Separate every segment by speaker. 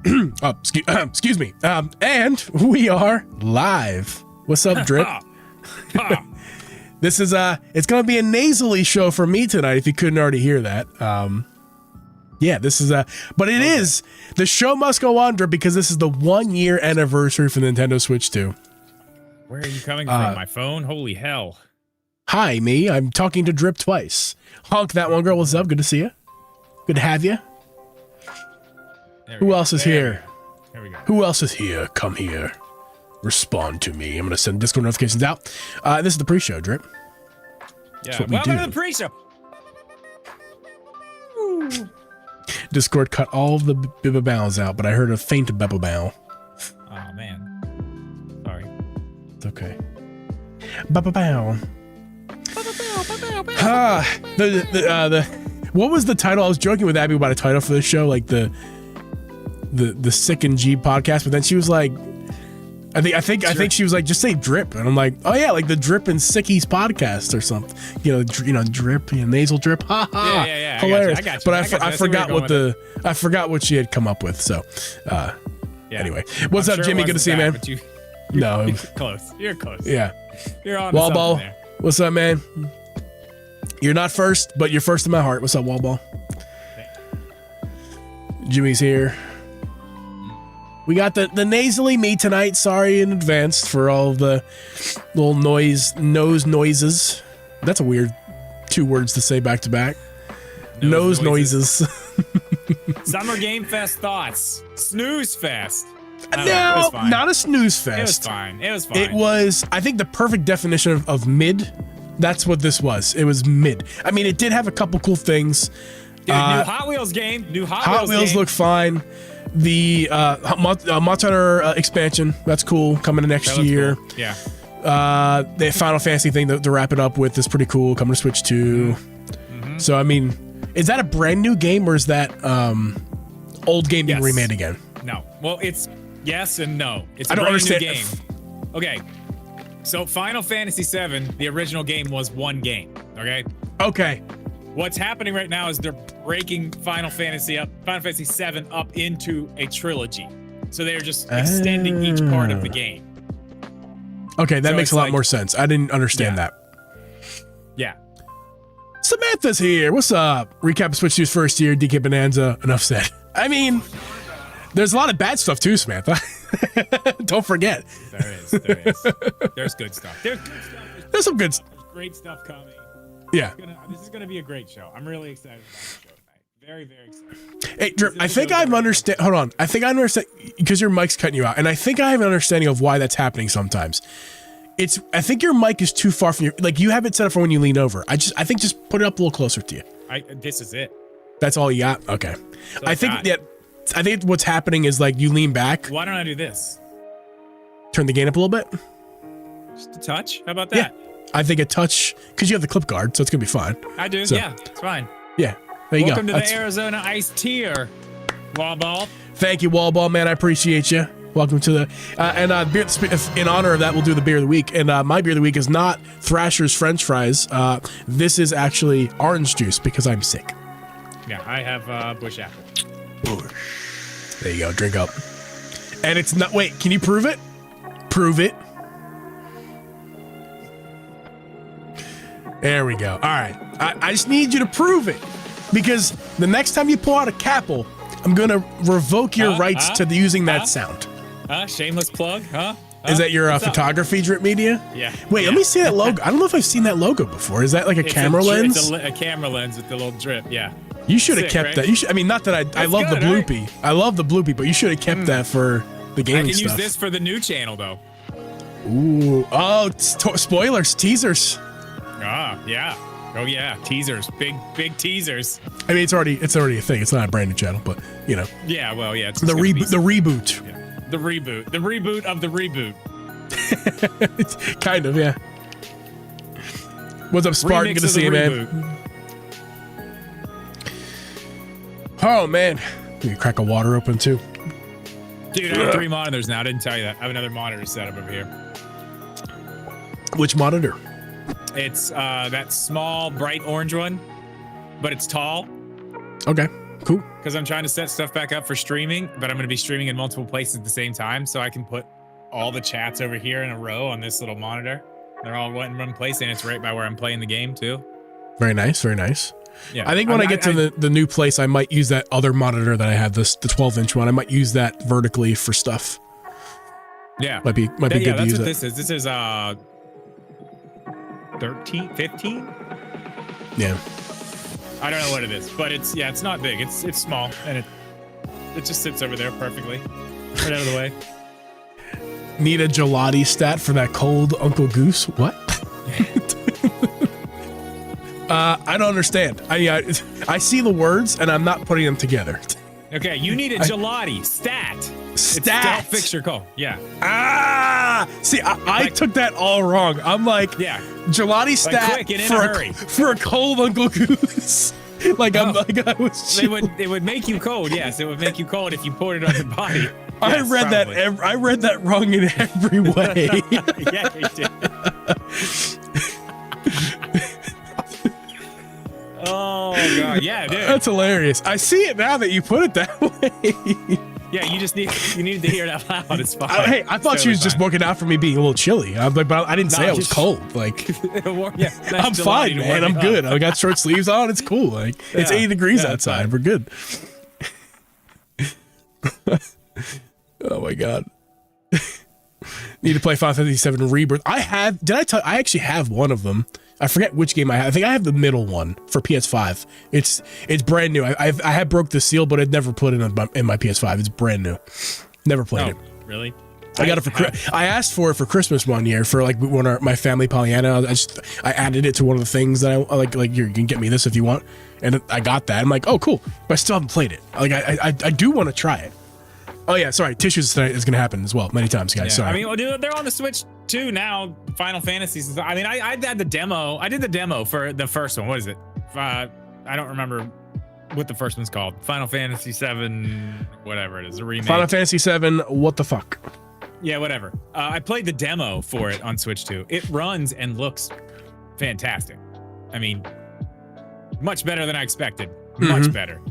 Speaker 1: excuse me. And we are live. What's up, Drip? This is it's gonna be a nasally show for me tonight. If you couldn't already hear that, yeah, this is but it is the show must go on, Drip, because this is the 1 year anniversary for Nintendo Switch 2.
Speaker 2: Where are you coming from? My phone? Holy hell!
Speaker 1: Hi, me. I'm talking to Drip twice. Honk that one girl. What's up? Good to see you. Good to have you. Who else is here?
Speaker 2: Here we go.
Speaker 1: Who else is here? Come here. Respond to me. I'm going to send Discord notifications out. This is the pre-show, Drip.
Speaker 2: Yeah, welcome to the pre-show.
Speaker 1: Discord cut all of the bibba-bows out, but I heard a faint bibba-bow.
Speaker 2: Oh, man. Sorry.
Speaker 1: It's okay. Bibba-bow. What was the title? I was joking with Abby about a title for this show, like the Sick and G podcast, but then she was like, I think she was like, just say Drip, and I'm like, oh yeah, like the Drip and Sickies podcast or something, drip, nasal drip, ha ha,
Speaker 2: yeah,
Speaker 1: hilarious.
Speaker 2: I got you.
Speaker 1: But I forgot what she had come up with. So, anyway, what's up, Jimmy? Good to see you, man. No,
Speaker 2: close. You're close.
Speaker 1: Yeah,
Speaker 2: you're on.
Speaker 1: Wallball, what's up, man? You're not first, but you're first in my heart. What's up, Wallball? Jimmy's here. We got the nasally me tonight. Sorry in advance for all the little nose noises. That's a weird 2 words to say back to back. Nose noises.
Speaker 2: Summer Game Fest thoughts. Snooze fest.
Speaker 1: No, not a snooze fest.
Speaker 2: It was fine.
Speaker 1: It was, I think, the perfect definition of mid. That's what this was. It was mid. I mean, it did have a couple cool things.
Speaker 2: Dude, new Hot Wheels game.
Speaker 1: Hot Wheels look fine. The Monster Hunter expansion, that's cool, coming in next year.
Speaker 2: Cool. Yeah.
Speaker 1: The Final Fantasy thing to wrap it up with is pretty cool, coming to Switch 2. Mm-hmm. So, I mean, is that a brand new game, or is that old game being remade again?
Speaker 2: No. Well, it's yes and no. It's
Speaker 1: a brand new
Speaker 2: game. Okay. So, Final Fantasy VII, the original game, was one game. Okay. What's happening right now is they're breaking Final Fantasy VII up into a trilogy. So they're just extending each part of the game.
Speaker 1: Okay, that makes a lot more sense. I didn't understand that.
Speaker 2: Yeah.
Speaker 1: Samantha's here. What's up? Recap of Switch 2's first year, DK Bonanza. Enough said. I mean, there's a lot of bad stuff too, Samantha. Don't forget.
Speaker 2: There is. There's good stuff.
Speaker 1: There's some good stuff.
Speaker 2: There's great stuff coming.
Speaker 1: Yeah.
Speaker 2: This is going to be a great show. I'm really excited about the show tonight. Very, very excited.
Speaker 1: Hey, Drip, I think I understand. Hold on. I think I understand because your mic's cutting you out. And I think I have an understanding of why that's happening sometimes. I think your mic is too far from you. Like, you have it set up for when you lean over. I think just put it up a little closer to you.
Speaker 2: This is it.
Speaker 1: That's all you got? Okay. I think what's happening is, like, you lean back.
Speaker 2: Why don't I do this?
Speaker 1: Turn the gain up a little bit.
Speaker 2: Just a touch? How about that?
Speaker 1: Yeah. I think a touch, because you have the clip guard, so it's going to be fine.
Speaker 2: I do, yeah. It's fine.
Speaker 1: Yeah. There you go.
Speaker 2: Welcome to the Arizona Iced Tier, Wallball.
Speaker 1: Thank you, Wallball, man. I appreciate you. Welcome to the... beer, in honor of that, we'll do the beer of the week. And my beer of the week is not Thrasher's French fries. This is actually orange juice, because I'm sick.
Speaker 2: Yeah, I have Bush Apple.
Speaker 1: Bush. There you go. Drink up. And it's not... Wait, can you prove it? Prove it. There we go. All right. I just need you to prove it, because the next time you pull out a Capple, I'm going to revoke your rights to using that sound.
Speaker 2: Shameless plug,
Speaker 1: Is that your photography, Drip Media?
Speaker 2: Yeah.
Speaker 1: Wait, let me see that logo. I don't know if I've seen that logo before. Is that like a camera lens?
Speaker 2: It's a camera lens with the little drip, yeah.
Speaker 1: You should have kept that. You should. I mean, not that I love the bloopy. Right? I love the bloopy, but you should have kept that for the gaming stuff.
Speaker 2: I can use this for the new channel, though.
Speaker 1: Ooh. Oh, spoilers, teasers.
Speaker 2: Yeah. Oh yeah, teasers, big teasers.
Speaker 1: I mean, it's already a thing. It's not a brand new channel, but you know.
Speaker 2: Yeah, well, yeah. It's
Speaker 1: the reboot.
Speaker 2: Yeah. The reboot of the reboot.
Speaker 1: It's kind of, yeah. What's up, Spartan? Good to see you, man. Oh man, you can crack a water open too.
Speaker 2: Dude, I have 3 monitors now. I didn't tell you that. I have another monitor set up over here.
Speaker 1: Which monitor?
Speaker 2: It's that small, bright orange one, but it's tall.
Speaker 1: Okay, Cool.
Speaker 2: Because I'm trying to set stuff back up for streaming, but I'm going to be streaming in multiple places at the same time, so I can put all the chats over here in a row on this little monitor. They're all in one place, and it's right by where I'm playing the game too.
Speaker 1: Very nice, very nice.
Speaker 2: Yeah,
Speaker 1: I think when I get to the new place, I might use that other monitor that I have, the 12-inch one. I might use that vertically for stuff.
Speaker 2: Yeah,
Speaker 1: might be good to use it.
Speaker 2: That's what this is. This is 13, 15.
Speaker 1: Yeah.
Speaker 2: I don't know what it is, but it's not big. It's small, and it just sits over there perfectly, right out of the way.
Speaker 1: Need a gelati stat for that cold Uncle Goose? What? I don't understand. I see the words and I'm not putting them together.
Speaker 2: Okay, you need a gelati stat.
Speaker 1: Stat.
Speaker 2: Don't fix your call. Yeah.
Speaker 1: See, I took that all wrong. I'm like, gelati stat
Speaker 2: quick and in a hurry.
Speaker 1: For a cold Uncle Goose. I was.
Speaker 2: It would make you cold. Yes, it would make you cold if you poured it on your body.
Speaker 1: I read that wrong in every way.
Speaker 2: Yeah, you did. Oh god, yeah, dude.
Speaker 1: That's hilarious. I see it now that you put it that way.
Speaker 2: Yeah, you needed to hear it out loud. It's fine.
Speaker 1: Hey, I thought she was just working out for me being a little chilly. I'm like, but I didn't say I was cold. Like,
Speaker 2: nice
Speaker 1: I'm fine, man. I'm good. I got short sleeves on. It's cool. Like, it's 80 degrees outside. We're good. Oh my god. Need to play Final Fantasy VII Rebirth. I actually have one of them. I forget which game I have. I think I have the middle one for PS5. It's brand new. I had broke the seal, but I'd never put it in my PS5. It's brand new. Never played it.
Speaker 2: Really?
Speaker 1: I got it for. I asked for it for Christmas one year for like my family Pollyanna. I added it to one of the things that I like. Like, you can get me this if you want, and I got that. I'm like, oh cool, but I still haven't played it. Like I do want to try it. Oh yeah, sorry. Tissues tonight is going to happen as well many times, guys. Sorry.
Speaker 2: I mean, dude, they're on the Switch too now. Final Fantasies. I mean, I had the demo. I did the demo for the first one. What is it? I don't remember what the first one's called. Final Fantasy VII, whatever it is, a remake.
Speaker 1: Final Fantasy VII. What the fuck?
Speaker 2: Yeah, whatever. I played the demo for it on Switch too. It runs and looks fantastic. I mean, much better than I expected. Much better.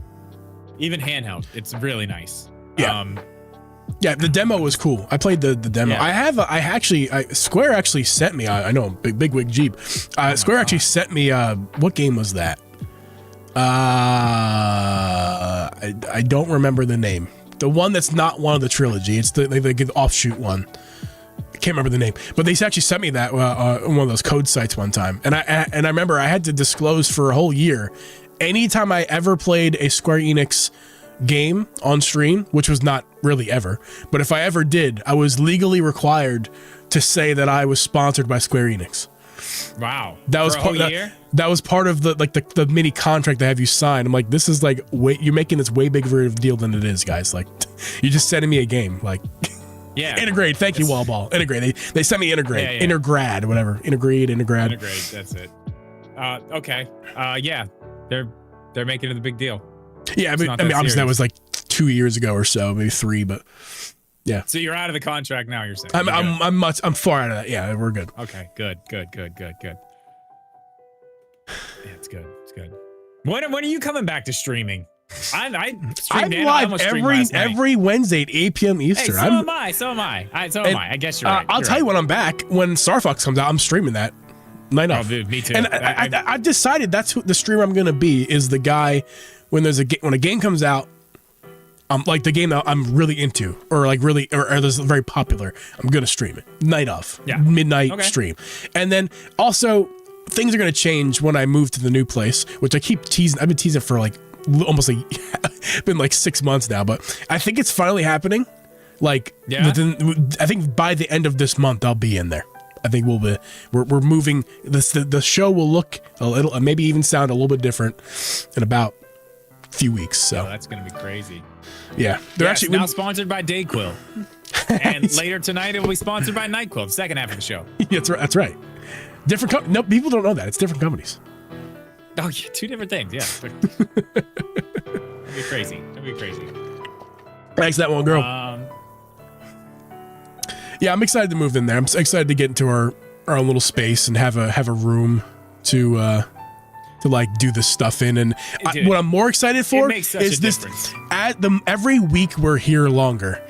Speaker 2: Even handheld, it's really nice.
Speaker 1: Yeah. Yeah, the demo was cool. I played the demo. Yeah. Square actually sent me. I know, big wig Jeep. Square actually sent me. What game was that? I don't remember the name. The one that's not one of the trilogy. It's the offshoot one. I can't remember the name, but they actually sent me that on one of those code sites one time, and I remember I had to disclose for a whole year. Anytime I ever played a Square Enix game on stream, which was not really ever, but if I ever did, I was legally required to say that I was sponsored by Square Enix.
Speaker 2: Wow.
Speaker 1: That was that was part of the mini contract they have you sign. I'm like, this is like you're making this way bigger of a deal than it is, guys. Like, you're just sending me a game. Like,
Speaker 2: yeah.
Speaker 1: Integrate. Thank you, Wallball. Integrate. They sent me Integrate. Yeah. Intergrad, whatever. Integrate.
Speaker 2: Integrate. That's it. Okay. Yeah. They're making it a big deal.
Speaker 1: Yeah, I mean obviously that was like 2 years ago or so, maybe 3, but yeah.
Speaker 2: So you're out of the contract now, you're saying?
Speaker 1: I'm far out of that. Yeah, we're good.
Speaker 2: Okay, good. Yeah, it's good. When are you coming back to streaming? I'm
Speaker 1: live every Wednesday at 8 p.m. Eastern.
Speaker 2: Hey, so am I. I guess you're right.
Speaker 1: I'll tell you when I'm back. When Star Fox comes out, I'm streaming that. Night off.
Speaker 2: Dude, me too.
Speaker 1: And I've decided that's who the streamer I'm gonna be, is the guy when a game comes out, like the game that I'm really into, or there's very popular, I'm gonna stream it. Night off.
Speaker 2: Yeah.
Speaker 1: Midnight stream. And then also things are gonna change when I move to the new place, which I keep teasing. I've been teasing for like almost been like 6 months now, but I think it's finally happening. Like, I think by the end of this month I'll be in there. I think we're moving. The show will look a little, maybe even sound a little bit different in about a few weeks. So
Speaker 2: that's gonna be crazy.
Speaker 1: Yeah, they're actually
Speaker 2: now sponsored by Dayquil, and later tonight it will be sponsored by NyQuil. The second half of the show.
Speaker 1: That's right. Different. No, people don't know that it's different companies.
Speaker 2: Oh yeah, 2 different things. Yeah, it'll be crazy.
Speaker 1: Thanks, that one girl. Yeah, I'm excited to move in there. I'm excited to get into our own little space and have a room to to like do this stuff in. And what I'm more excited for is this. Every week we're here longer.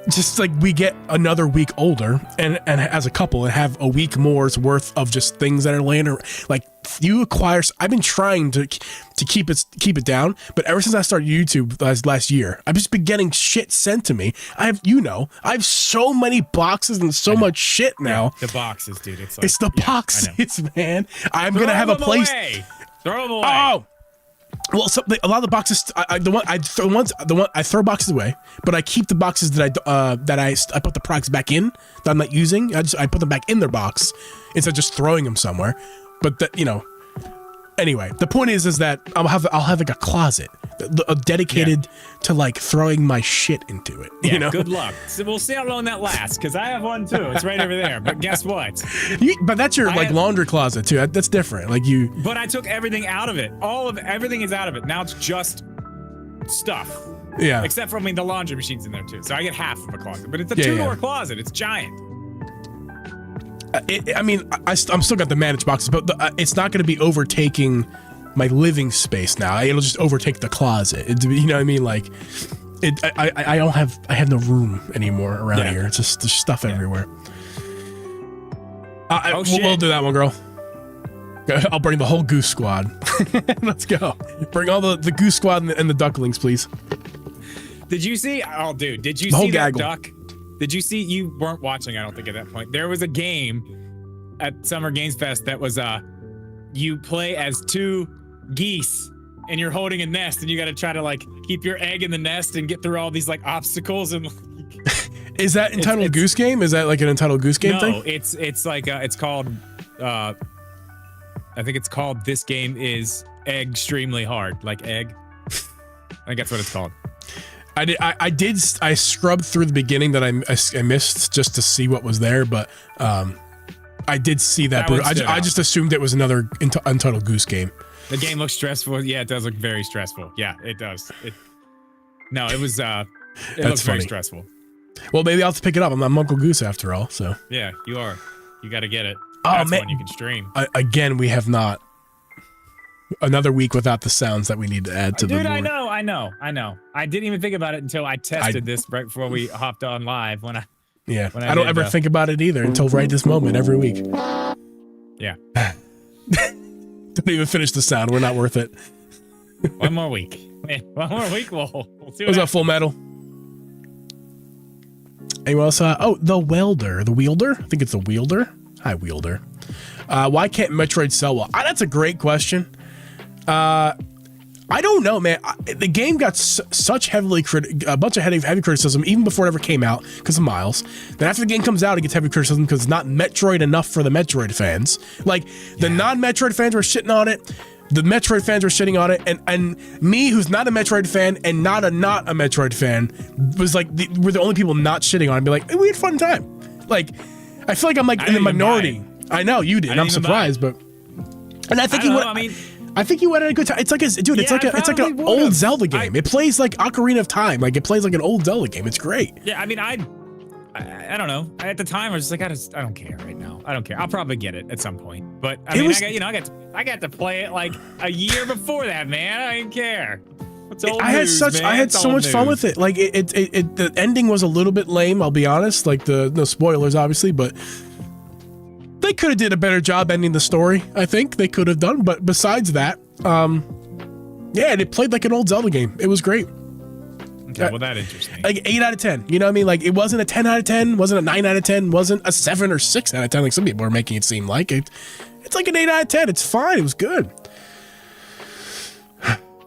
Speaker 1: Just like we get another week older and as a couple and have a week more's worth of just things that are laying around. Like you acquire, I've been trying to keep it down, but ever since I started YouTube last year, I've just been getting shit sent to me. I have so many boxes and so much shit now.
Speaker 2: The boxes, dude.
Speaker 1: It's the boxes, man. I'm going to have a place.
Speaker 2: Throw them away.
Speaker 1: Oh, well, a lot of the boxes, I throw boxes away, but I keep the boxes that I put the products back in that I'm not using. I put them back in their box instead of just throwing them somewhere. But anyway, the point is that I'll have like a closet, dedicated to like throwing my shit into it.
Speaker 2: Yeah, good luck. So we'll see how long that lasts, because I have one too. It's right over there. But guess what?
Speaker 1: But that's your laundry closet too. That's different. Like you.
Speaker 2: But I took everything out of it. Everything is out of it. Now it's just stuff.
Speaker 1: Yeah.
Speaker 2: Except for the laundry machine's in there too. So I get half of a closet. But it's a two-door closet. It's giant.
Speaker 1: I'm still got the managed boxes, but it's not going to be overtaking my living space now. It'll just overtake the closet. You know what I mean? Like, I have no room anymore around here. It's just there's stuff everywhere. We'll do that one, girl. I'll bring the whole goose squad. Let's go. Bring all the goose squad and the ducklings, please.
Speaker 2: Did you see? Oh, dude, did you see that duck? Did you see? You weren't watching, I don't think, at that point. There was a game at Summer Games Fest that was you play as two geese and you're holding a nest and you got to try to like keep your egg in the nest and get through all these like obstacles and.
Speaker 1: Is that Entitled Goose Game? Is that like an Entitled Goose Game thing?
Speaker 2: No, it's like it's called. I think it's called. This game is Extremely Hard, like egg. I think that's what it's called. I scrubbed through the beginning that I missed just to see what was there, but I did see that. I just assumed it was another Untitled Goose Game. The game looks stressful. Yeah, it does look very stressful. Yeah, it does. It was. It looks very stressful.
Speaker 1: Well, maybe I'll have to pick it up. I'm Uncle Goose after all. So
Speaker 2: yeah, you are. You got to get it. That's one you can stream.
Speaker 1: Again, we have not. Another week without the sounds that we need to add to the board.
Speaker 2: I know. I didn't even think about it until I tested this right before we hopped on live. I don't
Speaker 1: ever think about it either until right this moment every week.
Speaker 2: Yeah.
Speaker 1: Don't even finish the sound. We're not worth it.
Speaker 2: One more week. One more week. We'll see.
Speaker 1: Was that Full Metal? Anyone else? The Welder. The Wielder? I think it's the Wielder. Hi, Wielder. Why can't Metroid sell well? That's a great question. I don't know, man. The game got such a bunch of heavy criticism even before it ever came out because of Miles. Then after the game comes out, it gets heavy criticism because it's not Metroid enough for the Metroid fans. Like the non-Metroid fans were shitting on it. The Metroid fans were shitting on it, and me, who's not a Metroid fan and not a Metroid fan, was like we're the only people not shitting on it. And be like, hey, we had a fun time. Like I feel like I'm like in the minority. I know you did. And I'm surprised, but I think you would. I think you had a good time. It's like it's like an old Zelda game. It plays like Ocarina of Time. Like it plays like an old Zelda game. It's great.
Speaker 2: Yeah, I mean, I don't know. At the time, I was just like, I don't care right now. I don't care. I'll probably get it at some point. But I got to play it like a year before that, man. I didn't care. I had so much fun with it. Like the ending was a little bit lame. I'll be honest. Like no spoilers, obviously, but. They could have did a better job ending the story, I think. They could have done, but besides that, it played like an old Zelda game. It was great. Okay, well, that's interesting.
Speaker 1: Like 8 out of 10. You know what I mean? Like it wasn't a 10 out of 10, wasn't a 9 out of 10, wasn't a 7 or 6 out of 10 like some people are making it seem like. It's like an 8 out of 10. It's fine. It was good.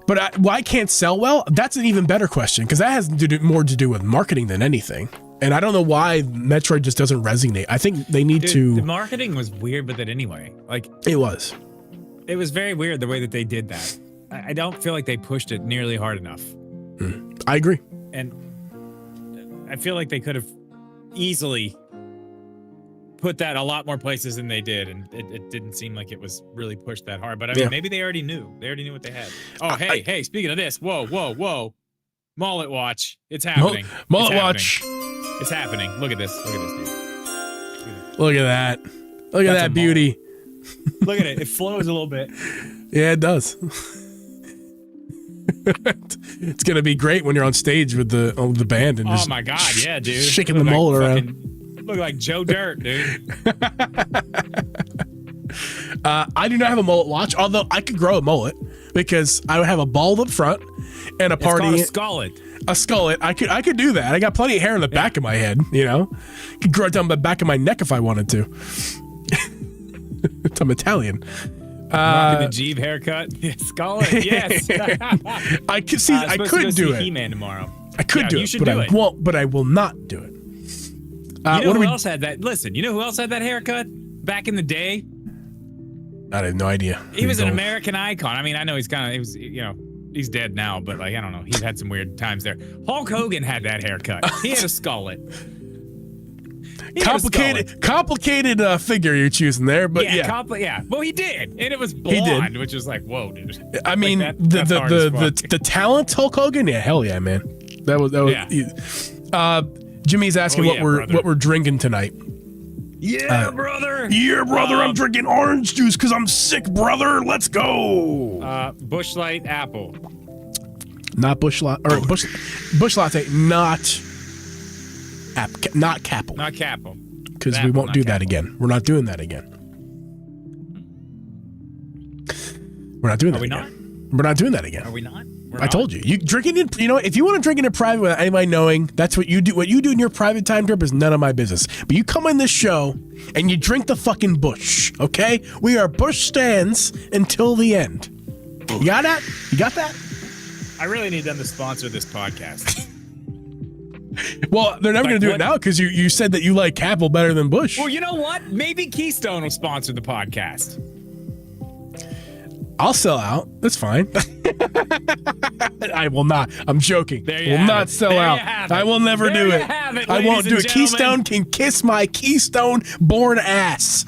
Speaker 1: But why can't sell well? That's an even better question because that has more to do with marketing than anything. And I don't know why Metroid just doesn't resonate. I think they need to.
Speaker 2: The marketing was weird with it anyway. Like
Speaker 1: it was.
Speaker 2: It was very weird the way that they did that. I don't feel like they pushed it nearly hard enough.
Speaker 1: I agree.
Speaker 2: And I feel like they could have easily put that a lot more places than they did, and it didn't seem like it was really pushed that hard. But I mean, maybe they already knew. They already knew what they had. Oh, hey! Speaking of this, whoa! Mullet Watch. It's happening.
Speaker 1: Mullet Watch.
Speaker 2: It's happening. Look at this. Dude.
Speaker 1: Look at that. Look at that beauty.
Speaker 2: Look at it. It flows a little bit.
Speaker 1: Yeah, it does. It's gonna be great when you're on stage with the band and just
Speaker 2: oh my god, yeah, dude,
Speaker 1: shaking the mullet around.
Speaker 2: Look like Joe Dirt, dude.
Speaker 1: I do not have a mullet watch, although I could grow a mullet because I would have a bald up front and a party.
Speaker 2: It's called a skullet.
Speaker 1: A skullet. I could do that. I got plenty of hair in the back of my head. You know, could grow it down the back of my neck if I wanted to. I'm Italian.
Speaker 2: Rocking the Jeeve haircut. Skullet. Yes.
Speaker 1: I could see. I could do it.
Speaker 2: He-Man tomorrow.
Speaker 1: I could do
Speaker 2: you
Speaker 1: it,
Speaker 2: should
Speaker 1: but
Speaker 2: do
Speaker 1: I
Speaker 2: it.
Speaker 1: won't. But I will not do it.
Speaker 2: You know who else had that? Listen, you know who else had that haircut back in the day?
Speaker 1: I have no idea.
Speaker 2: He was an American icon. I mean, I know he's he's dead now, but like, I don't know. He's had some weird times there. Hulk Hogan had that haircut. He had a skullet.
Speaker 1: Complicated figure you're choosing there, but
Speaker 2: yeah. Well, he did, and it was blonde, which was like, whoa, dude.
Speaker 1: I mean, like the talent Hulk Hogan, yeah, hell yeah, man. That was. Yeah. Jimmy's asking what we're drinking tonight.
Speaker 2: Yeah, brother.
Speaker 1: Yeah, brother. I'm drinking orange juice because I'm sick, brother. Let's go.
Speaker 2: Bush Light apple.
Speaker 1: Not Bush Light or Bush Latte. Not Capple.
Speaker 2: Not Capple.
Speaker 1: Because we won't do that again. We're not doing that again. We're not doing that.
Speaker 2: Are we
Speaker 1: again.
Speaker 2: not?
Speaker 1: We're not doing that again.
Speaker 2: Are we not?
Speaker 1: I told you. You drinking it. You know, if you want to drink it in private without anybody knowing, that's what you do. What you do in your private time trip is none of my business. But you come on this show and you drink the fucking Bush. Okay, we are Bush stands until the end. You got that? You got that?
Speaker 2: I really need them to sponsor this podcast.
Speaker 1: Well, they're never going to do it now because you said that you like Capple better than Bush.
Speaker 2: Well, you know what? Maybe Keystone will sponsor the podcast.
Speaker 1: I'll sell out. That's fine. I will not. I'm joking.
Speaker 2: Will
Speaker 1: not sell out. I will never do it. I won't do it. Keystone can kiss my Keystone-born ass.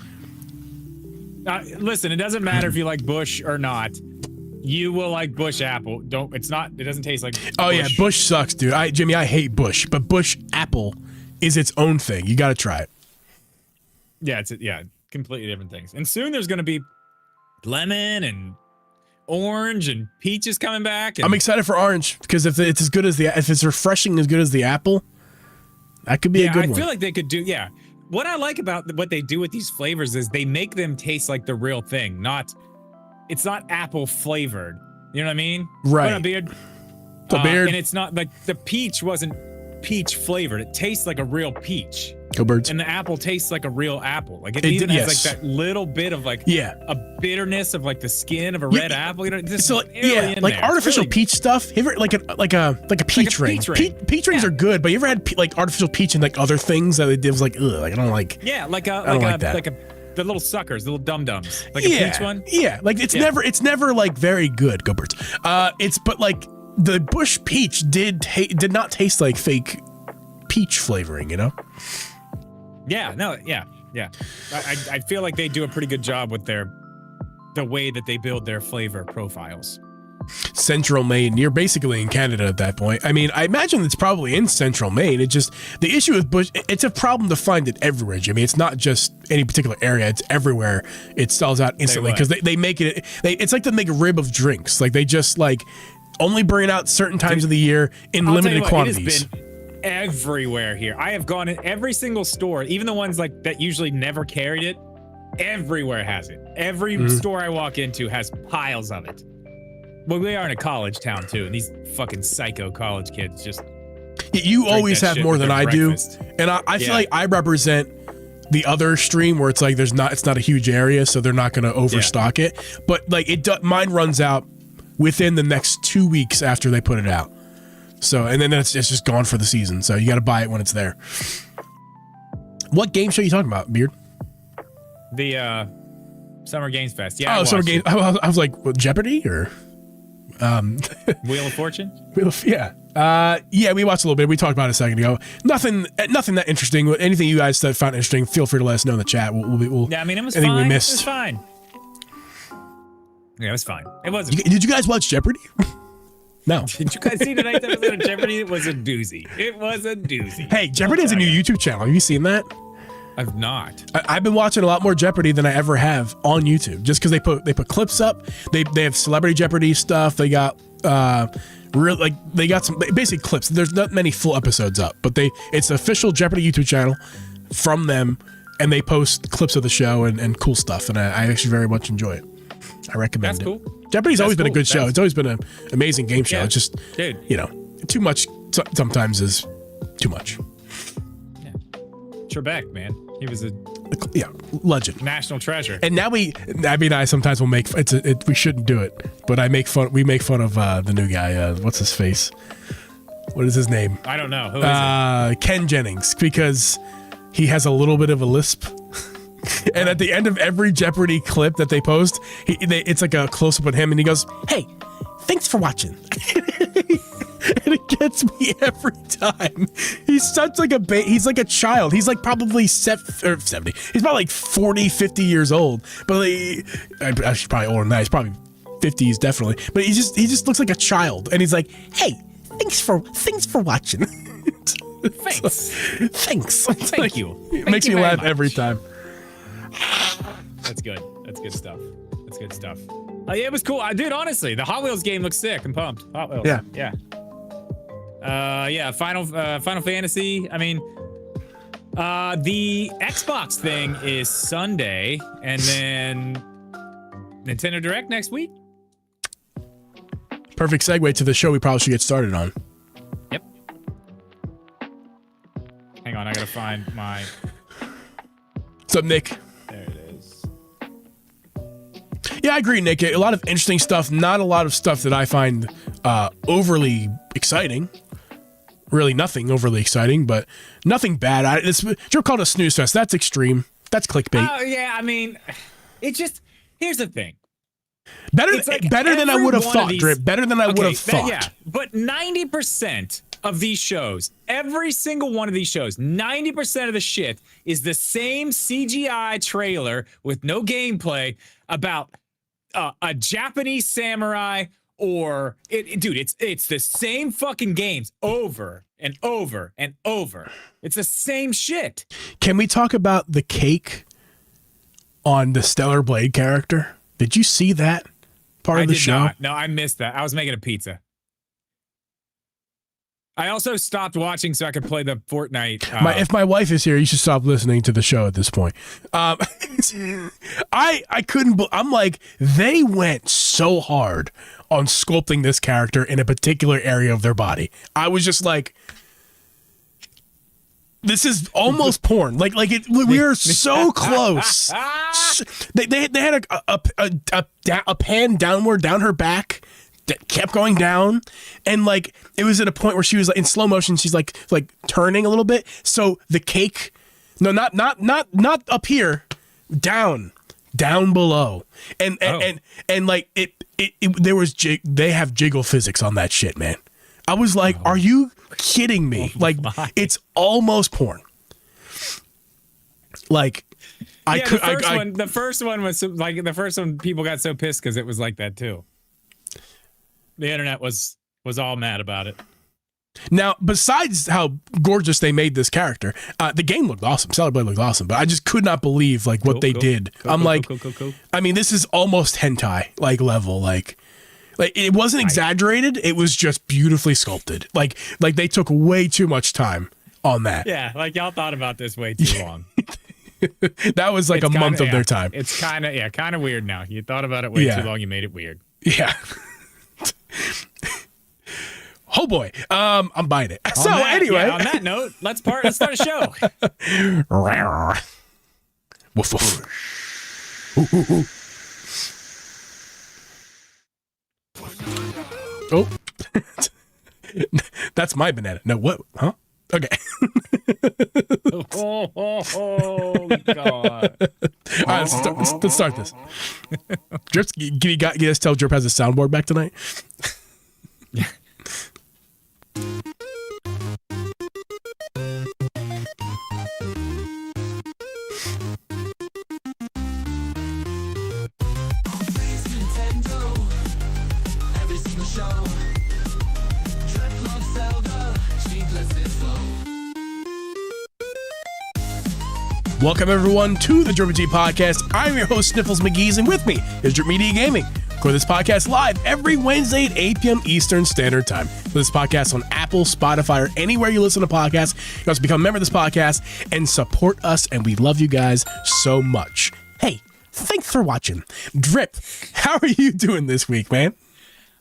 Speaker 2: Listen, it doesn't matter if you like Bush or not. You will like Bush apple. It doesn't taste like Bush.
Speaker 1: Oh yeah, Bush sucks, dude. Jimmy, I hate Bush, but Bush apple is its own thing. You got to try it.
Speaker 2: Yeah, completely different things. And soon there's going to be lemon and orange and peaches coming back.
Speaker 1: I'm excited for orange because if it's as good as if it's refreshing as good as the apple, that could be a good one.
Speaker 2: I feel like they could do. Yeah, what I like about what they do with these flavors is they make them taste like the real thing. It's not apple flavored. You know what I mean?
Speaker 1: Right.
Speaker 2: What a beard. And it's not like the peach wasn't peach flavored. It tastes like a real peach.
Speaker 1: Go Birds.
Speaker 2: And the apple tastes like a real apple. Like it even has like that little bit of like a bitterness of like the skin of a red apple. You know,
Speaker 1: like artificial peach stuff. You ever like a peach ring? Peach rings are good, but you ever had like artificial peach and like other things that they did was like ugh, like I don't like.
Speaker 2: Yeah, the little suckers, the little dum-dums. Like a peach one?
Speaker 1: Yeah. Like it's never like very good. Go Birds. But like the Bush peach did not taste like fake peach flavoring, you know?
Speaker 2: Yeah, no, yeah. I feel like they do a pretty good job with the way that they build their flavor profiles.
Speaker 1: Central Maine. You're basically in Canada at that point. I mean, I imagine it's probably in Central Maine. It just, the issue with Bush, it's a problem to find it everywhere, Jimmy. It's not just any particular area. It's everywhere. It sells out instantly because they make it, it's like they make a rib of drinks. Like they just like only bring it out certain times of the year in limited quantities.
Speaker 2: It has been everywhere here. I have gone in every single store, even the ones like that usually never carried it. Everywhere has it. Every store I walk into has piles of it. Well, we are in a college town too, and these fucking psycho college kids just.
Speaker 1: You always have more than I do, and I feel like I represent the other stream where it's like it's not a huge area, so they're not going to overstock it. But like mine runs out within the next 2 weeks after they put it out. So, and then it's just gone for the season. So you got to buy it when it's there. What game show are you talking about, Beard?
Speaker 2: The Summer Games Fest. Yeah.
Speaker 1: Oh, Summer Games. I was like, what, Jeopardy or
Speaker 2: Wheel of Fortune?
Speaker 1: Yeah, we watched a little bit. We talked about it a second ago. Nothing that interesting. Anything you guys found interesting, feel free to let us know in the chat. We'll
Speaker 2: yeah, I mean, it was fine. We missed. It was fine. Yeah, it was fine. It wasn't.
Speaker 1: Did you guys watch Jeopardy? No.
Speaker 2: Did you guys see tonight's episode of Jeopardy? It was a doozy. It was a doozy.
Speaker 1: Hey, Jeopardy has a new YouTube channel. Have you seen that?
Speaker 2: I've not.
Speaker 1: I've been watching a lot more Jeopardy than I ever have on YouTube, just because they put clips up. They have Celebrity Jeopardy stuff. They got they got some basic clips. There's not many full episodes up, but it's an official Jeopardy YouTube channel from them, and they post clips of the show and cool stuff. And I actually very much enjoy it. I recommend it.
Speaker 2: That's cool.
Speaker 1: Jeopardy's always been a good show. It's always been an amazing game show.
Speaker 2: Yeah.
Speaker 1: It's just,
Speaker 2: dude,
Speaker 1: too much sometimes is too much.
Speaker 2: Yeah. Trebek, man. He was a
Speaker 1: legend,
Speaker 2: national treasure.
Speaker 1: And now Abby and I sometimes will make we shouldn't do it, but we make fun of the new guy. What's his face? What is his name?
Speaker 2: I don't know. Who is it?
Speaker 1: Ken Jennings, because he has a little bit of a lisp. And at the end of every Jeopardy clip that they post, it's like a close up of him, and he goes, "Hey, thanks for watching." And it gets me every time. He's such like he's like a child. He's like probably 70. He's about like 40, 50 years old. But actually probably older than that. He's probably 50s definitely. But he just looks like a child. And he's like, "Hey, thanks for watching."
Speaker 2: Thanks.
Speaker 1: Thanks.
Speaker 2: Thank you.
Speaker 1: It makes me laugh every time.
Speaker 2: That's good. That's good stuff. That's good stuff. Yeah, it was cool. Dude, honestly, the Hot Wheels game looks sick. I'm pumped. Hot Wheels.
Speaker 1: Yeah.
Speaker 2: Yeah. Final Fantasy. I mean, the Xbox thing is Sunday, and then Nintendo Direct next week.
Speaker 1: Perfect segue to the show we probably should get started on.
Speaker 2: Yep. Hang on, I gotta find my...
Speaker 1: What's up, Nick?
Speaker 2: There it is.
Speaker 1: Yeah, I agree, Nick. A lot of interesting stuff. Not a lot of stuff that I find overly exciting. Really nothing overly exciting, but nothing bad. Joe called it a snooze fest. That's extreme. That's clickbait.
Speaker 2: Oh, yeah, I mean, it just... Here's the thing.
Speaker 1: Better than I would have thought, Drip. Better than I would have thought.
Speaker 2: Yeah, but 90% of these shows, every single one of these shows, 90% of the shit is the same CGI trailer with no gameplay about a Japanese samurai or dude, it's the same fucking games over and over and over. It's the same shit.
Speaker 1: Can we talk about the cake on the Stellar Blade character? Did you see that part of the show?
Speaker 2: Not. No, I missed that. I was making a pizza. I also stopped watching so I could play the Fortnite.
Speaker 1: If my wife is here, you should stop listening to the show at this point. I couldn't. I'm like, they went so hard on sculpting this character in a particular area of their body. I was just like, this is almost porn. We are so close. They had a pan downward down her back that kept going down, and like it was at a point where she was like in slow motion. She's like turning a little bit. So the cake, no, not up here, down below, and like there was they have jiggle physics on that shit, man. I was like, are you kidding me? It's almost porn. Like,
Speaker 2: the first one was like, the first one people got so pissed because it was like that too. The internet was all mad about it.
Speaker 1: Now, besides how gorgeous they made this character, the game looked awesome. Stellar Blade looked awesome, but I just could not believe what they did. I mean, this is almost hentai level. Like it wasn't exaggerated. It was just beautifully sculpted. Like they took way too much time on that.
Speaker 2: Yeah, like y'all thought about this way too long.
Speaker 1: That was like a month of their time.
Speaker 2: It's kind of weird now. You thought about it way too long. You made it weird.
Speaker 1: Yeah. Oh boy, I'm buying it. Anyway,
Speaker 2: on that note, let's start a show.
Speaker 1: Woof woof. Oh, that's my banana. No, what? Huh? Okay.
Speaker 2: oh God!
Speaker 1: All right, let's start this. Drip, you guys tell Drip has a soundboard back tonight.
Speaker 2: Yeah.
Speaker 1: Welcome, everyone, to the Drip G Podcast. I'm your host, Sniffles McGee's, and with me is Drip Media Gaming. Record this podcast live every Wednesday at 8 p.m. Eastern Standard Time. This podcast on Apple, Spotify, or anywhere you listen to podcasts. You can also become a member of this podcast and support us, and we love you guys so much. Hey, thanks for watching. Drip, how are you doing this week, man?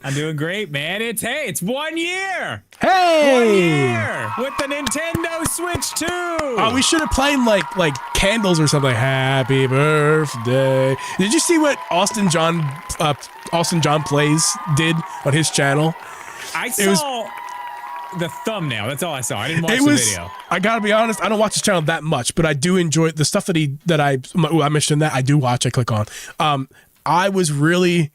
Speaker 2: I'm doing great, man. It's 1 year.
Speaker 1: Hey!
Speaker 2: 1 year with the Nintendo Switch 2.
Speaker 1: Oh, we should have played like candles or something. Happy birthday. Did you see what Austin John Plays did on his channel?
Speaker 2: I saw the thumbnail. That's all I saw. I didn't watch the video.
Speaker 1: I gotta be honest, I don't watch his channel that much, but I do enjoy the stuff that I mentioned that I do watch. I click on. It was really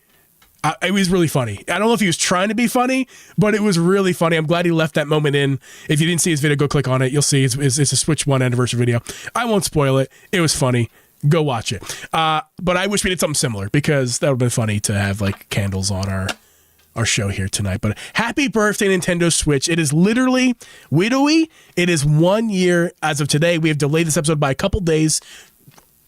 Speaker 1: funny. I don't know if he was trying to be funny, but it was really funny. I'm glad he left that moment in. If you didn't see his video, go click on it. You'll see it's a Switch 1 anniversary video. I won't spoil it. It was funny. Go watch it. But I wish we did something similar because that would have been funny to have like candles on our show here tonight. But happy birthday, Nintendo Switch. It is literally widowy. It is 1 year as of today. We have delayed this episode by a couple days,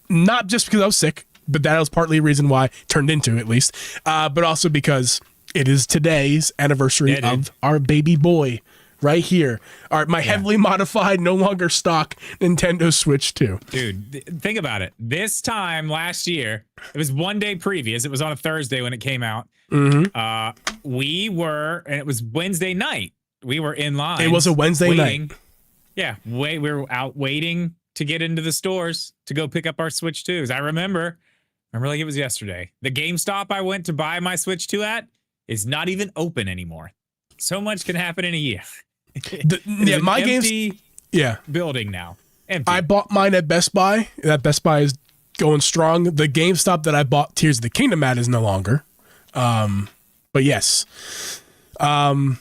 Speaker 1: not just because I was sick, but that was partly a reason why it turned into, at least, but also because it is today's anniversary of our baby boy right here. My heavily modified, no longer stock Nintendo Switch 2.
Speaker 2: Dude, think about it. This time last year, it was 1 day previous. It was on a Thursday when it came out.
Speaker 1: Mm-hmm.
Speaker 2: And it was Wednesday night. We were in line.
Speaker 1: It was a Wednesday night.
Speaker 2: Yeah, we were out waiting to get into the stores to go pick up our Switch 2s. I remember like it was yesterday. The GameStop I went to buy my Switch 2 at is not even open anymore. So much can happen in a year.
Speaker 1: My
Speaker 2: empty building now. Empty.
Speaker 1: I bought mine at Best Buy. That Best Buy is going strong. The GameStop that I bought Tears of the Kingdom at is no longer. But yes. Anyway,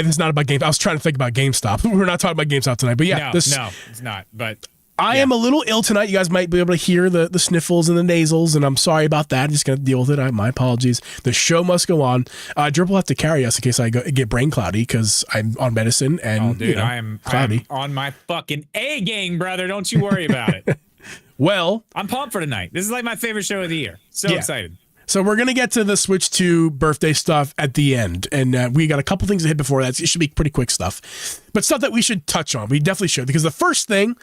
Speaker 1: this is not about GameStop. I was trying to think about GameStop. We're not talking about GameStop tonight. But yeah,
Speaker 2: no, it's not. But
Speaker 1: I am a little ill tonight. You guys might be able to hear the sniffles and the nasals, and I'm sorry about that. I'm just going to deal with it. My apologies. The show must go on. Drip will have to carry us in case I get brain cloudy because I'm on medicine and
Speaker 2: I am cloudy. I am on my fucking A game, brother. Don't you worry about it.
Speaker 1: Well,
Speaker 2: I'm pumped for tonight. This is like my favorite show of the year. So excited.
Speaker 1: So we're going to get to the Switch 2 birthday stuff at the end, and we got a couple things to hit before that. So it should be pretty quick stuff, but stuff that we should touch on. We definitely should, because the first thing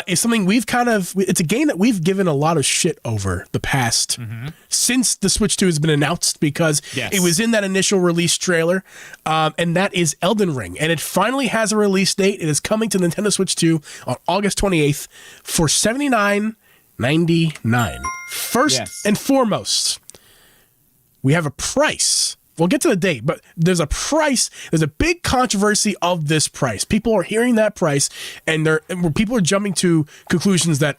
Speaker 1: is something it's a game that we've given a lot of shit over the past since the Switch 2 has been announced, because it was in that initial release trailer, and that is Elden Ring, and it finally has a release date. It is coming to Nintendo Switch 2 on August 28th for $79.99. First and foremost, we have a price. We'll get to the date, but there's a price. There's a big controversy of this price. People are hearing that price, and people are jumping to conclusions that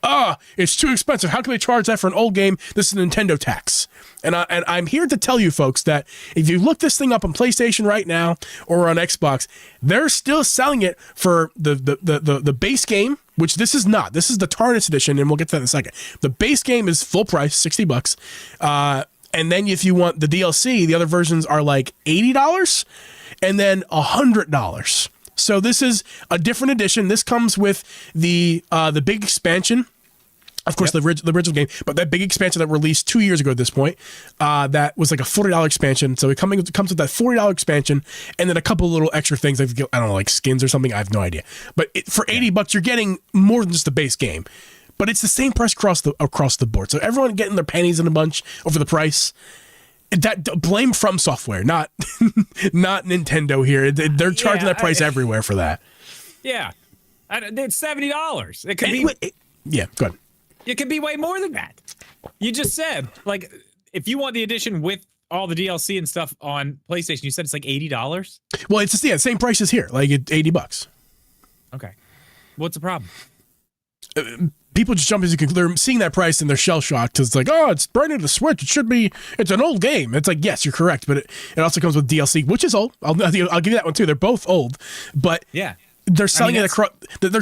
Speaker 1: it's too expensive. How can they charge that for an old game? This is a Nintendo tax. And I'm here to tell you folks that if you look this thing up on PlayStation right now or on Xbox, they're still selling it for the base game, which this is not. This is the Tarnished Edition, and we'll get to that in a second. The base game is full price, $60. And then if you want the DLC, the other versions are like $80 and then $100. So this is a different edition. This comes with the big expansion. Of course, the original game, but that big expansion that released 2 years ago at this point, that was like a $40 expansion. So it comes with that $40 expansion, and then a couple of little extra things. I don't know, like skins or something. I have no idea. But for $80, you're getting more than just the base game. But it's the same price across the board. So everyone getting their panties in a bunch over the price. That blame From Software, not Nintendo here. They're charging that price everywhere for that.
Speaker 2: Yeah, it's $70. It could be.
Speaker 1: Go ahead.
Speaker 2: It could be way more than that. You just said, like, if you want the edition with all the DLC and stuff on PlayStation, you said it's like $80.
Speaker 1: Well, it's the same price as here, like $80.
Speaker 2: Okay, what's the problem?
Speaker 1: People just jump into they're seeing that price and they're shell shocked. It's like, it's brand new to the Switch. It's an old game. It's like, yes, you're correct, but it also comes with DLC, which is old. I'll give you that one too. They're both old, but they're selling they're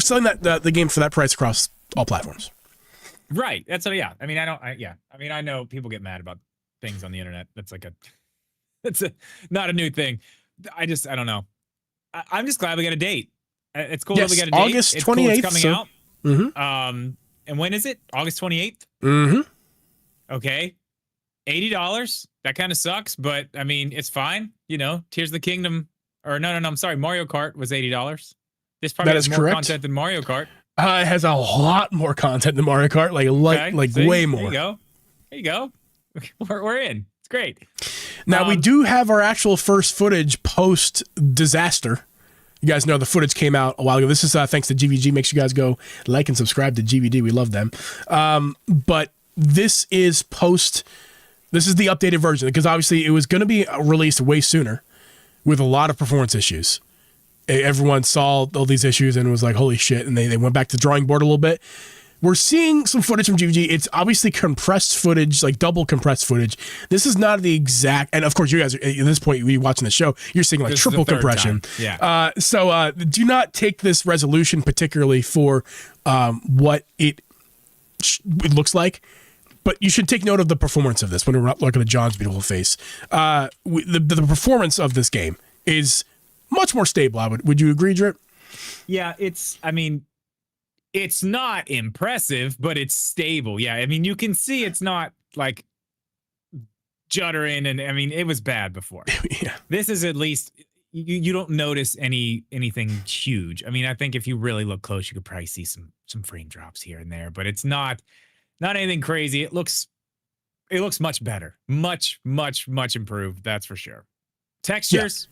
Speaker 1: selling the game for that price across all platforms.
Speaker 2: Right. That's I mean, I know people get mad about things on the internet. That's not a new thing. I don't know. I'm just glad we got a date. It's cool that we got a date.
Speaker 1: August 28th.
Speaker 2: It's cool it's coming out. And when is it? August 28th? Okay. $80. That kind of sucks, but I mean, it's fine. You know, Tears of the Kingdom, or no, I'm sorry. Mario Kart was $80. This probably has more content than Mario Kart.
Speaker 1: It has a lot more content than Mario Kart, way more.
Speaker 2: There you go. We're in. It's great.
Speaker 1: Now, we do have our actual first footage post-disaster. You guys know the footage came out a while ago. This is thanks to GVG. Make sure you guys go like and subscribe to GVD. We love them. But this is this is the updated version, because obviously it was going to be released way sooner with a lot of performance issues. Everyone saw all these issues and was like, holy shit, and they went back to the drawing board a little bit. We're seeing some footage from GVG. It's obviously compressed footage, like double compressed footage. This is not the exact, and of course you guys, at this point, you watching the show, you're seeing like triple compression.
Speaker 2: Time. Yeah.
Speaker 1: So do not take this resolution particularly for what it looks like, but you should take note of the performance of this when we're looking at John's beautiful face. The performance of this game is much more stable. Would you agree, Drip?
Speaker 2: Yeah, it's not impressive, but it's stable. Yeah, I mean, you can see it's not like juddering, and I mean, it was bad before.
Speaker 1: Yeah.
Speaker 2: This is at least you don't notice anything huge. I mean, I think if you really look close, you could probably see some frame drops here and there, but it's not anything crazy. It looks much better, much improved. That's for sure. Textures,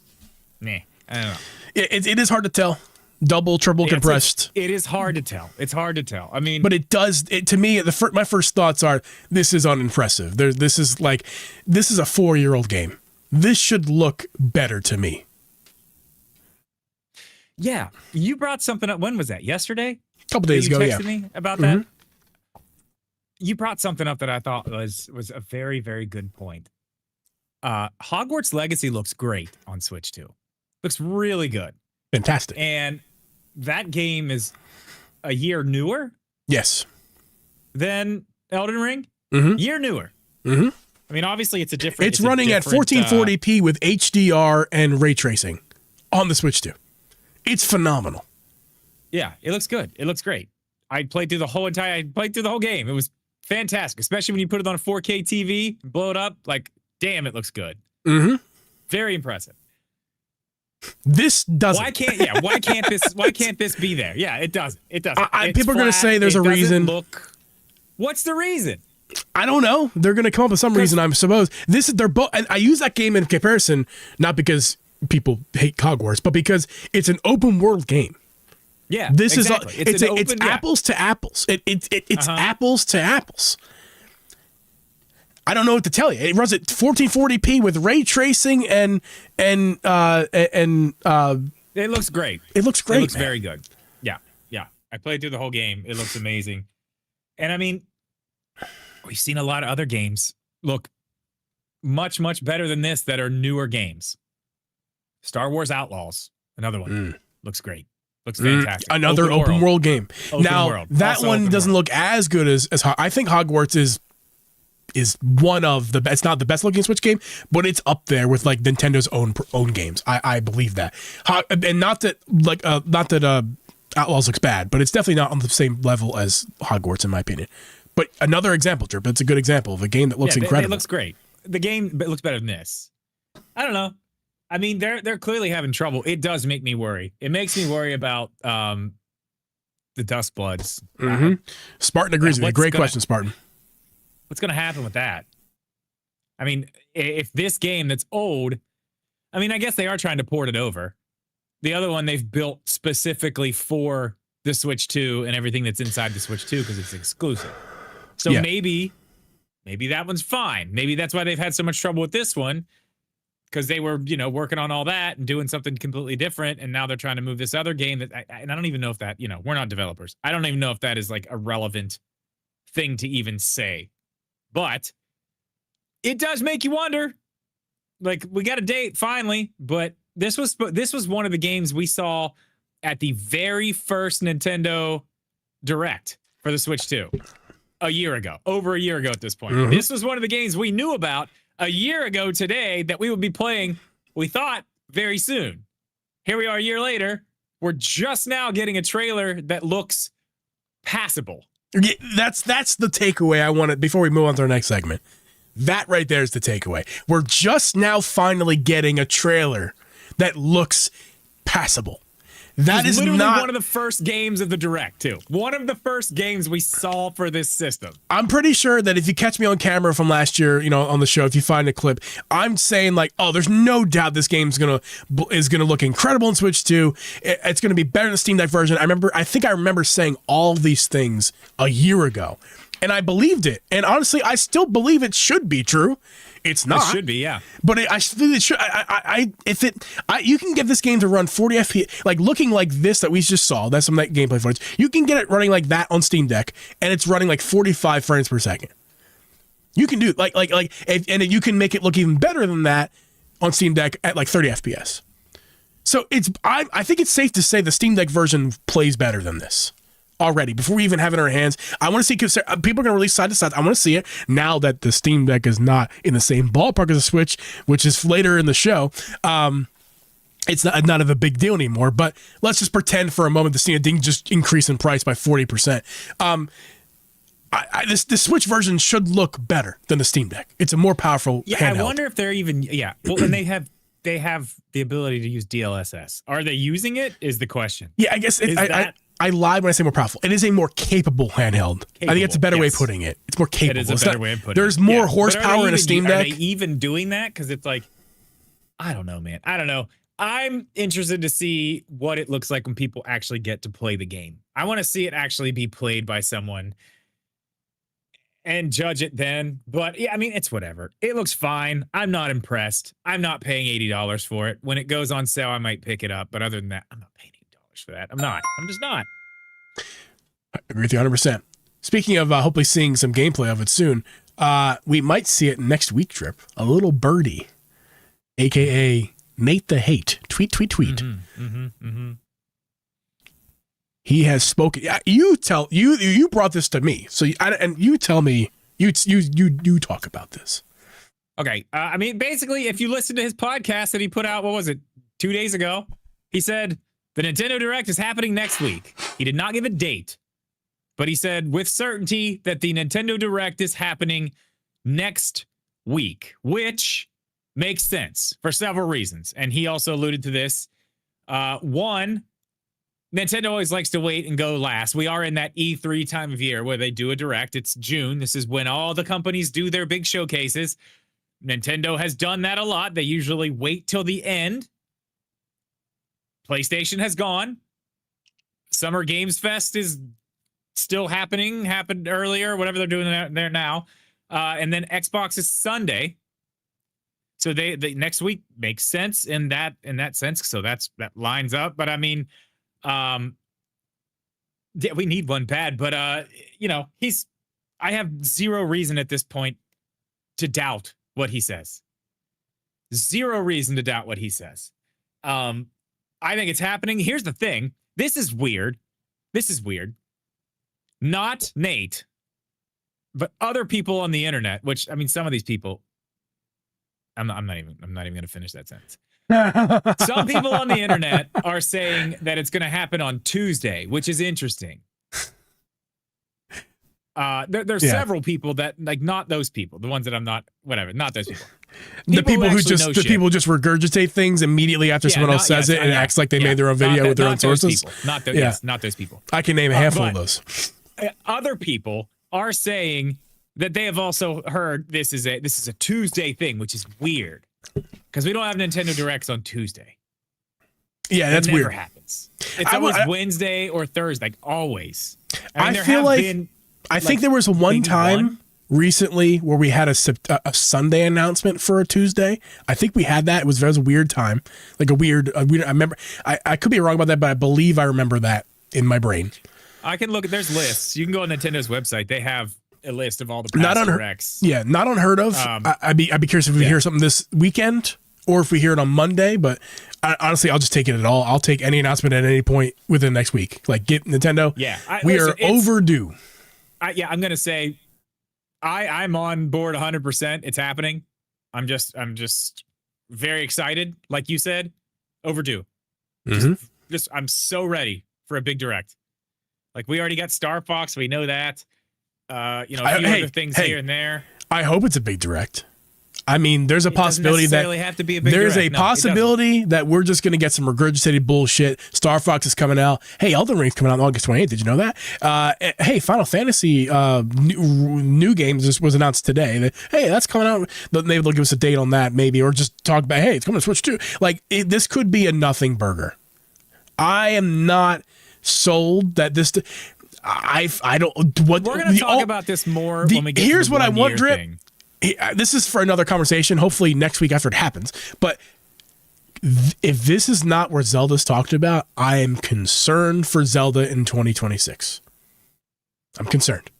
Speaker 2: nah. I don't know.
Speaker 1: It is hard to tell. Double, triple compressed.
Speaker 2: It is hard to tell. It's hard to tell. I mean,
Speaker 1: but it does. To me, my first thoughts are this is unimpressive. This is a 4-year-old game. This should look better to me.
Speaker 2: Yeah, you brought something up. When was that? Yesterday?
Speaker 1: A couple days ago.
Speaker 2: You texted me about that. You brought something up that I thought was a very, very good point. Hogwarts Legacy looks great on Switch 2. Looks really good.
Speaker 1: Fantastic.
Speaker 2: And that game is a year newer?
Speaker 1: Yes.
Speaker 2: Than Elden Ring? Year newer.
Speaker 1: I
Speaker 2: mean, obviously it's a different...
Speaker 1: It's running at 1440p with HDR and ray tracing on the Switch 2. It's phenomenal.
Speaker 2: Yeah, it looks good. It looks great. I played through the whole game. It was fantastic, especially when you put it on a 4K TV, blow it up. Like, damn, it looks good. Very impressive.
Speaker 1: This doesn't.
Speaker 2: Why can't this be there? Yeah, it doesn't. It doesn't.
Speaker 1: People are going to say there's a reason.
Speaker 2: What's the reason?
Speaker 1: I don't know. They're going to come up with some reason, I suppose. They're both. I use that game in comparison, not because people hate Hogwarts, but because it's an open world game.
Speaker 2: Yeah,
Speaker 1: this
Speaker 2: exactly.
Speaker 1: It's apples to apples. It's apples to apples. I don't know what to tell you. It runs at 1440p with ray tracing and it
Speaker 2: looks great.
Speaker 1: It looks great.
Speaker 2: It looks very good. Yeah. I played through the whole game. It looks amazing. And I mean, we've seen a lot of other games look much better than this that are newer games. Star Wars Outlaws, another one. Looks great. Looks fantastic.
Speaker 1: Another open world game. That one doesn't look as good as I think Hogwarts is one of the best. It's not the best looking Switch game, but it's up there with like Nintendo's own games. I believe that. And not that Outlaws looks bad, but it's definitely not on the same level as Hogwarts in my opinion. But another example, Drip. It's a good example of a game that looks incredible.
Speaker 2: It looks great. The game looks better than this. I don't know. I mean, they're clearly having trouble. It does make me worry. It makes me worry about the Dust Bloods.
Speaker 1: Spartan agrees with you. Great question, Spartan.
Speaker 2: What's going to happen with that? I mean, if this game that's old, I mean, I guess they are trying to port it over. The other one they've built specifically for the Switch 2 and everything that's inside the Switch 2 because it's exclusive. So maybe that one's fine. Maybe that's why they've had so much trouble with this one, because they were, working on all that and doing something completely different, and now they're trying to move this other game that and I don't even know if that, we're not developers. I don't even know if that is like a relevant thing to even say. But it does make you wonder. Like, we got a date finally, but this was one of the games we saw at the very first Nintendo Direct for the Switch 2 a year ago, over a year ago at this point. This was one of the games we knew about a year ago today that we would be playing, we thought, very soon. Here we are a year later. We're just now getting a trailer that looks passable.
Speaker 1: Yeah, that's the takeaway I wanted before we move on to our next segment. That right there is the takeaway. We're just now finally getting a trailer that looks passable. That is
Speaker 2: literally
Speaker 1: not
Speaker 2: one of the first games of the Direct, too. One of the first games we saw for this system.
Speaker 1: I'm pretty sure that if you catch me on camera from last year, on the show, if you find a clip, I'm saying like, oh, there's no doubt this game's gonna look incredible in Switch 2. It's gonna be better than the Steam Deck version. I think I remember saying all these things a year ago, and I believed it. And honestly, I still believe it should be true. It's not.
Speaker 2: It should be, yeah.
Speaker 1: But I think it should. You can get this game to run 40 FPS, like looking like this that we just saw. That's some gameplay footage. You can get it running like that on Steam Deck, and it's running like 45 frames per second. You can do and you can make it look even better than that on Steam Deck at like 30 FPS. So I think it's safe to say the Steam Deck version plays better than this already before we even have it in our hands. I want to see, because people are going to release side to side. I want to see it now that the Steam Deck is not in the same ballpark as the Switch, which is later in the show. It's not of a big deal anymore, but let's just pretend for a moment the Steam Deck didn't just increase in price by 40%. The Switch version should look better than the Steam Deck. It's a more powerful handheld.
Speaker 2: I wonder if they're even, well, and they have the ability to use DLSS. Are they using it is the question.
Speaker 1: Yeah, I guess I lied when I say more powerful. It is a more capable handheld. I think it's a better way of putting it. It's more capable.
Speaker 2: It is a better way of putting it.
Speaker 1: There's more horsepower in a Steam Deck.
Speaker 2: Are they even doing that? Because it's like, I don't know, man. I don't know. I'm interested to see what it looks like when people actually get to play the game. I want to see it actually be played by someone and judge it then. But yeah, I mean, it's whatever. It looks fine. I'm not impressed. I'm not paying $80 for it. When it goes on sale, I might pick it up. But other than that, I'm not paying $80 for that. I'm not. I'm just not.
Speaker 1: I agree with you 100%. Speaking of hopefully seeing some gameplay of it soon, we might see it next week, Drip. A little birdie, a.k.a. Nate the Hate. Tweet. He has spoken. You brought this to me, so you tell me. You talk about this.
Speaker 2: Okay. I mean, basically, if you listen to his podcast that he put out, what was it, 2 days ago? He said the Nintendo Direct is happening next week. He did not give a date, but he said with certainty that the Nintendo Direct is happening next week, which makes sense for several reasons. And he also alluded to this. One, Nintendo always likes to wait and go last. We are in that E3 time of year where they do a Direct. It's June. This is when all the companies do their big showcases. Nintendo has done that a lot. They usually wait till the end. PlayStation has gone. Summer Games Fest is still happened earlier, whatever they're doing there now. And then Xbox is Sunday. So they next week makes sense in that sense. So that lines up. But I mean, yeah, we need one bad. But I have zero reason at this point to doubt what he says. Zero reason to doubt what he says. I think it's happening. Here's the thing. This is weird. Not Nate, but other people on the internet, which, I mean, some of these people, I'm not even going to finish that sentence. Some people on the internet are saying that it's going to happen on Tuesday, which is interesting. There's several people that, like, not those people, the ones that I'm not, whatever, not those people.
Speaker 1: The people who just regurgitate things immediately after someone else says it and acts like they made their own video with their own sources.
Speaker 2: Not those people.
Speaker 1: I can name a handful of those.
Speaker 2: Other people are saying that they have also heard this is a Tuesday thing, which is weird because we don't have Nintendo Directs on Tuesday.
Speaker 1: Yeah, that's weird.
Speaker 2: It never happens. It's always Wednesday or Thursday, like always.
Speaker 1: I feel like I think there was one time recently where we had a Sunday announcement for a Tuesday. I think we had that. It was a weird time, like a weird. I remember. I could be wrong about that, but I believe I remember that in my brain. I
Speaker 2: can look at. There's lists. You can go on Nintendo's website. They have a list of all the past Directs.
Speaker 1: Yeah, not unheard of. I'd be curious if we hear something this weekend or if we hear it on Monday. But honestly, I'll just take it at all. I'll take any announcement at any point within next week. Like, get Nintendo. Yeah, we are overdue.
Speaker 2: I'm gonna say, I'm on board 100%. It's happening. I'm just very excited. Like you said, overdue. I'm so ready for a big Direct. Like we already got Star Fox. We know that. A few other things here and there.
Speaker 1: I hope it's a big direct. I mean, there's a possibility that
Speaker 2: have to be a big
Speaker 1: there's
Speaker 2: direct.
Speaker 1: a possibility that we're just going to get some regurgitated bullshit. Star Fox is coming out. Hey, Elden Ring's coming out on August 28th. Did you know that? Hey, Final Fantasy new games was announced today. Hey, that's coming out. Maybe they'll give us a date on that, maybe, or just talk about, hey, it's coming to Switch too. Like, this could be a nothing burger. I am not sold that this. I don't. What
Speaker 2: we're going to talk about this more when we get.
Speaker 1: Here's
Speaker 2: to the
Speaker 1: what I want, Drip.
Speaker 2: Thing.
Speaker 1: This is for another conversation, hopefully next week after it happens. But if this is not where Zelda's talked about, I am concerned for Zelda in 2026. I'm concerned.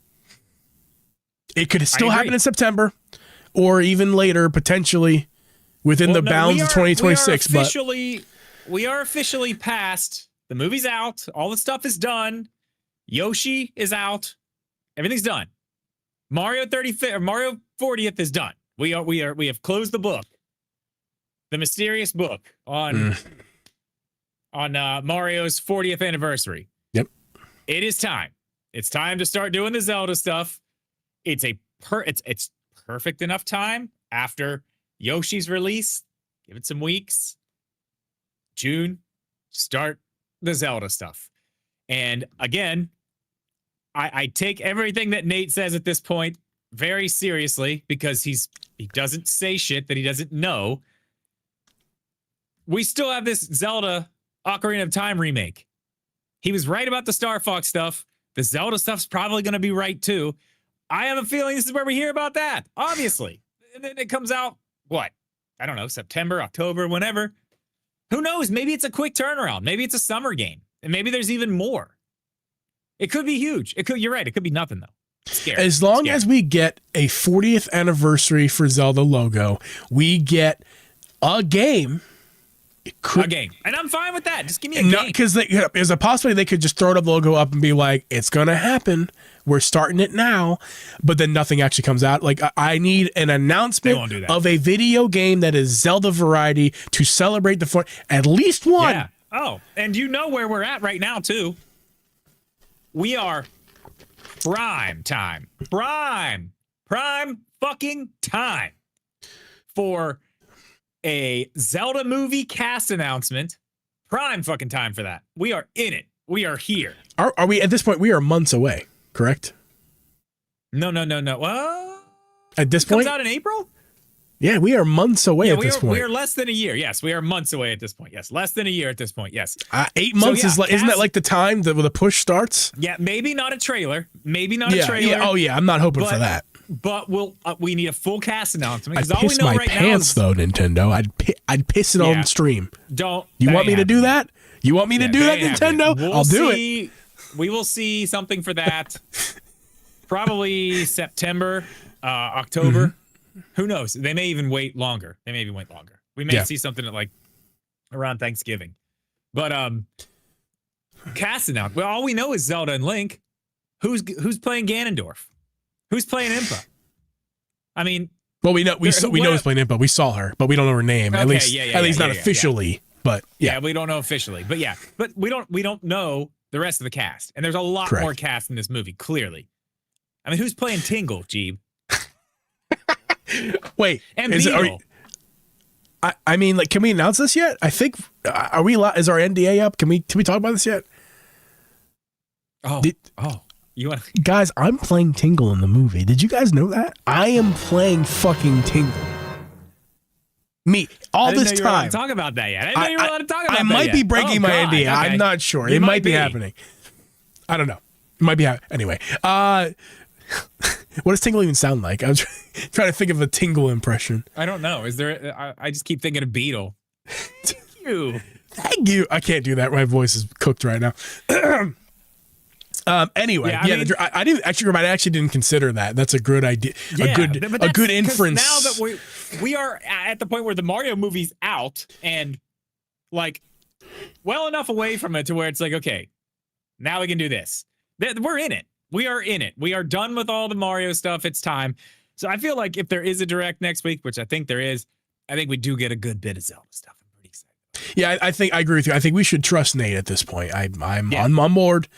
Speaker 1: It could still happen in September or even later, potentially within the bounds of 2026.
Speaker 2: We are officially past. The movie's out. All the stuff is done. Yoshi is out. Everything's done. Mario 40th is done. We have closed the book. The mysterious book on Mario's 40th anniversary.
Speaker 1: Yep.
Speaker 2: It is time. It's time to start doing the Zelda stuff. It's it's perfect enough time after Yoshi's release. Give it some weeks. June, start the Zelda stuff. And again, I take everything that Nate says at this point very seriously because he doesn't say shit that he doesn't know. We still have this Zelda Ocarina of Time remake. He was right about the Star Fox stuff. The Zelda stuff's probably going to be right too. I have a feeling this is where we hear about that, obviously. And then it comes out, what? I don't know, September, October, whenever. Who knows? Maybe it's a quick turnaround. Maybe it's a summer game. And maybe there's even more. It could be huge. You're right. It could be nothing, though. Scary.
Speaker 1: As long as we get a 40th anniversary for Zelda logo, we get a game.
Speaker 2: A game. And I'm fine with that. Just give me a game.
Speaker 1: Because there's a possibility they could just throw the logo up and be like, it's going to happen. We're starting it now. But then nothing actually comes out. Like, I need an announcement of a video game that is Zelda variety to celebrate the at least one.
Speaker 2: Yeah. Oh, and you know where we're at right now, too. We are prime time. Prime fucking time for a Zelda movie cast announcement. Prime fucking time for that. We are in it. We are here.
Speaker 1: Are we at this point? We are months away, correct?
Speaker 2: No. Well,
Speaker 1: at this point,
Speaker 2: comes out in April.
Speaker 1: Yeah, we are months away at this point.
Speaker 2: We are less than a year. Yes, we are months away at this point. Yes, less than a year at this point. Yes.
Speaker 1: 8 months isn't that like the time that the push starts?
Speaker 2: Yeah, maybe not a trailer. Maybe not a trailer.
Speaker 1: Yeah. Oh yeah, I'm not hoping for that.
Speaker 2: But we need a full cast announcement.
Speaker 1: I'd piss my pants though, Nintendo. I'd piss it on stream. You want me to do that? You want me to do that, Nintendo? I'll do it.
Speaker 2: We will see something for that. Probably September, October. Mm-hmm. Who knows? They may even wait longer. We may see something at like around Thanksgiving. But cast announcement. Well, all we know is Zelda and Link. Who's playing Ganondorf? Who's playing Impa? I mean,
Speaker 1: well, we know who's playing Impa. We saw her, but we don't know her name.
Speaker 2: Okay,
Speaker 1: at least not officially.
Speaker 2: Yeah.
Speaker 1: But
Speaker 2: yeah, we don't know officially. But we don't know the rest of the cast. And there's a lot more cast in this movie. Clearly, I mean, who's playing Tingle, Jeeb?
Speaker 1: Wait,
Speaker 2: and Beetle.
Speaker 1: I mean, like, can we announce this yet? I think are we? Is our NDA up? Can we talk about this yet?
Speaker 2: You want
Speaker 1: guys? I'm playing Tingle in the movie. Did you guys know that? I am playing fucking Tingle. Me all this time.
Speaker 2: I didn't talk about that yet. I didn't know you were allowed to talk about that.
Speaker 1: I might be breaking my NDA. Okay. I'm not sure. It might be happening. I don't know. It might be anyway. What does Tingle even sound like? I was trying to think of a Tingle impression.
Speaker 2: I don't know. Is there? I just keep thinking of Beetle.
Speaker 1: Thank you. I can't do that. My voice is cooked right now. Anyway, I didn't actually didn't consider that. That's a good idea. A good inference.
Speaker 2: Now that we are at the point where the Mario movie's out and like well enough away from it to where it's like, okay, now we can do this. We're in it. We are in it. We are done with all the Mario stuff. It's time. So I feel like if there is a direct next week, which I think there is, I think we do get a good bit of Zelda stuff. I'm pretty excited.
Speaker 1: Yeah, I think I agree with you. I think we should trust Nate at this point. I'm on board.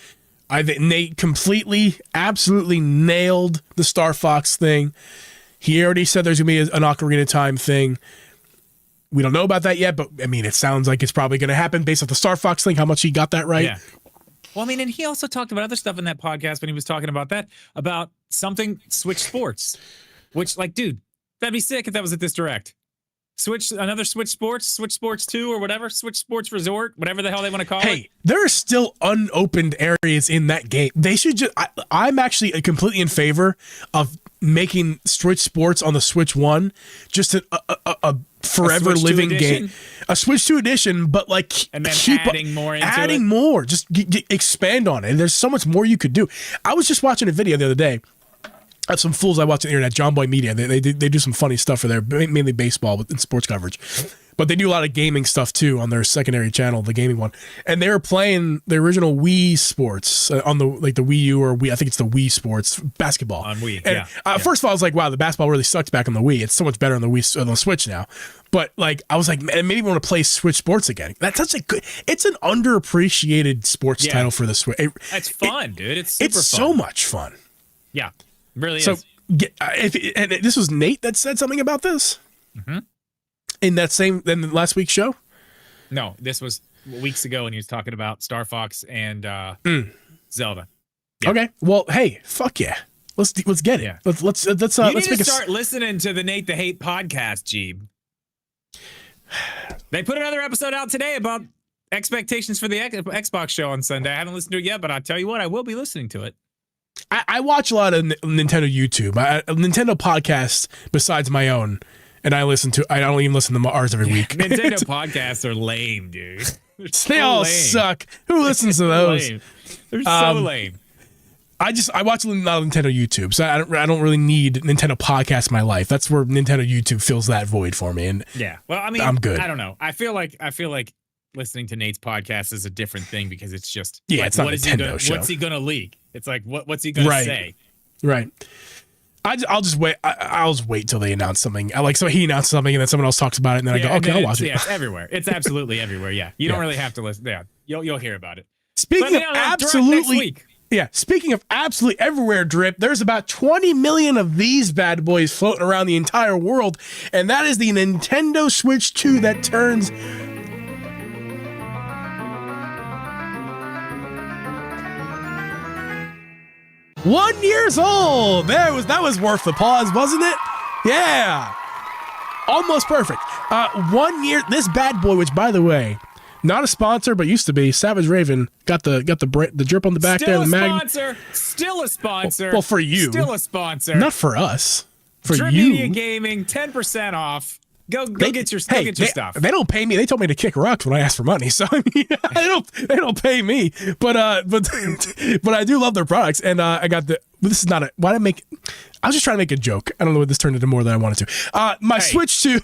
Speaker 1: I think Nate completely, absolutely nailed the Star Fox thing. He already said there's going to be an Ocarina of Time thing. We don't know about that yet, but I mean, it sounds like it's probably going to happen based off the Star Fox thing, how much he got that right.
Speaker 2: Yeah. Well, I mean, and he also talked about other stuff in that podcast when he was talking about that, about something Switch Sports, which, like, dude, that'd be sick if that was at this direct. Another Switch Sports 2 or whatever, Switch Sports Resort, whatever the hell they want to call it.
Speaker 1: Hey, there are still unopened areas in that game. They should just, I'm actually completely in favor of making Switch Sports on the Switch 1 just a forever living game. A Switch 2 edition, but like
Speaker 2: and then
Speaker 1: keep
Speaker 2: adding more into
Speaker 1: adding
Speaker 2: it.
Speaker 1: more. Just expand on it. And there's so much more you could do. I was just watching a video the other day of some fools I watch on the internet, John Boy Media. They do some funny stuff for their, mainly baseball and sports coverage. But they do a lot of gaming stuff too on their secondary channel, the gaming one. And they were playing the original Wii Sports on the Wii U or Wii. I think it's the Wii Sports basketball
Speaker 2: on Wii.
Speaker 1: And first of all, I was like, wow, the basketball really sucks back on the Wii. It's so much better on the Wii on the Switch now. But like, I was like, man, maybe I want to play Switch Sports again. That's such a good. It's an underappreciated sports title for the Switch.
Speaker 2: It's fun, dude. It's super fun.
Speaker 1: So much fun.
Speaker 2: Yeah, it really
Speaker 1: so,
Speaker 2: is.
Speaker 1: And this was Nate that said something about this.
Speaker 2: Mm-hmm.
Speaker 1: In the last week's show?
Speaker 2: No, this was weeks ago when he was talking about Star Fox and Zelda. Yeah.
Speaker 1: Okay. Well, hey, fuck yeah. Let's get it.
Speaker 2: Yeah.
Speaker 1: Let's
Speaker 2: you
Speaker 1: let's
Speaker 2: need to start listening to the Nate the Hate podcast, Jeeb. They put another episode out today about expectations for the Xbox show on Sunday. I haven't listened to it yet, but I'll tell you what, I will be listening to it.
Speaker 1: I watch a lot of Nintendo YouTube, Nintendo podcasts besides my own. And I don't even listen to ours every week.
Speaker 2: Nintendo podcasts are lame, dude.
Speaker 1: They all suck. Who listens to those?
Speaker 2: Lame. They're so lame.
Speaker 1: I watch a lot of Nintendo YouTube, so I don't really need Nintendo podcasts in my life. That's where Nintendo YouTube fills that void for me. And
Speaker 2: yeah, well, I mean,
Speaker 1: I'm good.
Speaker 2: I don't know. I feel like listening to Nate's podcast is a different thing because it's just
Speaker 1: it's not a Nintendo show.
Speaker 2: What's he gonna leak? It's like what's he gonna say?
Speaker 1: Right. I'll just wait. I'll just wait till they announce something. So he announced something, and then someone else talks about it, and then I go, okay, I'll watch it.
Speaker 2: Yeah, it's everywhere. It's absolutely everywhere. Yeah, you don't really have to listen. Yeah, you'll hear about it.
Speaker 1: Speaking of absolutely everywhere, Drip. There's about 20 million of these bad boys floating around the entire world, and that is the Nintendo Switch 2 that turns. $1 year old. That was worth the pause, wasn't it? Yeah. Almost perfect. 1 year. This bad boy, which by the way, not a sponsor, but used to be. Savage Raven got the drip on the back there.
Speaker 2: Still a sponsor.
Speaker 1: Well, for you.
Speaker 2: Still a sponsor.
Speaker 1: Not for us. For
Speaker 2: Drip
Speaker 1: you.
Speaker 2: Media Gaming, 10% off. Go get your stuff.
Speaker 1: They don't pay me. They told me to kick rocks when I asked for money. So I mean, they don't pay me. But I do love their products. And I got this is not a why did I make I was just trying to make a joke. I don't know what this turned into more than I wanted to. My Switch 2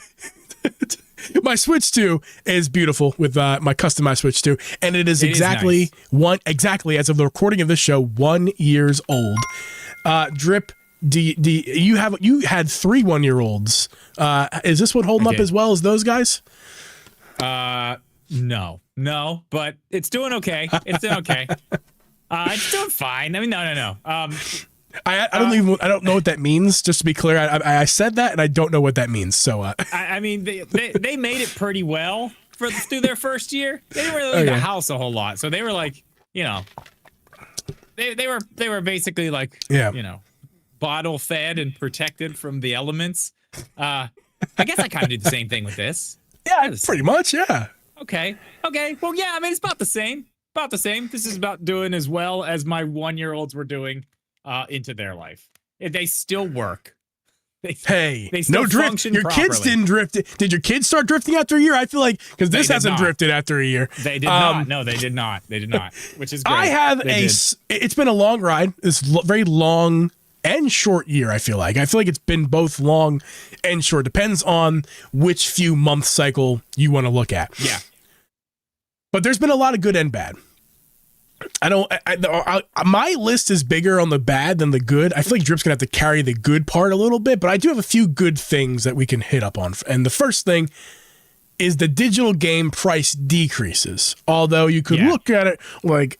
Speaker 1: my Switch 2 is beautiful with my customized Switch 2, and it is exactly as of the recording of this show 1 year old. Drip, you had 3 1-year-olds. Is this one holding up as well as those guys?
Speaker 2: No, but it's doing okay. It's doing okay. It's doing fine. I mean, no.
Speaker 1: I don't know what that means. Just to be clear, I said that and I don't know what that means. So
Speaker 2: I mean, they made it pretty well through their first year. They didn't really leave the house a whole lot, so they were like, they were basically like, bottle fed and protected from the elements. I guess I kind of did the same thing with this.
Speaker 1: Yeah, pretty much. Yeah.
Speaker 2: Okay. Well, yeah. I mean, it's about the same. This is about doing as well as my 1-year-olds were doing into their life. They still work. They still
Speaker 1: no drift. Your
Speaker 2: properly.
Speaker 1: Kids didn't drift. Did your kids start drifting after a year? I feel like because this hasn't drifted after a year.
Speaker 2: They did not. No, they did not. Which is great.
Speaker 1: I have it's been a long ride. It's very long and short year. I feel like it's been both long and short. Depends on which few month cycle you want to look at.
Speaker 2: Yeah.
Speaker 1: But there's been a lot of good and bad. My list is bigger on the bad than the good. I feel like Drip's gonna have to carry the good part a little bit, but I do have a few good things that we can hit up on. And the first thing is the digital game price decreases. Although you could look at it like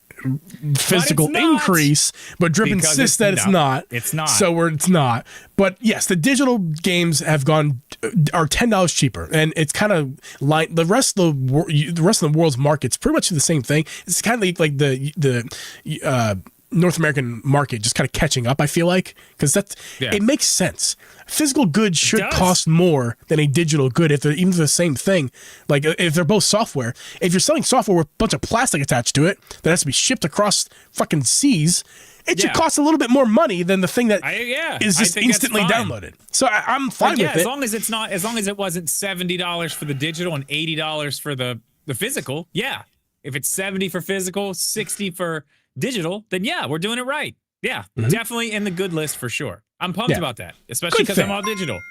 Speaker 1: physical increase, but Drip insists that it's not.
Speaker 2: It's not.
Speaker 1: So it's not. But yes, the digital games are $10 cheaper, and it's kind of like the rest of the world's market's pretty much the same thing. It's kind of like the North American market just kind of catching up, I feel like, because it makes sense. Physical goods should cost more than a digital good if they're even the same thing. Like if they're both software. If you're selling software with a bunch of plastic attached to it that has to be shipped across fucking seas, it should cost a little bit more money than the thing that is just instantly downloaded. So I'm fine with it.
Speaker 2: As long as it wasn't $70 for the digital and $80 for the physical. Yeah. If it's 70 for physical, 60 for digital, then yeah, we're doing it right. Yeah, definitely in the good list for sure. I'm pumped about that, especially because I'm all digital.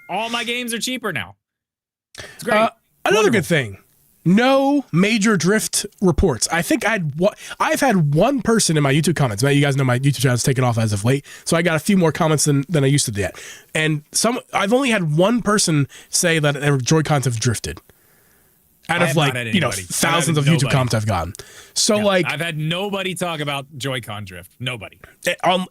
Speaker 2: All my games are cheaper now. It's great.
Speaker 1: Another good thing, no major drift reports. I think I've had one person in my YouTube comments. Now you guys know my YouTube channel is taken off as of late, so I got a few more comments than I used to get. And I've only had one person say that their Joy-Cons have drifted. Out of thousands of YouTube comments I've gotten. So
Speaker 2: I've had nobody talk about Joy-Con drift. Nobody.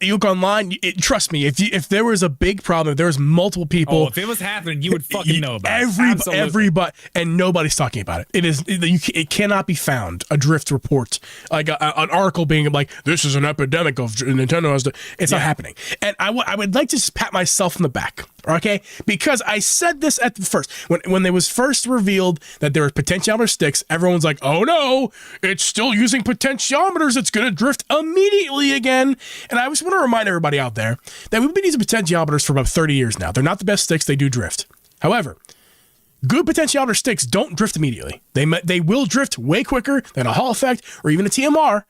Speaker 1: You look online, trust me, if there was a big problem, if there was multiple people.
Speaker 2: If it was happening, you would fucking know about
Speaker 1: it. Everybody, and nobody's talking about it. It cannot be found, a drift report, like an article being like, this is an epidemic of Nintendo. It's not happening. And I would like to just pat myself on the back. Okay, because I said this at the first when it was first revealed that there were potentiometer sticks. Everyone's like, "Oh no, it's still using potentiometers. It's gonna drift immediately again." And I just want to remind everybody out there that we've been using potentiometers for about 30 years now. They're not the best sticks; they do drift. However, good potentiometer sticks don't drift immediately. They will drift way quicker than a Hall effect or even a TMR,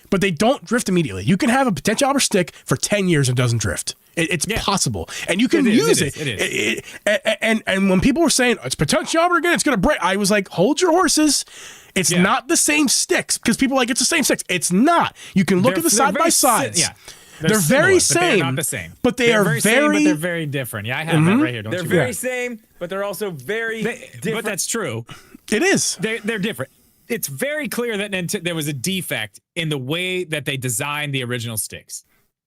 Speaker 1: but they don't drift immediately. You can have a potentiometer stick for 10 years and it doesn't drift. It's possible, and you can use it. And when people were saying it's potentiometer again, it's going to break, I was like, hold your horses. It's not the same sticks, because people are like, it's the same sticks. It's not. You can look at the side by sides. They're very same.
Speaker 2: They're not the same.
Speaker 1: But they are very
Speaker 2: same, but they're very different. Yeah, I have that right here.
Speaker 3: They're very same, but they're also very different.
Speaker 2: But that's true.
Speaker 1: It is.
Speaker 2: They're different. It's very clear that there was a defect in the way that they designed the original sticks.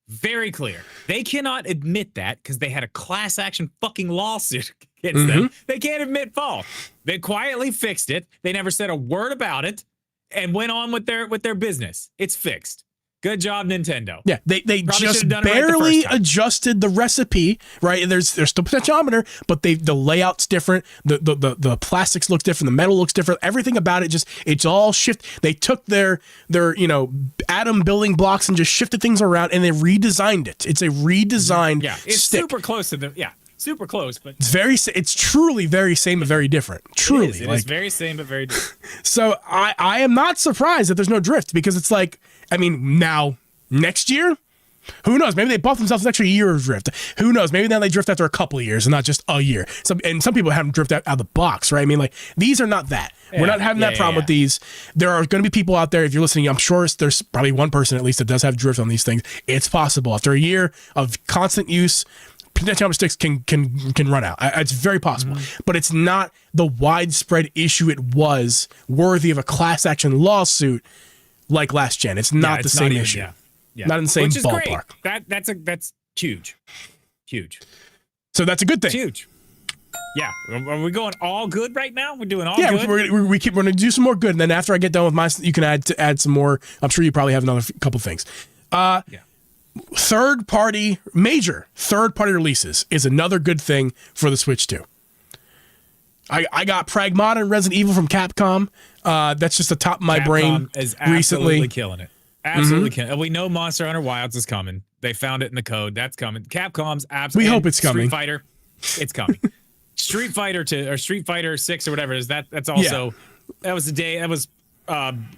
Speaker 2: Very clear. They cannot admit that because they had a class action fucking lawsuit against them. They can't admit fault. They quietly fixed it. They never said a word about it and went on with their business. It's fixed. Good job, Nintendo.
Speaker 1: Yeah, they just barely adjusted the recipe, right? There's still potentiometer, but the layout's different. The plastics look different. The metal looks different. Everything about it it's all shift. They took their atom building blocks and just shifted things around, and they redesigned it. It's a redesigned
Speaker 2: it's
Speaker 1: stick.
Speaker 2: Super close to them. Yeah, super close, but
Speaker 1: it's truly very same but very different. Truly,
Speaker 2: it is very same but very different.
Speaker 1: So I am not surprised that there's no drift, because it's like, I mean, now next year, who knows? Maybe they bought themselves an extra year of drift. Who knows? Maybe then they drift after a couple of years and not just a year. Some people have them drift out of the box, right? I mean, like, these are not that. We're not having that problem with these. There are going to be people out there, if you're listening, I'm sure there's probably one person at least that does have drift on these things. It's possible. After a year of constant use, potentiometer sticks can run out. It's very possible, but it's not the widespread issue it was worthy of a class action lawsuit like last gen. It's not the same issue. Not in the same ballpark.
Speaker 2: Great. That's huge.
Speaker 1: So that's a good thing.
Speaker 2: It's huge. Yeah. Are we going all good right now? We're doing all
Speaker 1: good?
Speaker 2: Yeah,
Speaker 1: we're going to do some more good, and then after I get done with mine, you can add some more. I'm sure you probably have another couple things. Major third-party releases is another good thing for the Switch 2. I got Pragmata and Resident Evil from Capcom. That's just the top of my brain
Speaker 2: is
Speaker 1: recently.
Speaker 2: Absolutely killing it. Absolutely killing it. We know Monster Hunter Wilds is coming. They found it in the code. That's coming. Capcom's absolutely.
Speaker 1: We hope it's coming.
Speaker 2: Street Fighter, it's coming. Street Fighter 2 or Street Fighter 6 or whatever it is. That's also that was the day. That was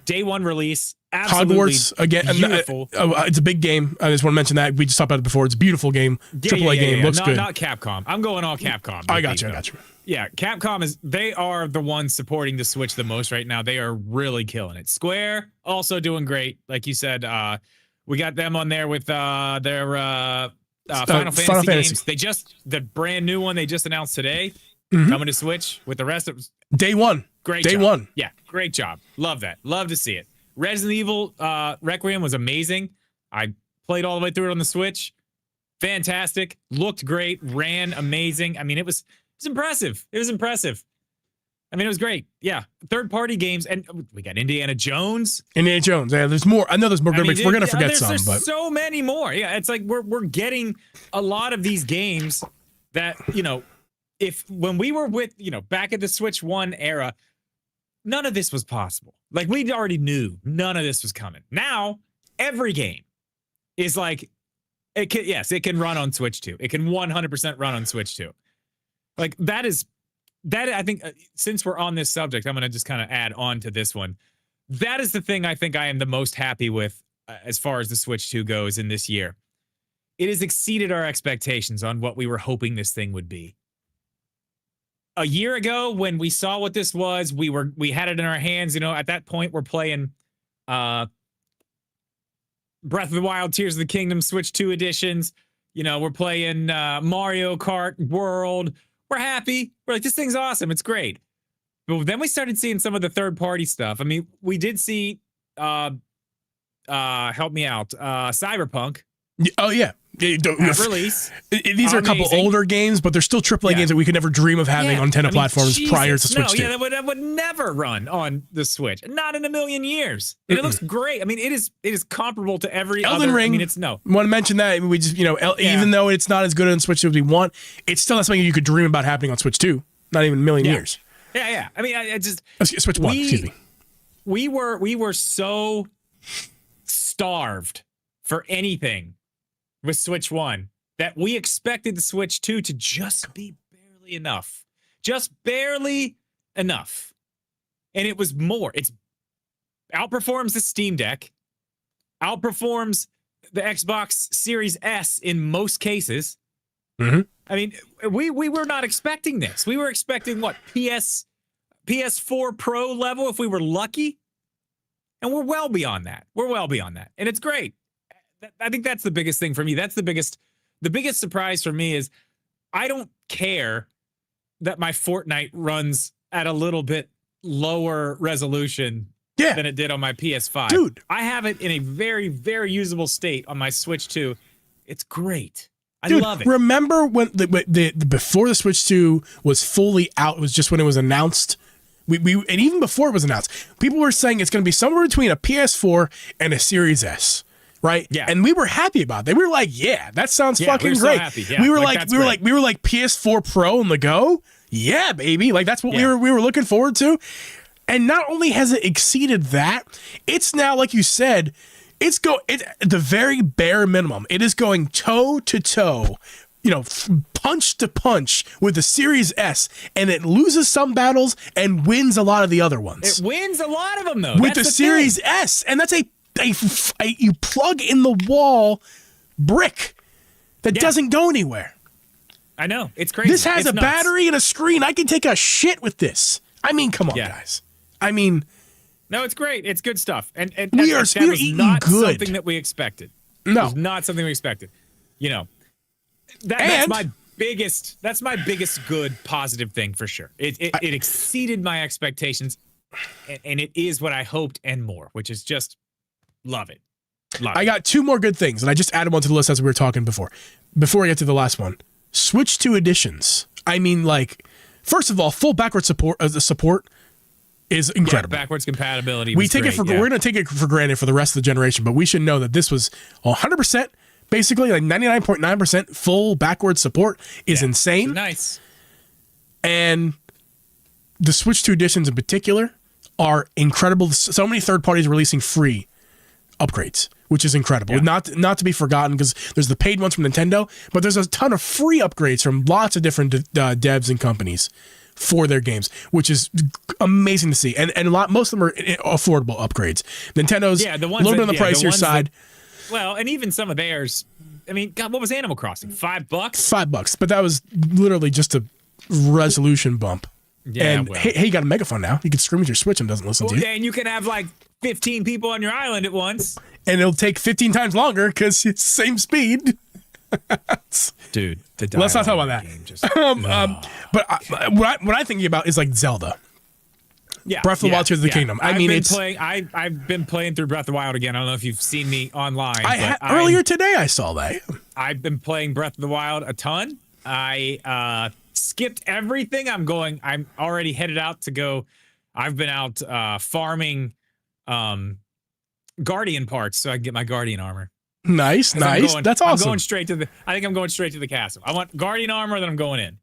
Speaker 2: day one release. Absolutely
Speaker 1: Hogwarts again.
Speaker 2: Beautiful.
Speaker 1: It's a big game. I just want to mention that we just talked about it before. It's a beautiful game. AAA game. Looks good.
Speaker 2: Not Capcom. I'm going all Capcom.
Speaker 1: I got you.
Speaker 2: Yeah, Capcom they are the ones supporting the Switch the most right now. They are really killing it. Square also doing great. Like you said, we got them on there with their Final Fantasy games. The brand new one they just announced today coming to Switch with the rest of
Speaker 1: day one.
Speaker 2: Great
Speaker 1: day
Speaker 2: job.
Speaker 1: one.
Speaker 2: Yeah, great job. Love that. Love to see it. Resident Evil Requiem was amazing. I played all the way through it on the Switch. Fantastic. Looked great. Ran amazing. I mean, it was impressive. It was impressive. I mean, it was great. Yeah. Third-party games. And we got Indiana Jones.
Speaker 1: Yeah, there's more. I know there's more. We're going to forget some.
Speaker 2: There's
Speaker 1: but
Speaker 2: so many more. Yeah, it's like we're getting a lot of these games that, when we were with, back at the Switch 1 era, none of this was possible. Like, we already knew none of this was coming. Now, every game is like, it can run on Switch 2. It can 100% run on Switch 2. Like, that I think, since we're on this subject, I'm going to just kind of add on to this one. That is the thing I think I am the most happy with as far as the Switch 2 goes in this year. It has exceeded our expectations on what we were hoping this thing would be. A year ago, when we saw what this was, we had it in our hands. At that point, we're playing Breath of the Wild, Tears of the Kingdom, Switch 2 editions. We're playing Mario Kart World. We're happy. We're like, this thing's awesome. It's great. But then we started seeing some of the third-party stuff. I mean, we did see, help me out, Cyberpunk.
Speaker 1: Oh, yeah.
Speaker 2: At release.
Speaker 1: These are a couple older games, but they're still AAA games that we could never dream of having on Nintendo platforms prior to Switch 2.
Speaker 2: Yeah, that would never run on the Switch. Not in a million years. And it looks great. I mean, it is comparable to every
Speaker 1: Elden
Speaker 2: other.
Speaker 1: Ring.
Speaker 2: I mean, it's no.
Speaker 1: Want to mention that we just even though it's not as good on Switch 2 as we want, it's still not something you could dream about happening on Switch 2. Not even a million years.
Speaker 2: Yeah. I mean, I just
Speaker 1: Switch 1. Excuse me.
Speaker 2: We were so starved for anything with Switch 1 that we expected the Switch 2 to just be barely enough. Just barely enough. And it was more. It outperforms the Steam Deck, outperforms the Xbox Series S in most cases.
Speaker 1: Mm-hmm.
Speaker 2: I mean, we were not expecting this. We were expecting what? PS4 Pro level if we were lucky. And we're well beyond that. And it's great. I think that's the biggest thing for me. That's the biggest surprise for me is I don't care that my Fortnite runs at a little bit lower resolution than it did on my PS5.
Speaker 1: Dude.
Speaker 2: I have it in a very, very usable state on my Switch 2. It's great. I
Speaker 1: Dude,
Speaker 2: love it.
Speaker 1: Remember when the before the Switch 2 was fully out, it was just when it was announced. And even before it was announced, people were saying it's going to be somewhere between a PS4 and a Series S. Right?
Speaker 2: Yeah.
Speaker 1: And we were happy about that. We were like, yeah, that sounds fucking great.
Speaker 2: So happy. Yeah.
Speaker 1: We were like PS4 Pro on the go. Yeah, baby. Like that's what we were looking forward to. And not only has it exceeded that, it's now, like you said, it's at the very bare minimum. It is going toe to toe, punch to punch with the Series S, and it loses some battles and wins a lot of the other ones.
Speaker 2: It wins a lot of them though.
Speaker 1: With the Series S, and that's a you plug in the wall brick that doesn't go anywhere.
Speaker 2: I know. It's crazy.
Speaker 1: This has a battery and a screen. I can take a shit with this. I mean, come on, guys. I mean,
Speaker 2: no, it's great. It's good stuff. And
Speaker 1: we
Speaker 2: that
Speaker 1: are
Speaker 2: was
Speaker 1: eating
Speaker 2: not
Speaker 1: good.
Speaker 2: Something that we expected.
Speaker 1: No,
Speaker 2: it was not something we expected. That's my biggest good positive thing for sure. It exceeded my expectations, and it is what I hoped and more, which is just love it. I
Speaker 1: got two more good things, and I just added one to the list as we were talking before I get to the last one. Switch 2 editions. I mean, like, first of all, full backward support is incredible.
Speaker 2: Yeah, backwards compatibility.
Speaker 1: We're going to take it for granted for the rest of the generation, but we should know that this was 100%, basically like 99.9% full backward support is insane.
Speaker 2: Nice.
Speaker 1: And the Switch 2 editions in particular are incredible. So many third parties releasing free upgrades, which is incredible. Yeah. Not to be forgotten, because there's the paid ones from Nintendo, but there's a ton of free upgrades from lots of different devs and companies for their games, which is amazing to see. And most of them are affordable upgrades. Nintendo's a little bit on the pricier side.
Speaker 2: And even some of theirs. I mean, God, what was Animal Crossing? $5?
Speaker 1: $5, but that was literally just a resolution bump. Yeah, and hey, you got a megaphone now. You can scream with your Switch and it doesn't listen to you.
Speaker 2: And you can have like 15 people on your island at once.
Speaker 1: And it'll take 15 times longer because it's the same speed.
Speaker 2: Dude,
Speaker 1: let's not talk about that. But what I'm thinking about is like Zelda. Breath of the Wild, Tears of the Kingdom. I mean,
Speaker 2: I've been playing through Breath of the Wild again. I don't know if you've seen me online.
Speaker 1: Earlier today, I saw that.
Speaker 2: I've been playing Breath of the Wild a ton. I skipped everything. I'm already headed out to go. I've been out farming Guardian parts so I can get my Guardian armor.
Speaker 1: Nice. That's awesome.
Speaker 2: I think I'm going straight to the castle. I want Guardian armor, then I'm going in.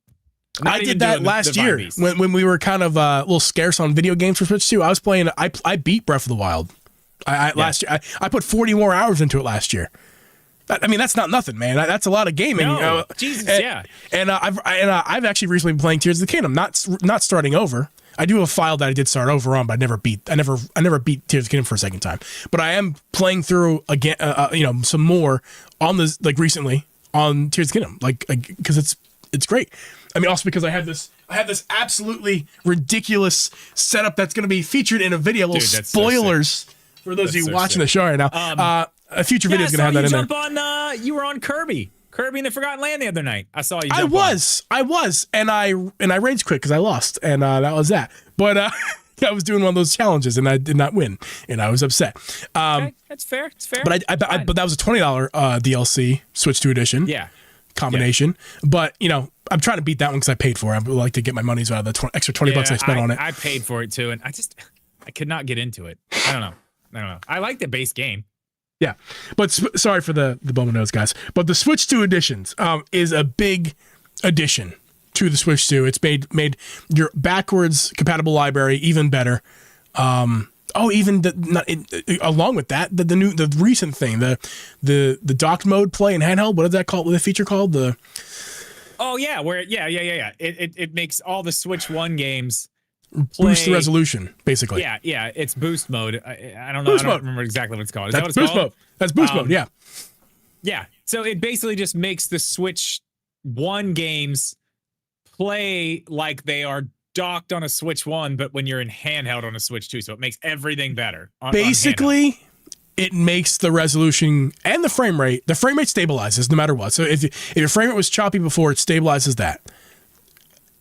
Speaker 1: I did that last year when we were kind of a little scarce on video games for Switch 2. I was playing. I beat Breath of the Wild. Last year. I put 40 more hours into it last year. I mean, that's not nothing, man. That's a lot of gaming.
Speaker 2: No, Jesus, yeah.
Speaker 1: And I've actually recently been playing Tears of the Kingdom, not starting over. I do have a file that I did start over on, but I never beat Tears of the Kingdom for a second time. But I am playing through again, some more on this, like recently on Tears of the Kingdom, like because it's great. I mean, also because I have this absolutely ridiculous setup that's going to be featured in a video. Little spoilers for those of you watching the show right now. A future video is going to have that in there.
Speaker 2: You were on Kirby in the Forgotten Land the other night. I saw you.
Speaker 1: I was, and I rage quit because I lost, and that was that. But I was doing one of those challenges, and I did not win, and I was upset.
Speaker 2: Okay, that's fair. It's fair.
Speaker 1: But but that was a $20 DLC Switch 2 edition.
Speaker 2: Yeah.
Speaker 1: Combination. Yeah. But I'm trying to beat that one because I paid for it. I would like to get my money's out of the extra $20 I spent on it.
Speaker 2: I paid for it too, and I could not get into it. I don't know. I like the base game.
Speaker 1: Yeah, but sorry for the bum nose, guys. But the Switch 2 editions is a big addition to the Switch 2. It's made your backwards compatible library even better. Along with that, the recent thing, the docked mode play in handheld. What is that called? What the feature called?
Speaker 2: It makes all the Switch 1 games
Speaker 1: boost the resolution, basically.
Speaker 2: Yeah, it's boost mode. I don't know. I don't remember exactly what it's called. Is that what it's
Speaker 1: boost
Speaker 2: called?
Speaker 1: Mode. That's boost mode. Yeah.
Speaker 2: Yeah. So it basically just makes the Switch 1 games play like they are docked on a Switch 1, but when you're in handheld on a Switch 2, so it makes everything better.
Speaker 1: Basically, it makes the resolution and the frame rate. The frame rate stabilizes no matter what. So if your frame rate was choppy before, it stabilizes that.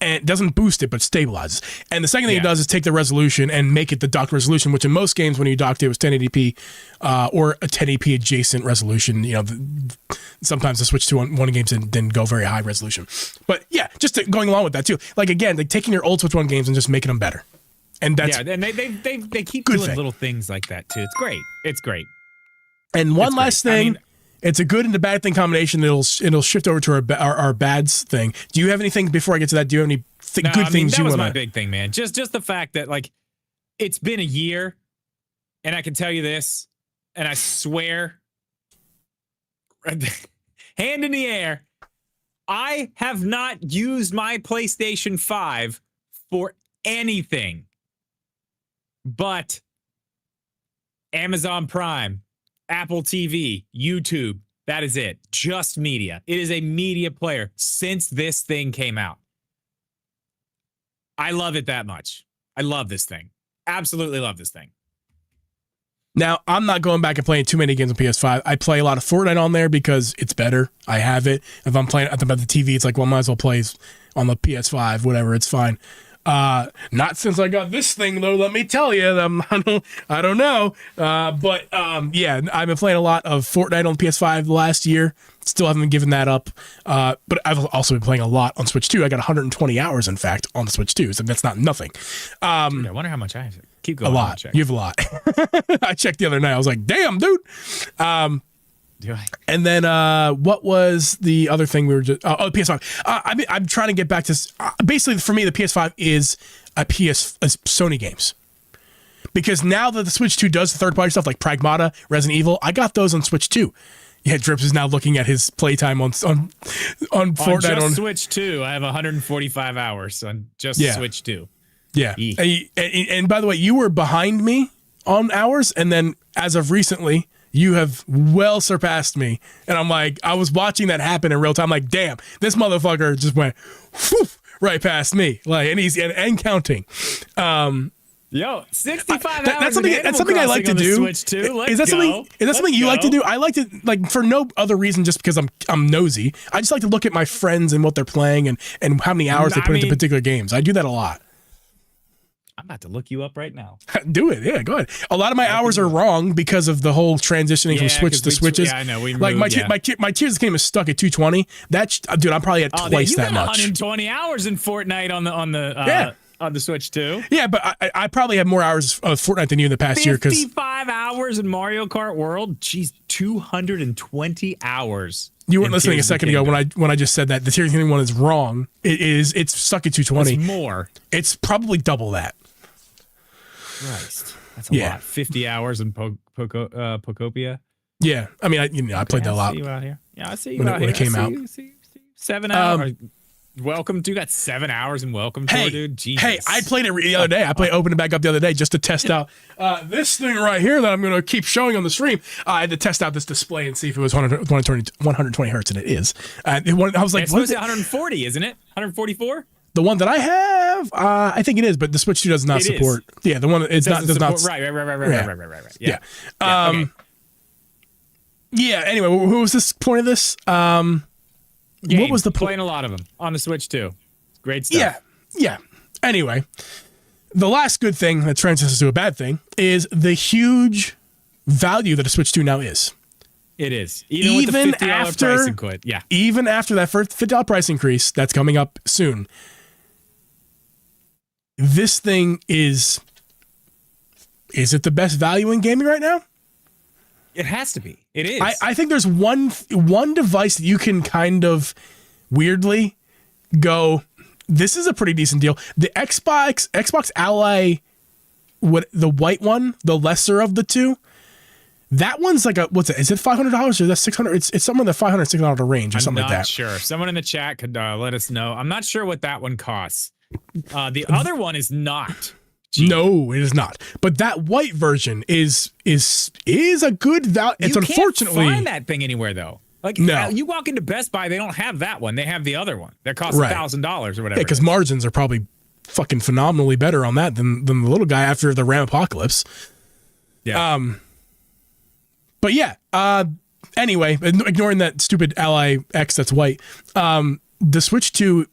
Speaker 1: And it doesn't boost it, but stabilizes. And the second thing it does is take the resolution and make it the docked resolution, which in most games when you docked it was 1080p or a 1080p adjacent resolution. Sometimes the Switch 2 on one games didn't go very high resolution. But yeah, just going along with that too. Like again, like taking your old Switch 1 games and just making them better. And that's
Speaker 2: and they keep doing little things like that too. It's great. It's great.
Speaker 1: And one last thing. It's a good and a bad thing combination. It'll shift over to our bads thing. Do you have anything before I get to that? Do you have any good things you want to?
Speaker 2: That was my big thing, man. Just the fact that like it's been a year, and I can tell you this, and I swear, hand in the air, I have not used my PlayStation 5 for anything but Amazon Prime, Apple TV, YouTube. That is it. Just media. It is a media player since this thing came out. I love it that much. I love this thing. Absolutely love this thing.
Speaker 1: Now, I'm not going back and playing too many games on PS5. I play a lot of Fortnite on there because it's better. I have it. If I'm playing at the TV, it's like, well, might as well play on the PS5, whatever. It's fine. Not since I got this thing though. Let me tell you, I don't know. Yeah, I've been playing a lot of Fortnite on PS5 the last year. Still haven't given that up. But I've also been playing a lot on Switch 2. I got 120 hours, in fact, on the Switch 2. So that's not nothing.
Speaker 2: Dude, I wonder how much I have. Keep going.
Speaker 1: A lot. You have a lot. I checked the other night. I was like, damn, dude.
Speaker 2: Do I?
Speaker 1: And then what was the other thing we were just... PS5. I'm trying to get back to... basically, for me, the PS5 is a Sony games. Because now that the Switch 2 does the third-party stuff like Pragmata, Resident Evil, I got those on Switch 2. Yeah, Drips is now looking at his playtime on Fortnite.
Speaker 2: On just Switch 2, I have 145 hours on just Switch 2.
Speaker 1: Yeah. And by the way, you were behind me on hours, and then as of recently... You have well surpassed me. And I'm like, I was watching that happen in real time. Like, damn, this motherfucker just went right past me. Like, and counting.
Speaker 2: 65 hours.
Speaker 1: That's something I like to do.
Speaker 2: Switch 2.
Speaker 1: Is that something you like to do? I like to, like, for no other reason, just because I'm nosy. I just like to look at my friends and what they're playing and how many hours they put into particular games. I do that a lot.
Speaker 2: I'm about to look you up right now.
Speaker 1: Do it. Yeah, go ahead. A lot of my hours are wrong because of the whole transitioning from Switch to Switches.
Speaker 2: Yeah, I know. We
Speaker 1: like
Speaker 2: moved,
Speaker 1: my Tears of the Kingdom is stuck at 220. Dude, I'm probably at twice that much.
Speaker 2: 120 hours in Fortnite on the Switch too.
Speaker 1: Yeah, but I probably have more hours of Fortnite than you in the past year.
Speaker 2: 55 hours in Mario Kart World. Jeez, 220 hours.
Speaker 1: You weren't listening a second ago when I just said that the Tears of the Kingdom one is wrong. It's stuck at 220.
Speaker 2: It's more.
Speaker 1: It's probably double that.
Speaker 2: Christ, that's a lot. 50 hours in Pocopia.
Speaker 1: Yeah, I mean, I played that a lot.
Speaker 2: I see you out here. Yeah, I see you
Speaker 1: when
Speaker 2: out here.
Speaker 1: It came out.
Speaker 2: 7 hours. Welcome to, you got 7 hours in Welcome Tour, dude. Jesus.
Speaker 1: Hey, I played it the other day. I opened it back up the other day just to test out this thing right here that I'm going to keep showing on the stream. I had to test out this display and see if it was 120 hertz, and it is. I was like,
Speaker 2: it's supposed to be 140, isn't it? 144?
Speaker 1: The one that I have, I think it is, but the Switch 2 does not support. Yeah, the one does not.
Speaker 2: Right.
Speaker 1: Yeah. Yeah. Anyway, who was this point of this? What was the point?
Speaker 2: Playing a lot of them on the Switch too. Great stuff.
Speaker 1: Yeah. Anyway, the last good thing that transitions to a bad thing is the huge value that a Switch 2 now is.
Speaker 2: It is. Even with the $50 price increase. Yeah.
Speaker 1: Even after that first $50 price increase that's coming up soon. This thing is it the best value in gaming right now?
Speaker 2: It has to be. It is.
Speaker 1: I think there's one device that you can kind of weirdly go, this is a pretty decent deal. The Xbox Ally, the white one, the lesser of the two, that one's like what's it? Is it $500 or is that $600? It's somewhere in the $500, $600 range or something like that.
Speaker 2: I'm not sure. Someone in the chat could let us know. I'm not sure what that one costs. The other one is not.
Speaker 1: No, it is not. But that white version is a good value. It's unfortunately
Speaker 2: can't find that thing anywhere though. Like
Speaker 1: no.
Speaker 2: You walk into Best Buy, they don't have that one. They have the other one that costs $1,000 or whatever.
Speaker 1: Yeah, because margins are probably fucking phenomenally better on that than the little guy after the RAM apocalypse.
Speaker 2: Yeah.
Speaker 1: But yeah. Anyway, ignoring that stupid Ally X that's white. The Switch 2.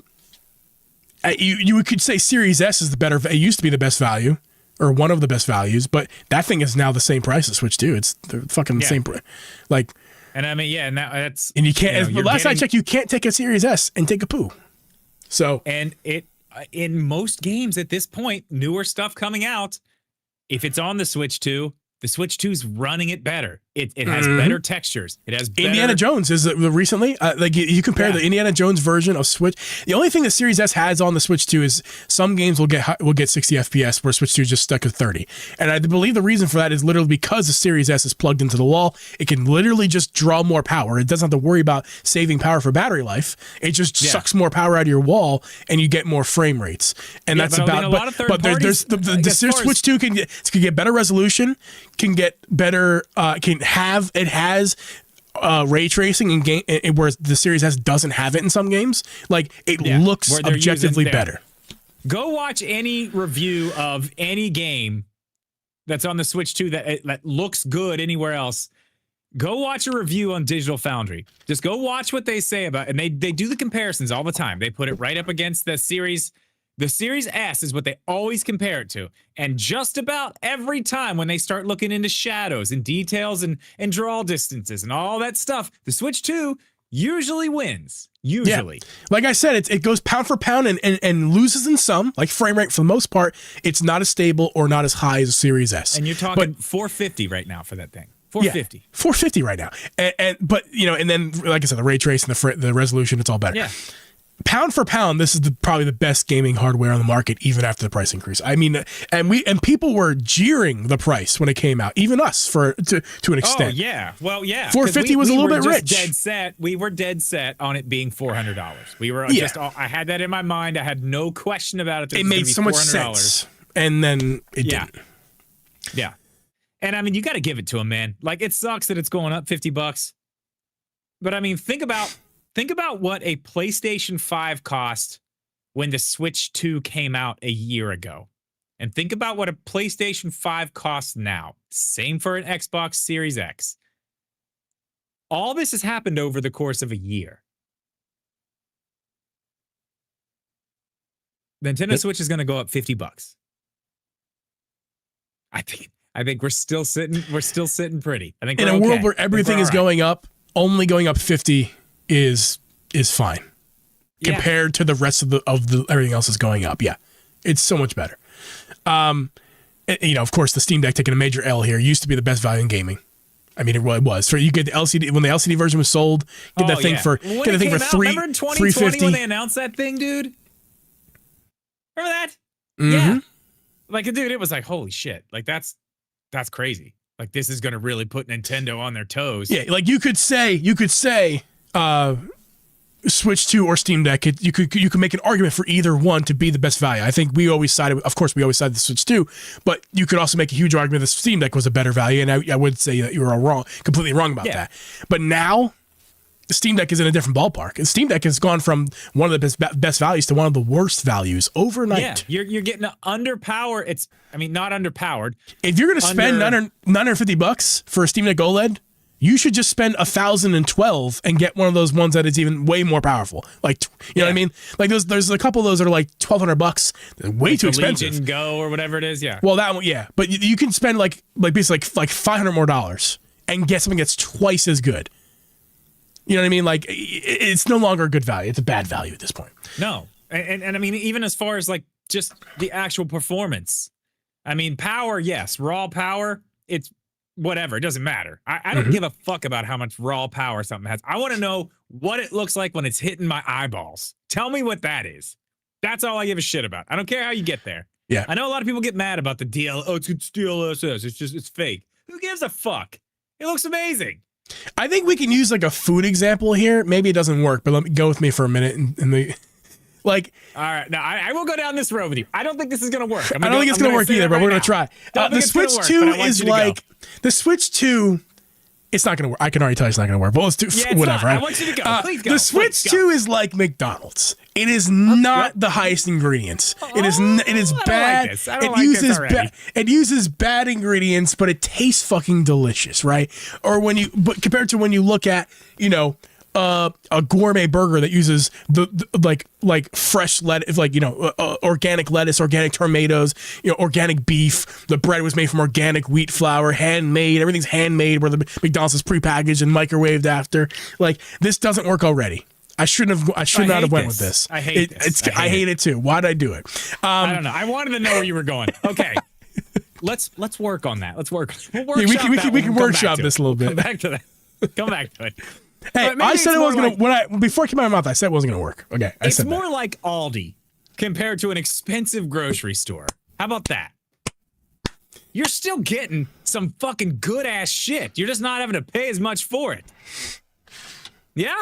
Speaker 1: You could say Series S is the better. It used to be the best value, or one of the best values, but that thing is now the same price as Switch 2. It's the fucking same price. Like,
Speaker 2: and I mean, and that's
Speaker 1: and you can't. Last I checked, you can't take a Series S and take a poo. So
Speaker 2: and it in most games at this point, newer stuff coming out, if it's on the Switch 2. The Switch 2's running it better. It has better textures. It has better...
Speaker 1: Indiana Jones is recently like you compare the Indiana Jones version of Switch. The only thing the Series S has on the Switch 2 is some games will get 60 FPS where Switch 2 is just stuck at 30. And I believe the reason for that is literally because the Series S is plugged into the wall. It can literally just draw more power. It doesn't have to worry about saving power for battery life. It just sucks more power out of your wall and you get more frame rates. And that's about. But there's the Switch 2 can get better resolution. Can get better. It has ray tracing in game, whereas the Series S doesn't have it in some games. Like it looks objectively better.
Speaker 2: Go watch any review of any game that's on the Switch 2 that looks good anywhere else. Go watch a review on Digital Foundry. Just go watch what they say about it. And they do the comparisons all the time. They put it right up against the Series. The Series S is what they always compare it to. And just about every time when they start looking into shadows and details and draw distances and all that stuff, the Switch 2 usually wins. Usually.
Speaker 1: Yeah. Like I said, it goes pound for pound and loses in some, like frame rate for the most part. It's not as stable or not as high as a Series S.
Speaker 2: And you're talking 450 right now for that thing. 450.
Speaker 1: Yeah, 450 right now. But and then like I said, the ray trace and the resolution, it's all better.
Speaker 2: Yeah.
Speaker 1: Pound for pound, this is probably the best gaming hardware on the market, even after the price increase. I mean, and people were jeering the price when it came out, even us to an extent.
Speaker 2: Oh yeah, well yeah.
Speaker 1: 450 was a little bit rich.
Speaker 2: We were dead set on it being $400. We were I had that in my mind. I had no question about it.
Speaker 1: It made so much sense, and then it didn't.
Speaker 2: Yeah, and I mean, you got to give it to him, man. Like it sucks that it's going up $50, but I mean, think about what a PlayStation 5 cost when the Switch 2 came out a year ago. And think about what a PlayStation 5 costs now. Same for an Xbox Series X. All this has happened over the course of a year. Nintendo Switch is going to go up $50. I think we're still sitting pretty. I think
Speaker 1: in
Speaker 2: we're
Speaker 1: a world
Speaker 2: okay.
Speaker 1: where everything is going up, only going up 50 is fine compared to the rest of the everything else is going up. Yeah, it's so much better. Of course, the Steam Deck taking a major L here. Used to be the best value in gaming. I mean, it was. So you get the LCD when the LCD version was sold. Get that thing for
Speaker 2: Remember in 2020 when they announced that thing, dude? Remember that?
Speaker 1: Mm-hmm.
Speaker 2: Yeah. Like, dude, it was like, holy shit. Like, that's crazy. Like, this is going to really put Nintendo on their toes.
Speaker 1: Yeah, like you could say, Switch 2 or Steam Deck. You could make an argument for either one to be the best value. I think we always sided the Switch 2, but you could also make a huge argument that the Steam Deck was a better value, and I would say that you were completely wrong about that. But now, the Steam Deck is in a different ballpark. The Steam Deck has gone from one of the best values to one of the worst values overnight.
Speaker 2: Yeah, you're getting underpowered. Not underpowered.
Speaker 1: If you're going to spend $950 for a Steam Deck OLED, you should just spend $1,012 and get one of those ones that is even way more powerful. Like, you know what I mean? Like there's a couple of those that are like $1,200. They're way too expensive.
Speaker 2: Legion Go or whatever it is. Yeah.
Speaker 1: Well, that one, yeah. But you can spend like basically like $500 more and get something that's twice as good. You know what I mean? Like, it's no longer a good value. It's a bad value at this point.
Speaker 2: No. And I mean, even as far as like just the actual performance. I mean, power, yes. Raw power, it's whatever. It doesn't matter. I don't give a fuck about how much raw power something has. I want to know what it looks like when it's hitting my eyeballs. Tell me what that is. That's all I give a shit about. I don't care how you get there.
Speaker 1: Yeah.
Speaker 2: I know a lot of people get mad about the it's DLSS. It's fake. Who gives a fuck? It looks amazing.
Speaker 1: I think we can use like a food example here. Maybe it doesn't work, but let me go with me for a minute. All
Speaker 2: right, now I will go down this road with you. I don't think this is gonna work.
Speaker 1: I don't think it's gonna work either, but we're gonna try. The Switch 2 is like the Switch 2. It's not gonna work. I can already tell you it's not gonna work. But let's do whatever.
Speaker 2: I want you to go. Please go.
Speaker 1: The Switch 2 is like McDonald's. It is not the highest ingredients. It is bad. It uses bad ingredients, but it tastes fucking delicious, right? Or but compared to when you look at, a gourmet burger that uses the fresh lettuce, organic lettuce, organic tomatoes, organic beef. The bread was made from organic wheat flour, handmade. Everything's handmade. Where the McDonald's is prepackaged and microwaved after. Like, this doesn't work already. I should not have went with this.
Speaker 2: I hate this.
Speaker 1: I hate it too. Why'd I do it?
Speaker 2: I don't know. I wanted to know where you were going. Okay. Let's work on that. Let's work. We'll
Speaker 1: we can workshop this a little bit.
Speaker 2: Come back to that. Come back to it.
Speaker 1: Hey, I said it wasn't gonna. Before it came out of my mouth, I said it wasn't gonna work. Okay,
Speaker 2: it's more like Aldi compared to an expensive grocery store. How about that? You're still getting some fucking good ass shit. You're just not having to pay as much for it. Yeah.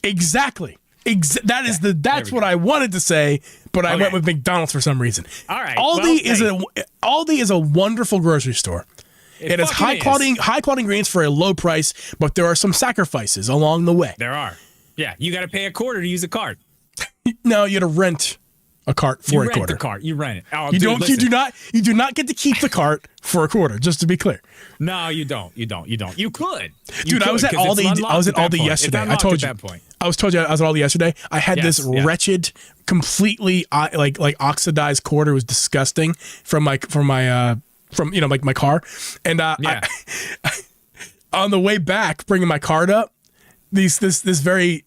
Speaker 1: Exactly. That's what I wanted to say, but I went with McDonald's for some reason.
Speaker 2: All right.
Speaker 1: Aldi is a wonderful grocery store. It has high quality ingredients for a low price, but there are some sacrifices along the way.
Speaker 2: There are. Yeah, you got to pay $0.25 to use a cart.
Speaker 1: No, you got to rent a cart for $0.25.
Speaker 2: You rent the cart. You rent it. Oh,
Speaker 1: you do not get to keep the cart for $0.25. Just to be clear.
Speaker 2: No, you don't. You could.
Speaker 1: I was at Aldi yesterday. I told you. I was at Aldi yesterday. I had this wretched, completely like oxidized quarter. It was disgusting from my car, and on the way back, bringing my card up, this very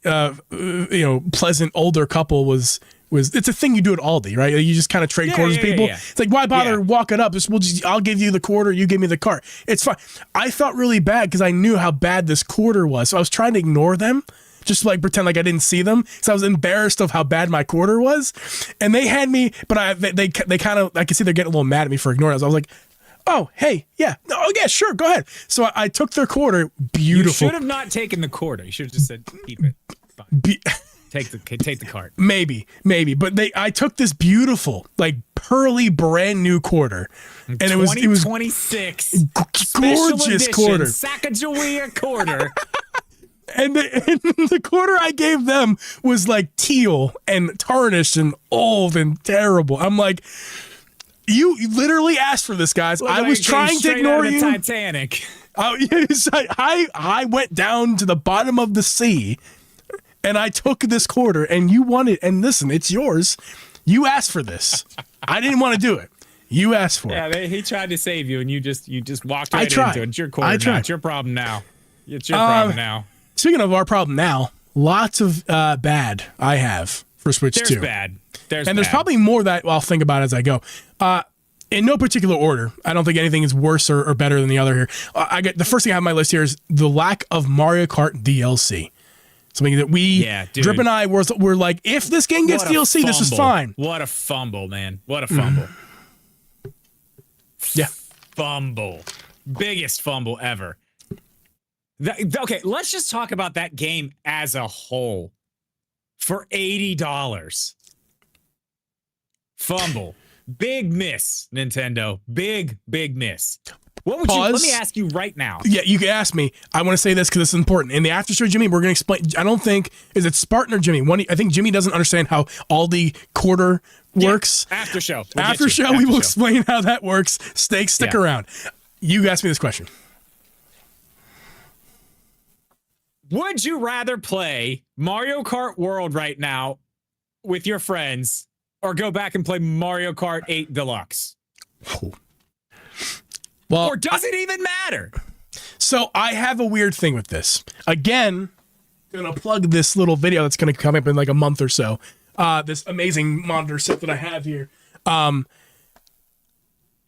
Speaker 1: pleasant older couple was. It's a thing you do at Aldi, right? You just kind of trade quarters with people. Yeah. It's like, why bother walking up? I'll give you the quarter, you give me the cart. It's fine. I felt really bad because I knew how bad this quarter was, so I was trying to ignore them, just to pretend like I didn't see them. So I was embarrassed of how bad my quarter was, and they had me. But they kind of, I could see they're getting a little mad at me for ignoring it. So I was like, oh, hey, yeah, oh yeah, sure, go ahead. So I took their quarter. Beautiful.
Speaker 2: You should have not taken the quarter. You should have just said, keep it. Fine. Take the cart.
Speaker 1: Maybe, but I took this beautiful, pearly, brand new quarter, and it was
Speaker 2: 2026
Speaker 1: gorgeous quarter,
Speaker 2: Sacagawea quarter.
Speaker 1: And the quarter I gave them was teal and tarnished and old and terrible. I'm like, you literally asked for this, guys. I was trying to ignore you.
Speaker 2: Titanic.
Speaker 1: I went down to the bottom of the sea. And I took this quarter, and you won it. And listen, it's yours. You asked for this. I didn't want to do it. You asked for it.
Speaker 2: Yeah, he tried to save you, and you just walked right into it. It's your corner
Speaker 1: I tried.
Speaker 2: now. It's your problem now. It's your problem now.
Speaker 1: Speaking of our problem now, lots of bad I have for Switch 2.
Speaker 2: There's bad.
Speaker 1: There's probably more that I'll think about as I go. In no particular order, I don't think anything is worse or better than the other here. The first thing I have on my list here is the lack of Mario Kart DLC. Something that Drip and I were like, if this game gets DLC, this is fine.
Speaker 2: What a fumble, man. What a fumble.
Speaker 1: Yeah.
Speaker 2: Fumble. Biggest fumble ever. Okay, let's just talk about that game as a whole. For $80. Fumble. Big miss, Nintendo. Big miss. What would let me ask you right now.
Speaker 1: Yeah, you can ask me. I want to say this because it's important. In the after show, Jimmy, we're going to explain. I don't think, is it Spartan or Jimmy? I think Jimmy doesn't understand how all the quarter works.
Speaker 2: After show.
Speaker 1: We will explain how that works. Stick around. You asked me this question.
Speaker 2: Would you rather play Mario Kart World right now with your friends or go back and play Mario Kart 8 Deluxe?
Speaker 1: Well,
Speaker 2: or does it even matter?
Speaker 1: So I have a weird thing with this. Again, gonna plug this little video that's gonna come up in like a month or so. This amazing monitor set that I have here. Mario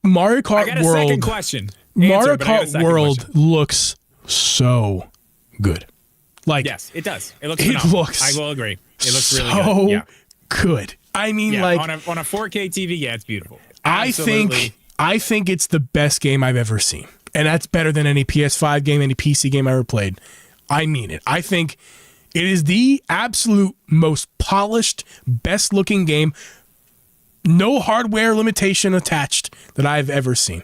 Speaker 1: Kart
Speaker 2: I got a
Speaker 1: World.
Speaker 2: Second question.
Speaker 1: Mario Kart World looks so good. Like,
Speaker 2: yes, it does. It looks phenomenal. I will agree. It looks really good. Yeah.
Speaker 1: Good. I mean, like
Speaker 2: on a 4K TV, yeah, it's beautiful.
Speaker 1: Absolutely. I think it's the best game I've ever seen. And that's better than any PS5 game, any PC game I ever played. I mean it. I think it is the absolute most polished, best looking game. No hardware limitation attached that I've ever seen.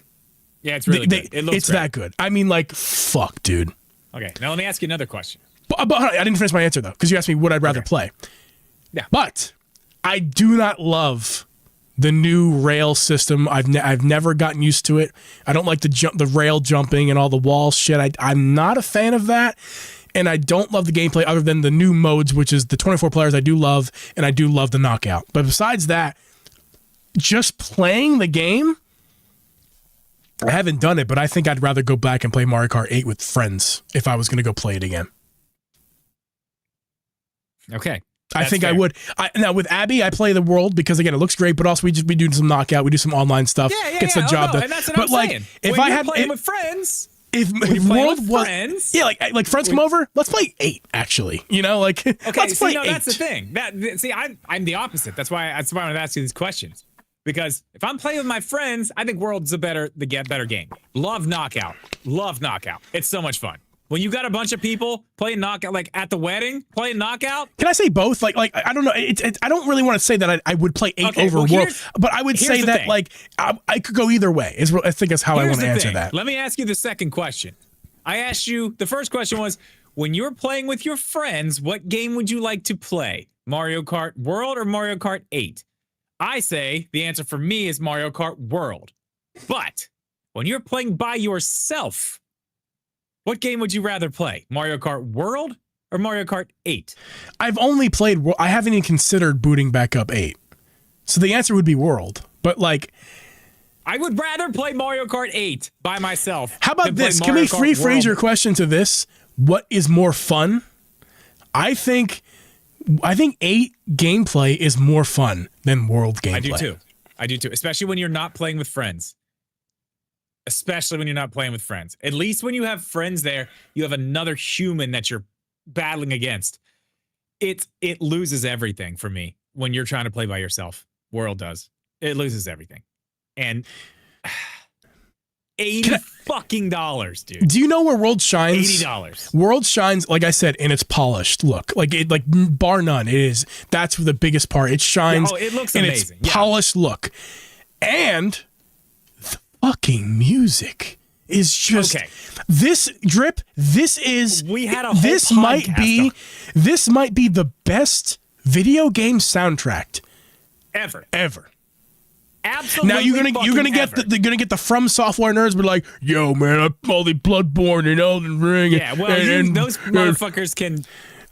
Speaker 2: Yeah, it's really good.
Speaker 1: It's that good. I mean, like, fuck, dude.
Speaker 2: Okay, now let me ask you another question.
Speaker 1: But I didn't finish my answer, though, because you asked me what I'd rather play.
Speaker 2: Yeah.
Speaker 1: But I do not love the new rail system. I've never gotten used to it. I don't like the rail jumping and all the wall shit. I'm not a fan of that, and I don't love the gameplay other than the new modes, which is the 24 players I do love, and I do love the knockout. But besides that, just playing the game, I haven't done it, but I think I'd rather go back and play Mario Kart 8 with friends if I was going to go play it again.
Speaker 2: Okay.
Speaker 1: I think fair. I would. Now with Abby, I play the world because again it looks great, but also we do some knockout, we do some online stuff. Gets the job done.
Speaker 2: And that's what
Speaker 1: but
Speaker 2: I'm
Speaker 1: like,
Speaker 2: saying.
Speaker 1: if
Speaker 2: when
Speaker 1: I
Speaker 2: you're
Speaker 1: had
Speaker 2: playing with friends,
Speaker 1: if world was
Speaker 2: friends,
Speaker 1: like friends come over, let's play 8. Actually, like let's play 8.
Speaker 2: That's the thing. I'm the opposite. That's why I want to ask you these questions because if I'm playing with my friends, I think World's the better game. Love knockout. It's so much fun. When you got a bunch of people playing knockout, like at the wedding, playing knockout.
Speaker 1: Can I say both? Like I don't know. I don't really want to say that I would play 8 over World, but I would say that like I could go either way. I think that's how I want to answer that.
Speaker 2: Let me ask you the second question. I asked you, the first question was, when you're playing with your friends, what game would you like to play? Mario Kart World or Mario Kart 8? I say the answer for me is Mario Kart World. But when you're playing by yourself, what game would you rather play? Mario Kart World or Mario Kart 8?
Speaker 1: I've only played World. I haven't even considered booting back up 8. So the answer would be World. But like,
Speaker 2: I would rather play Mario Kart 8 by myself.
Speaker 1: How about this? Can we rephrase your question to this? What is more fun? I think 8 gameplay is more fun than World gameplay.
Speaker 2: I do too. Especially when you're not playing with friends. At least when you have friends there, you have another human that you're battling against. It loses everything for me when you're trying to play by yourself. World does. It loses everything. And $80 dude.
Speaker 1: Do you know where World shines?
Speaker 2: $80.
Speaker 1: World shines, like I said, in its polished look. Like bar none. That's the biggest part. It shines
Speaker 2: it looks
Speaker 1: in
Speaker 2: amazing.
Speaker 1: its polished look. And fucking music is just this drip. This is
Speaker 2: we had a whole this might be
Speaker 1: the best video game soundtrack ever.
Speaker 2: Absolutely.
Speaker 1: Now you're gonna get the From Software nerds, but like, yo man, all the Bloodborne and Elden Ring.
Speaker 2: Yeah, well, those motherfuckers can.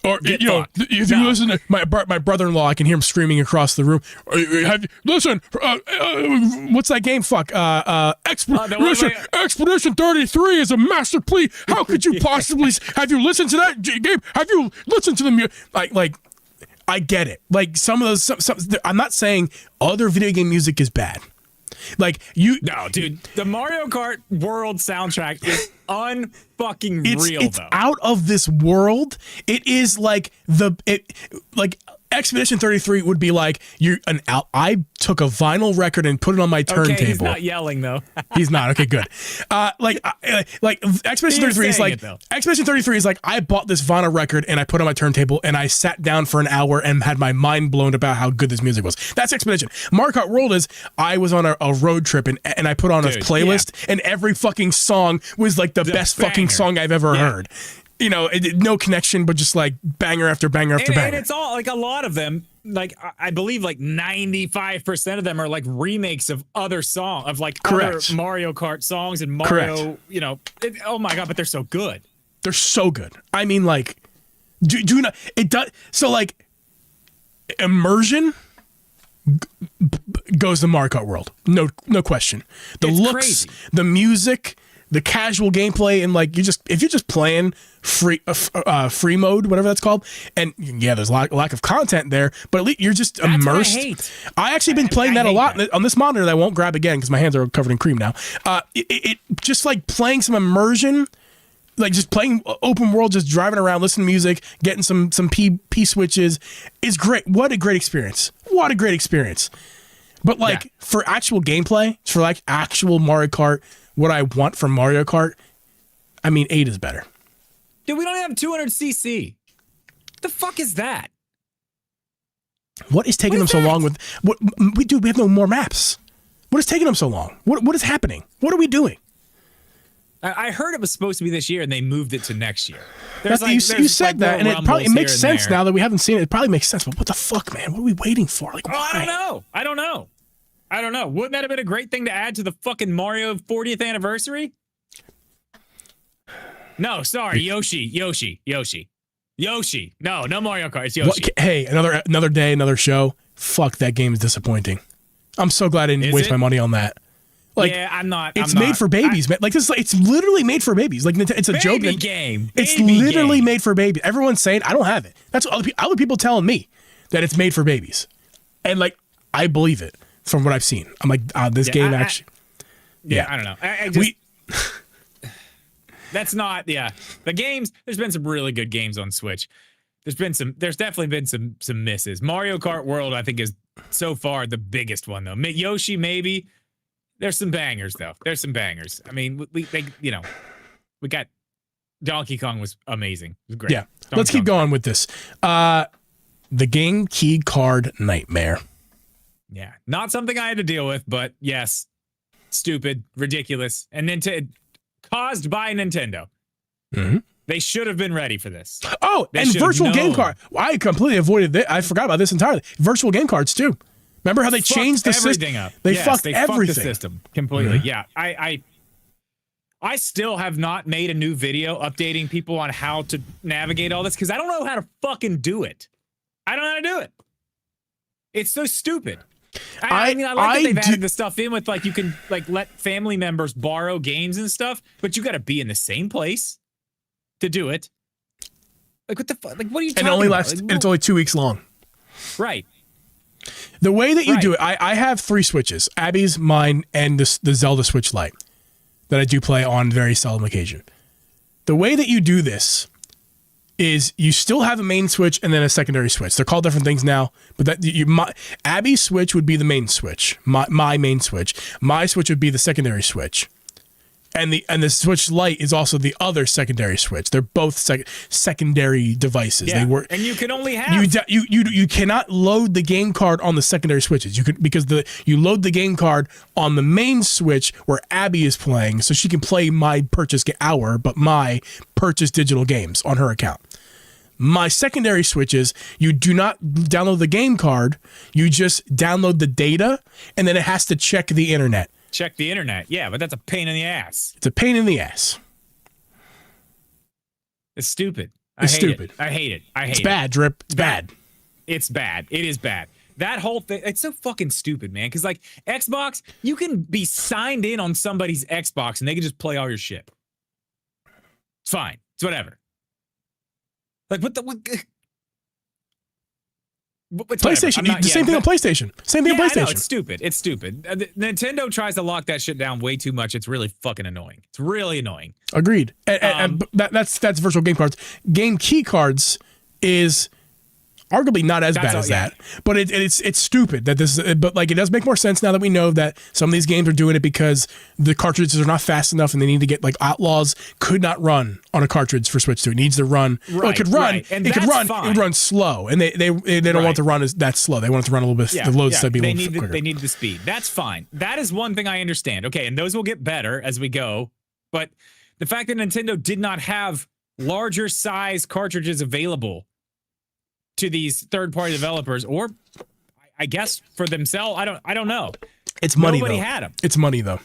Speaker 1: Or if you listen to my brother-in-law, I can hear him screaming across the room. Listen, what's that game? Fuck, Expedition 33 is a masterpiece. How could you possibly? Have you listened to that game? Have you listened to the music? Like, I get it. Like some of those, I'm not saying other video game music is bad. Like
Speaker 2: no, dude, the Mario Kart World soundtrack is unfucking real.
Speaker 1: It's
Speaker 2: though.
Speaker 1: Out of this world. It is like Expedition 33 would be like I took a vinyl record and put it on my turntable.
Speaker 2: Okay, he's not yelling though.
Speaker 1: He's not. Okay, good. Like Expedition 33 is like Expedition 33 is like I bought this vinyl record and I put it on my turntable and I sat down for an hour and had my mind blown about how good this music was. That's Expedition. Mario Kart World is I was on a road trip and I put on a playlist and every fucking song was like the best banger. Fucking song I've ever heard. You know, no connection, but just like banger after banger after banger.
Speaker 2: And it's all like a lot of them, like I believe like 95% of them are like remakes of other songs, of like other Mario Kart songs and Mario, you know, oh my God, but they're so good.
Speaker 1: They're so good. I mean, like, do you know, it does, so like, immersion goes to Mario Kart World. No question. The looks, crazy. The music, the casual gameplay, and like if you're just playing free mode, whatever that's called, and there's a lack of content there, but at least you're just immersed. I actually been playing that a lot on this monitor that I won't grab again because my hands are covered in cream now. It just like playing some immersion, like just playing open world, just driving around, listening to music, getting some P switches is great. What a great experience! What a great experience! But like for actual gameplay, for like actual Mario Kart. What I want from Mario Kart, I mean, 8 is better.
Speaker 2: Dude, we don't have 200cc. What the fuck is that?
Speaker 1: What is taking them so long with... We have no more maps. What is taking them so long? What is happening? What are we doing?
Speaker 2: I heard it was supposed to be this year, and they moved it to next year.
Speaker 1: You said that, and it makes sense now that we haven't seen it. It probably makes sense, but what the fuck, man? What are we waiting for? Like, why?
Speaker 2: I don't know. Wouldn't that have been a great thing to add to the fucking Mario 40th anniversary? No, sorry, Yoshi. No Mario Kart. It's Yoshi.
Speaker 1: Hey, another day, another show. Fuck, that game is disappointing. I'm so glad I didn't waste my money on that. Like,
Speaker 2: yeah, I'm not.
Speaker 1: It's made for babies, man. Like this, it's literally made for babies. Like it's a joke.
Speaker 2: Game.
Speaker 1: It's literally made for babies. Everyone's saying I don't have it. That's what other people telling me that it's made for babies, and like I believe it. From what I've seen, I'm like, this game actually.
Speaker 2: I don't know. I just, that's not. Yeah, the games. There's been some really good games on Switch. There's definitely been some misses. Mario Kart World, I think, is so far the biggest one though. Yoshi, maybe. There's some bangers though. There's some bangers. I mean, we got Donkey Kong was amazing. It was great. Yeah,
Speaker 1: let's keep going with this. The game key card nightmare.
Speaker 2: Yeah, not something I had to deal with, but yes, stupid, ridiculous, and caused by Nintendo. Mm-hmm. They should have been ready for this.
Speaker 1: Oh, and virtual game card. Well, I completely avoided this. I forgot about this entirely. Virtual game cards too. Remember how they changed the system?
Speaker 2: Up.
Speaker 1: They fucked everything.
Speaker 2: Fucked the system completely. Mm-hmm. Yeah, I still have not made a new video updating people on how to navigate all this because I don't know how to fucking do it. I don't know how to do it. It's so stupid. I mean, I like that they've added the stuff in with like you can like let family members borrow games and stuff, but you got to be in the same place to do it. Like what the fuck? Like what are you talking about?
Speaker 1: And it's only 2 weeks long.
Speaker 2: Right.
Speaker 1: The way that you do it, I have 3 Switches: Abby's, mine, and the Zelda Switch Lite that I do play on very seldom occasion. The way that you do this is you still have a main switch and then a secondary switch. They're called different things now, but Abby's switch would be the main switch. My main switch. My switch would be the secondary switch. And the Switch Lite is also the other secondary switch. They're both secondary devices.
Speaker 2: Yeah,
Speaker 1: they work,
Speaker 2: and you can only have
Speaker 1: you cannot load the game card on the secondary switches. You could because you load the game card on the main switch where Abby is playing, so she can play my purchase digital games on her account. My secondary switches, you do not download the game card. You just download the data, and then it has to check the internet.
Speaker 2: Check the internet. Yeah, but that's a pain in the ass.
Speaker 1: It's a pain in the ass.
Speaker 2: It's stupid.
Speaker 1: is stupid.
Speaker 2: I hate it.
Speaker 1: It's bad, Drip. It's bad.
Speaker 2: It's bad. It is bad. That whole thing, it's so fucking stupid, man. Because, like, Xbox, you can be signed in on somebody's Xbox and they can just play all your shit. It's fine. It's whatever. Like, what?
Speaker 1: PlayStation, the same thing on PlayStation. Same thing on PlayStation.
Speaker 2: I know, it's stupid. It's stupid. Nintendo tries to lock that shit down way too much. It's really fucking annoying. It's really annoying.
Speaker 1: Agreed. And that's virtual game cards. Game key cards is arguably not as bad as that, but it's stupid that this. But like, it does make more sense now that we know that some of these games are doing it because the cartridges are not fast enough, and they need to get, like, Outlaws could not run on a cartridge for Switch 2. It needs to run.
Speaker 2: Right,
Speaker 1: well, it could run.
Speaker 2: And
Speaker 1: it could run.
Speaker 2: fine.
Speaker 1: It would run slow, and they don't want to run that slow. They want it to run a little bit. The loads to be a little bit quicker.
Speaker 2: They need the speed. That's fine. That is one thing I understand. Okay, and those will get better as we go. But the fact that Nintendo did not have larger size cartridges available to these third-party developers, or I guess for themselves, I don't know.
Speaker 1: It's money.
Speaker 2: Nobody
Speaker 1: though.
Speaker 2: had them.
Speaker 1: It's money though.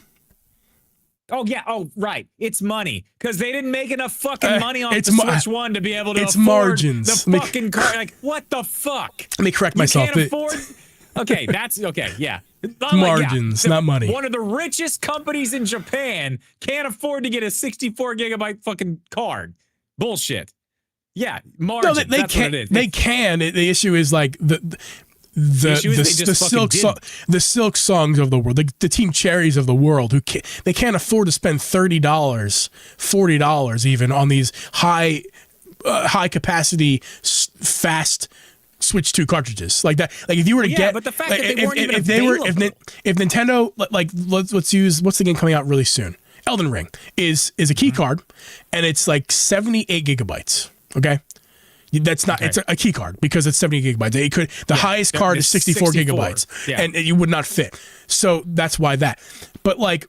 Speaker 2: Oh yeah. Oh right. It's money because they didn't make enough fucking money off the Switch One to be able to afford
Speaker 1: margins.
Speaker 2: The fucking car. Like, what the fuck?
Speaker 1: Let me correct myself.
Speaker 2: You can't afford. Okay, that's okay. Yeah,
Speaker 1: margins, not money.
Speaker 2: One of the richest companies in Japan can't afford to get a 64 gigabyte fucking card. Bullshit. Yeah, margins.
Speaker 1: No, they can't. They can. The issue is, like, the silk songs of the world, the Team Cherries of the world, they can't afford to spend $30, $40 even on these high capacity fast Switch 2 cartridges like that. Like, if you were to get,
Speaker 2: but the fact that they weren't even available.
Speaker 1: if Nintendo, like, let's use, what's the game coming out really soon? Elden Ring is a key card, and it's like 78 gigabytes. Okay. That's not. Okay. It's a key card because it's 70 gigabytes. It could. The highest card is 64 gigabytes, and you would not fit. So that's why that. But, like,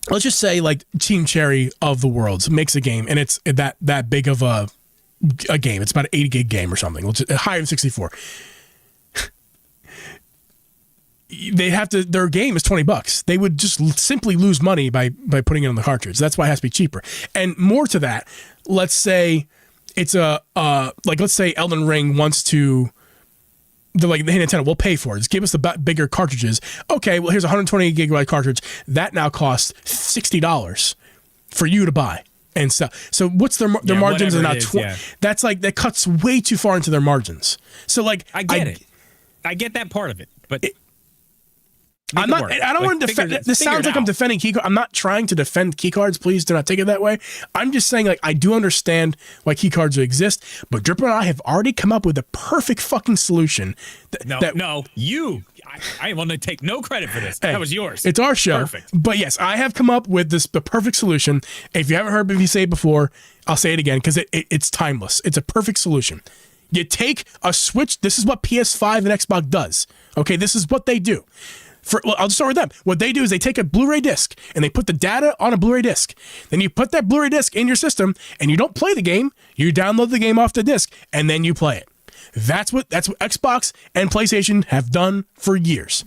Speaker 1: let's just say, like, Team Cherry of the world makes a game, and it's that big of a game. It's about an 80 gig game or something. Higher than 64. They have to. Their game is $20. They would just simply lose money by putting it on the cartridge. That's why it has to be cheaper. And more to that, let's say it's let's say Elden Ring wants to. They're like, hey, Nintendo, we'll pay for it. Just give us the bigger cartridges. Okay, well, here's a 120 gigabyte cartridge that now costs $60 for you to buy and stuff. So what's their margins are now 20. That's like, that cuts way too far into their margins. So, like,
Speaker 2: I get it. I get that part of it, but.
Speaker 1: I don't want to defend. This sounds like I'm defending key cards. I'm not trying to defend key cards. Please do not take it that way. I'm just saying, like, I do understand why key cards exist, but Dripper and I have already come up with a perfect fucking solution.
Speaker 2: I want to take no credit for this. That was yours.
Speaker 1: It's our show.
Speaker 2: Perfect.
Speaker 1: But yes, I have come up with the perfect solution. If you haven't heard me say it before, I'll say it again because it's timeless. It's a perfect solution. You take a Switch. This is what PS5 and Xbox does. Okay, this is what they do. I'll just start with them. What they do is they take a Blu-ray disc and they put the data on a Blu-ray disc. Then you put that Blu-ray disc in your system and you don't play the game. You download the game off the disc and then you play it. That's what Xbox and PlayStation have done for years.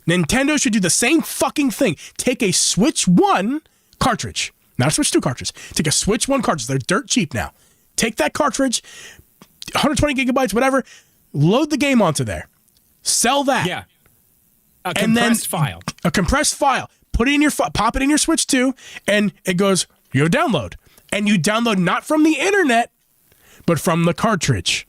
Speaker 1: Nintendo should do the same fucking thing. Take a Switch 1 cartridge, not a Switch 2 cartridge. Take a Switch 1 cartridge. They're dirt cheap now. Take that cartridge, 120 gigabytes, whatever, load the game onto there. Sell that.
Speaker 2: Yeah. A compressed file.
Speaker 1: A compressed file. Put it in pop it in your Switch 2, and it goes, you download. And you download not from the internet, but from the cartridge.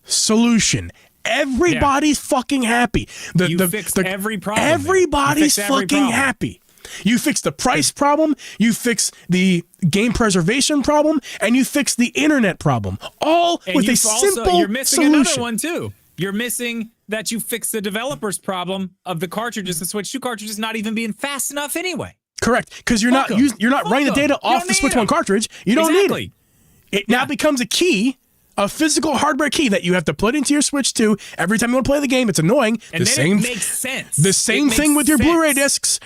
Speaker 1: Solution. Everybody's fucking happy.
Speaker 2: You fixed every problem.
Speaker 1: Everybody's fucking happy. You fix the price problem, you fix the game preservation problem, and you fix the internet problem. All with a simple
Speaker 2: You're missing
Speaker 1: solution.
Speaker 2: Another one, too. You're missing that you fix the developer's problem of the cartridges. The Switch 2 cartridge is not even being fast enough anyway.
Speaker 1: Correct, because you're not running the data off the Switch 1 cartridge. You don't need it. It now becomes a key, a physical hardware key that you have to put into your Switch 2 every time you want to play the game. It's annoying.
Speaker 2: And it makes sense.
Speaker 1: The same thing with your Blu-ray discs.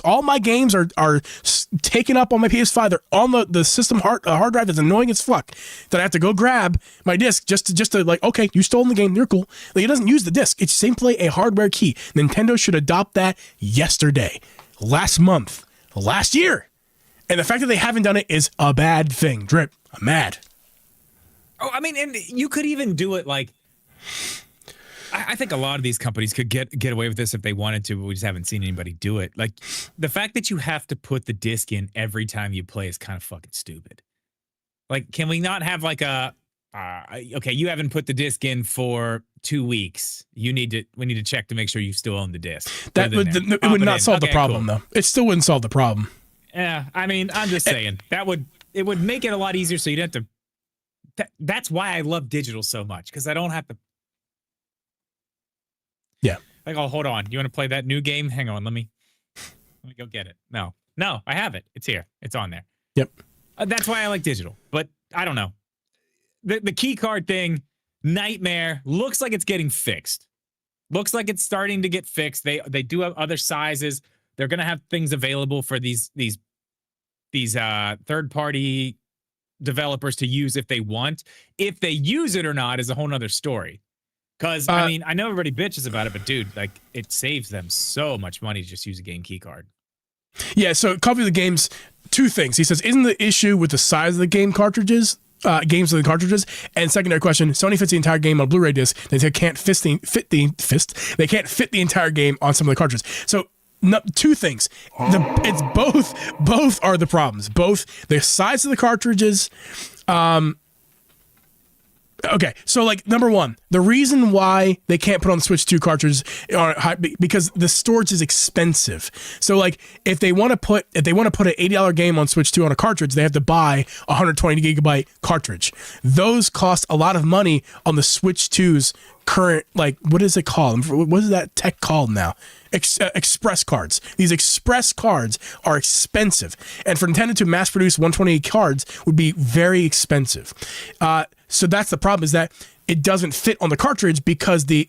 Speaker 1: All my games are taken up on my PS5. They're on the system hard drive. That's annoying as fuck. That I have to go grab my disc just to like, okay, you stole the game. You're cool. Like, it doesn't use the disc. It's simply a hardware key. Nintendo should adopt that yesterday, last month, last year. And the fact that they haven't done it is a bad thing. Drip, I'm mad.
Speaker 2: Oh, I mean, and you could even do it like, I think a lot of these companies could get away with this if they wanted to, but we just haven't seen anybody do it. Like, the fact that you have to put the disc in every time you play is kind of fucking stupid. Like, can we not have like okay, you haven't put the disc in for 2 weeks. We need to check to make sure you still own the disc.
Speaker 1: It would not solve the problem, though. It still wouldn't solve the problem.
Speaker 2: Yeah, I mean, I'm just saying it would make it a lot easier so you don't have to. That's why I love digital so much, because I don't have to.
Speaker 1: Yeah.
Speaker 2: Like, oh, hold on. You want to play that new game? Hang on. Let me go get it. No, I have it. It's here. It's on there.
Speaker 1: Yep.
Speaker 2: That's why I like digital. But I don't know. The key card thing, nightmare. Looks like it's getting fixed. Looks like it's starting to get fixed. They do have other sizes. They're gonna have things available for these third-party developers to use if they want. If they use it or not is a whole nother story. Because I mean, I know everybody bitches about it, but dude, like, it saves them so much money to just use a game key card.
Speaker 1: Yeah. So, Coffee of the Games, 2 things. He says, isn't the issue with the size of the game cartridges? Games of the cartridges, and secondary question: Sony fits the entire game on a Blu-ray disc. They can't fit the entire game on some of the cartridges. So, 2 things. It's both are the problems. Both the size of the cartridges. Okay, so like number 1, the reason why they can't put on the Switch 2 cartridges are because the storage is expensive. So like if they want to put an $80 game on Switch 2 on a cartridge, they have to buy a 120 gigabyte cartridge. Those cost a lot of money on the Switch 2's current, like, what is it called? What is that tech called now? Express cards. These express cards are expensive, and for Nintendo to mass produce 128 cards would be very expensive. So that's the problem, is that it doesn't fit on the cartridge because the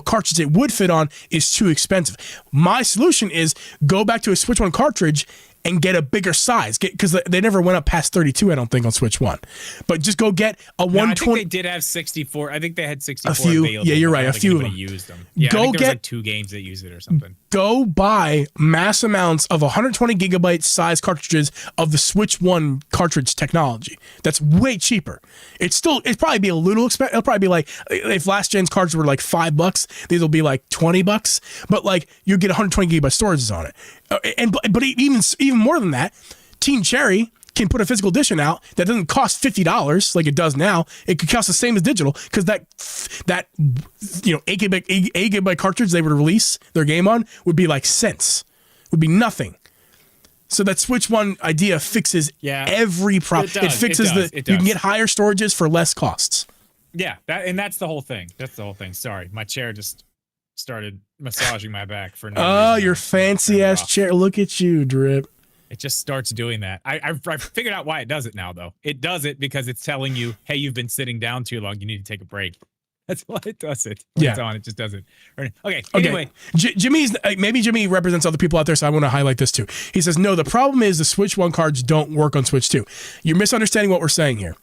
Speaker 1: cartridge it would fit on is too expensive. My solution is go back to a Switch 1 cartridge and get a bigger size, because they never went up past 32, I don't think, on Switch 1. But just go get a 120.
Speaker 2: I think they did have 64. I think they had 64
Speaker 1: a few
Speaker 2: available.
Speaker 1: Yeah, you're right. A few of them
Speaker 2: used them. Yeah, I think there was like 2 games that used it or something.
Speaker 1: Go buy mass amounts of 120 gigabyte size cartridges of the Switch 1 cartridge technology. That's way cheaper. It'd probably be a little expensive. It'll probably be like, if last gen's cards were like $5, these will be like $20. But like, you get 120 gigabyte storages on it. But even more than that, Team Cherry can put a physical edition out that doesn't cost $50 like it does now. It could cost the same as digital, because that 8 gigabyte cartridge they would release their game on would be like cents. Would be nothing. So that Switch 1 idea fixes every problem. It fixes you can get higher storages for less costs.
Speaker 2: Yeah, that's the whole thing. That's the whole thing. Sorry, my chair just started massaging my back for no reason.
Speaker 1: Your fancy ass chair. Look at you, Drip.
Speaker 2: It just starts doing that. I figured out why it does it now, though. It does it because it's telling you, hey, you've been sitting down too long. You need to take a break. That's why it does it. When it's on, it just does it. Okay, anyway.
Speaker 1: Maybe Jimmy represents other people out there, so I want to highlight this too. He says, no, the problem is the Switch 1 cards don't work on Switch 2. You're misunderstanding what we're saying here.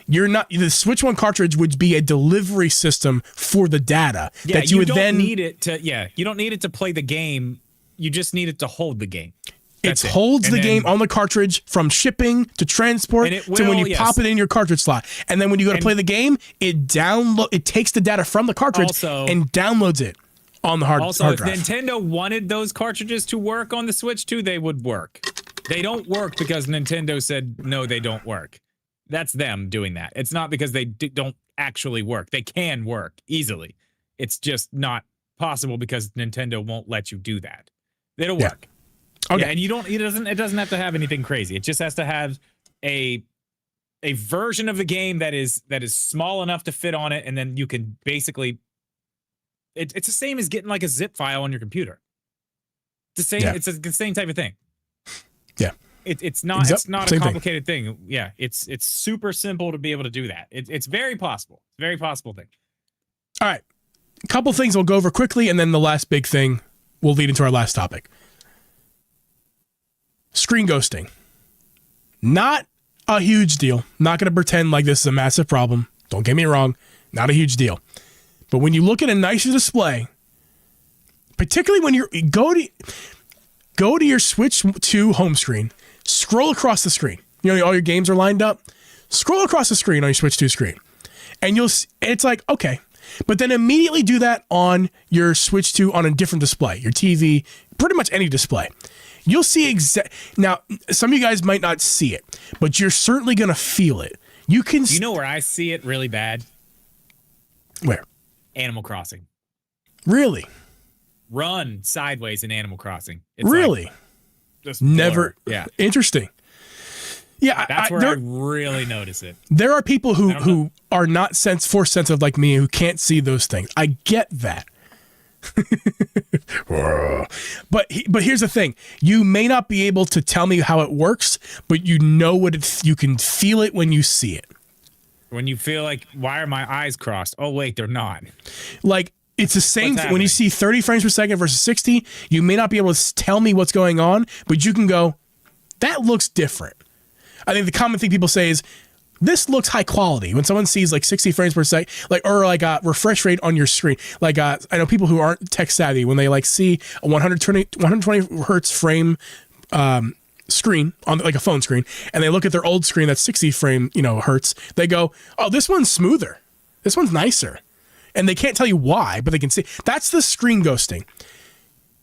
Speaker 1: The Switch 1 cartridge would be a delivery system for the data that you would then
Speaker 2: need it to. Yeah, you don't need it to play the game. You just need it to hold the game.
Speaker 1: It holds the game on the cartridge from shipping to transport to when you pop it in your cartridge slot. And then when you go to play the game, it takes the data from the cartridge and downloads it on the hard drive.
Speaker 2: Also, if Nintendo wanted those cartridges to work on the Switch 2, they would work. They don't work because Nintendo said, no, they don't work. That's them doing that. It's not because they don't actually work. They can work easily. It's just not possible because Nintendo won't let you do that. It'll work. Okay, and it doesn't have to have anything crazy. It just has to have a version of the game that is small enough to fit on it, and then you can basically it's the same as getting like a zip file on your computer. It's the same. It's the same type of thing.
Speaker 1: Yeah.
Speaker 2: It's not a complicated thing. Yeah, it's super simple to be able to do that. It's very possible. It's a very possible thing.
Speaker 1: All right, a couple things we'll go over quickly, and then the last big thing will lead into our last topic. Screen ghosting. Not a huge deal. Not going to pretend like this is a massive problem. Don't get me wrong. Not a huge deal. But when you look at a nicer display, particularly when you go to your Switch 2 home screen, scroll across the screen. You know, all your games are lined up. Scroll across the screen on your Switch 2 screen. And it's like, okay. But then immediately do that on your Switch 2 on a different display, your TV, pretty much any display. You'll see now, some of you guys might not see it, but you're certainly going to feel it. You know
Speaker 2: where I see it really bad?
Speaker 1: Where?
Speaker 2: Animal Crossing.
Speaker 1: Really?
Speaker 2: Run sideways in Animal Crossing. It's
Speaker 1: really?
Speaker 2: Like just
Speaker 1: never.
Speaker 2: blur. Yeah.
Speaker 1: Interesting. Yeah,
Speaker 2: that's where I really notice it.
Speaker 1: There are people who are not force sensitive like me who can't see those things. I get that. but here's the thing: you may not be able to tell me how it works, but you know you can feel it when you see it. When
Speaker 2: you feel like, why are my eyes crossed? Oh wait, they're not.
Speaker 1: Like it's the same thing when you see 30 frames per second versus 60. You may not be able to tell me what's going on, but you can go, that looks different. I think the common thing people say is, this looks high quality. When someone sees like 60 frames per second, or a refresh rate on your screen, I know people who aren't tech savvy, when they see a 120 hertz frame screen on like a phone screen, and they look at their old screen that's 60 frame hertz, they go, oh, this one's smoother, this one's nicer, and they can't tell you why, but they can see. That's the screen ghosting.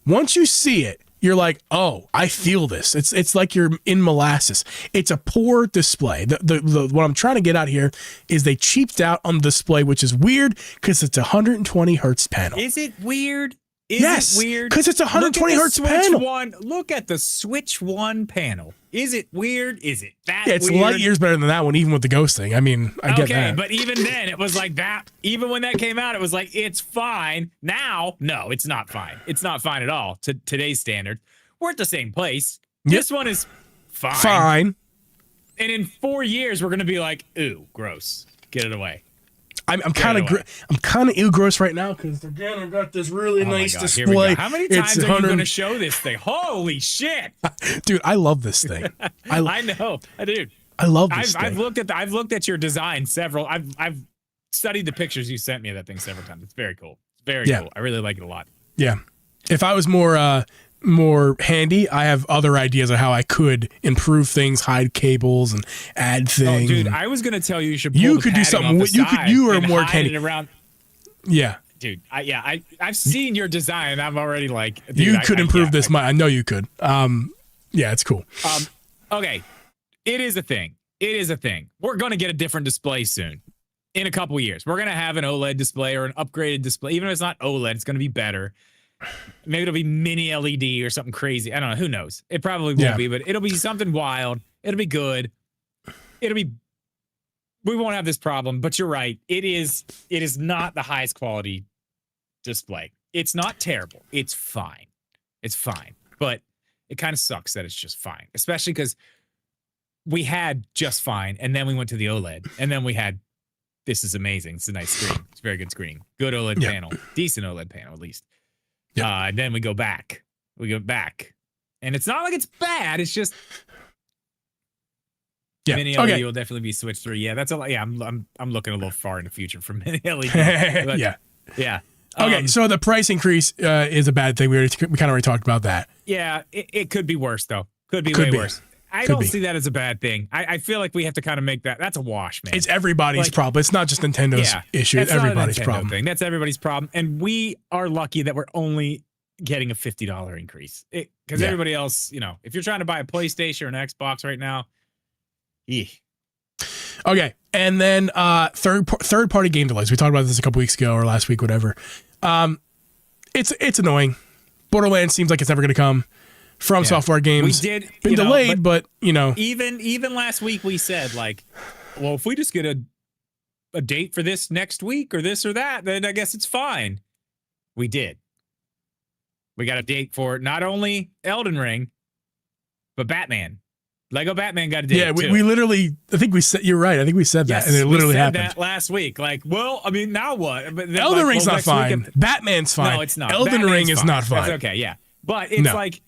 Speaker 1: Once you see it, you're like, oh, I feel this. It's like you're in molasses. It's a poor display. What I'm trying to get out here is they cheaped out on the display, which is weird because it's a 120 hertz panel.
Speaker 2: Is it weird?
Speaker 1: Yes,
Speaker 2: it weird?
Speaker 1: Because it's a 120 hertz panel.
Speaker 2: Look at the Switch 1 panel. Is it weird? Is it that
Speaker 1: Yeah, it's
Speaker 2: weird?
Speaker 1: light years better than that one, even with the ghosting. I mean, I get that.
Speaker 2: Okay, but even then, it was like that. Even when that came out, it was like, it's fine. Now, no, it's not fine. It's not fine at all to today's standard. We're at the same place.
Speaker 1: Yep.
Speaker 2: This one is fine.
Speaker 1: Fine.
Speaker 2: And in 4 years, we're going to be like, ooh, gross. Get it away.
Speaker 1: I'm kind of ew gross right now because again I've got this really nice display.
Speaker 2: How many times are you going to show this thing? Holy shit,
Speaker 1: dude! I love this thing.
Speaker 2: I know, dude.
Speaker 1: I love this thing.
Speaker 2: I've looked at your design several. I've studied the pictures you sent me of that thing several times. It's very cool. It's very cool. I really like it a lot.
Speaker 1: Yeah. If I was more handy, I have other ideas of how I could improve things, hide cables, and add things.
Speaker 2: Oh, dude, I was gonna tell you should.
Speaker 1: You could do something. You are more handy.
Speaker 2: Around.
Speaker 1: Yeah,
Speaker 2: dude. I've seen your design. I'm already like, dude,
Speaker 1: you could improve this. I know you could. Yeah, it's cool.
Speaker 2: Okay, it is a thing. It is a thing. We're gonna get a different display soon. In a couple years, we're gonna have an OLED display or an upgraded display. Even if it's not OLED, it's gonna be better. Maybe it'll be mini LED or something crazy. I don't know. Who knows? It probably won't be, but it'll be something wild. It'll be good. We won't have this problem, but you're right. It is not the highest quality display. It's not terrible. It's fine. It's fine. But it kind of sucks that it's just fine, especially because we had just fine, and then we went to the OLED, and then we had, this is amazing. It's a nice screen. It's a very good screen. Good OLED panel. Decent OLED panel, at least. Yep. And then we go back. And it's not like it's bad. It's just mini LED will definitely be switched through. Yeah, that's a lot. Yeah, I'm looking a little far in the future for mini LED. But, yeah.
Speaker 1: Okay, so the price increase is a bad thing. We kind of already talked about that.
Speaker 2: Yeah, it could be worse though. Could be way worse. I don't see that as a bad thing. I feel like we have to kind of make that. That's a wash, man.
Speaker 1: It's everybody's problem. It's not just Nintendo's issue. It's everybody's problem.
Speaker 2: Thing. That's everybody's problem. And we are lucky that we're only getting a $50 increase. Because everybody else, if you're trying to buy a PlayStation or an Xbox right now,
Speaker 1: Okay. And then third party game delays. We talked about this a couple weeks ago or last week, whatever. It's annoying. Borderlands seems like it's never going to come. From Software games been delayed, but
Speaker 2: even last week we said like, well, if we just get a date for this next week or this or that, then I guess it's fine. We did. We got a date for not only Elden Ring, but Batman. Lego Batman got a date.
Speaker 1: Yeah, we literally. I think we said you're right. I think we said that, and it literally happened
Speaker 2: that last week. Like, well, I mean, now what? But
Speaker 1: Elden Ring's not fine. Batman's fine.
Speaker 2: No, it's not.
Speaker 1: Elden Ring is not fine.
Speaker 2: That's okay. Yeah, but it's like.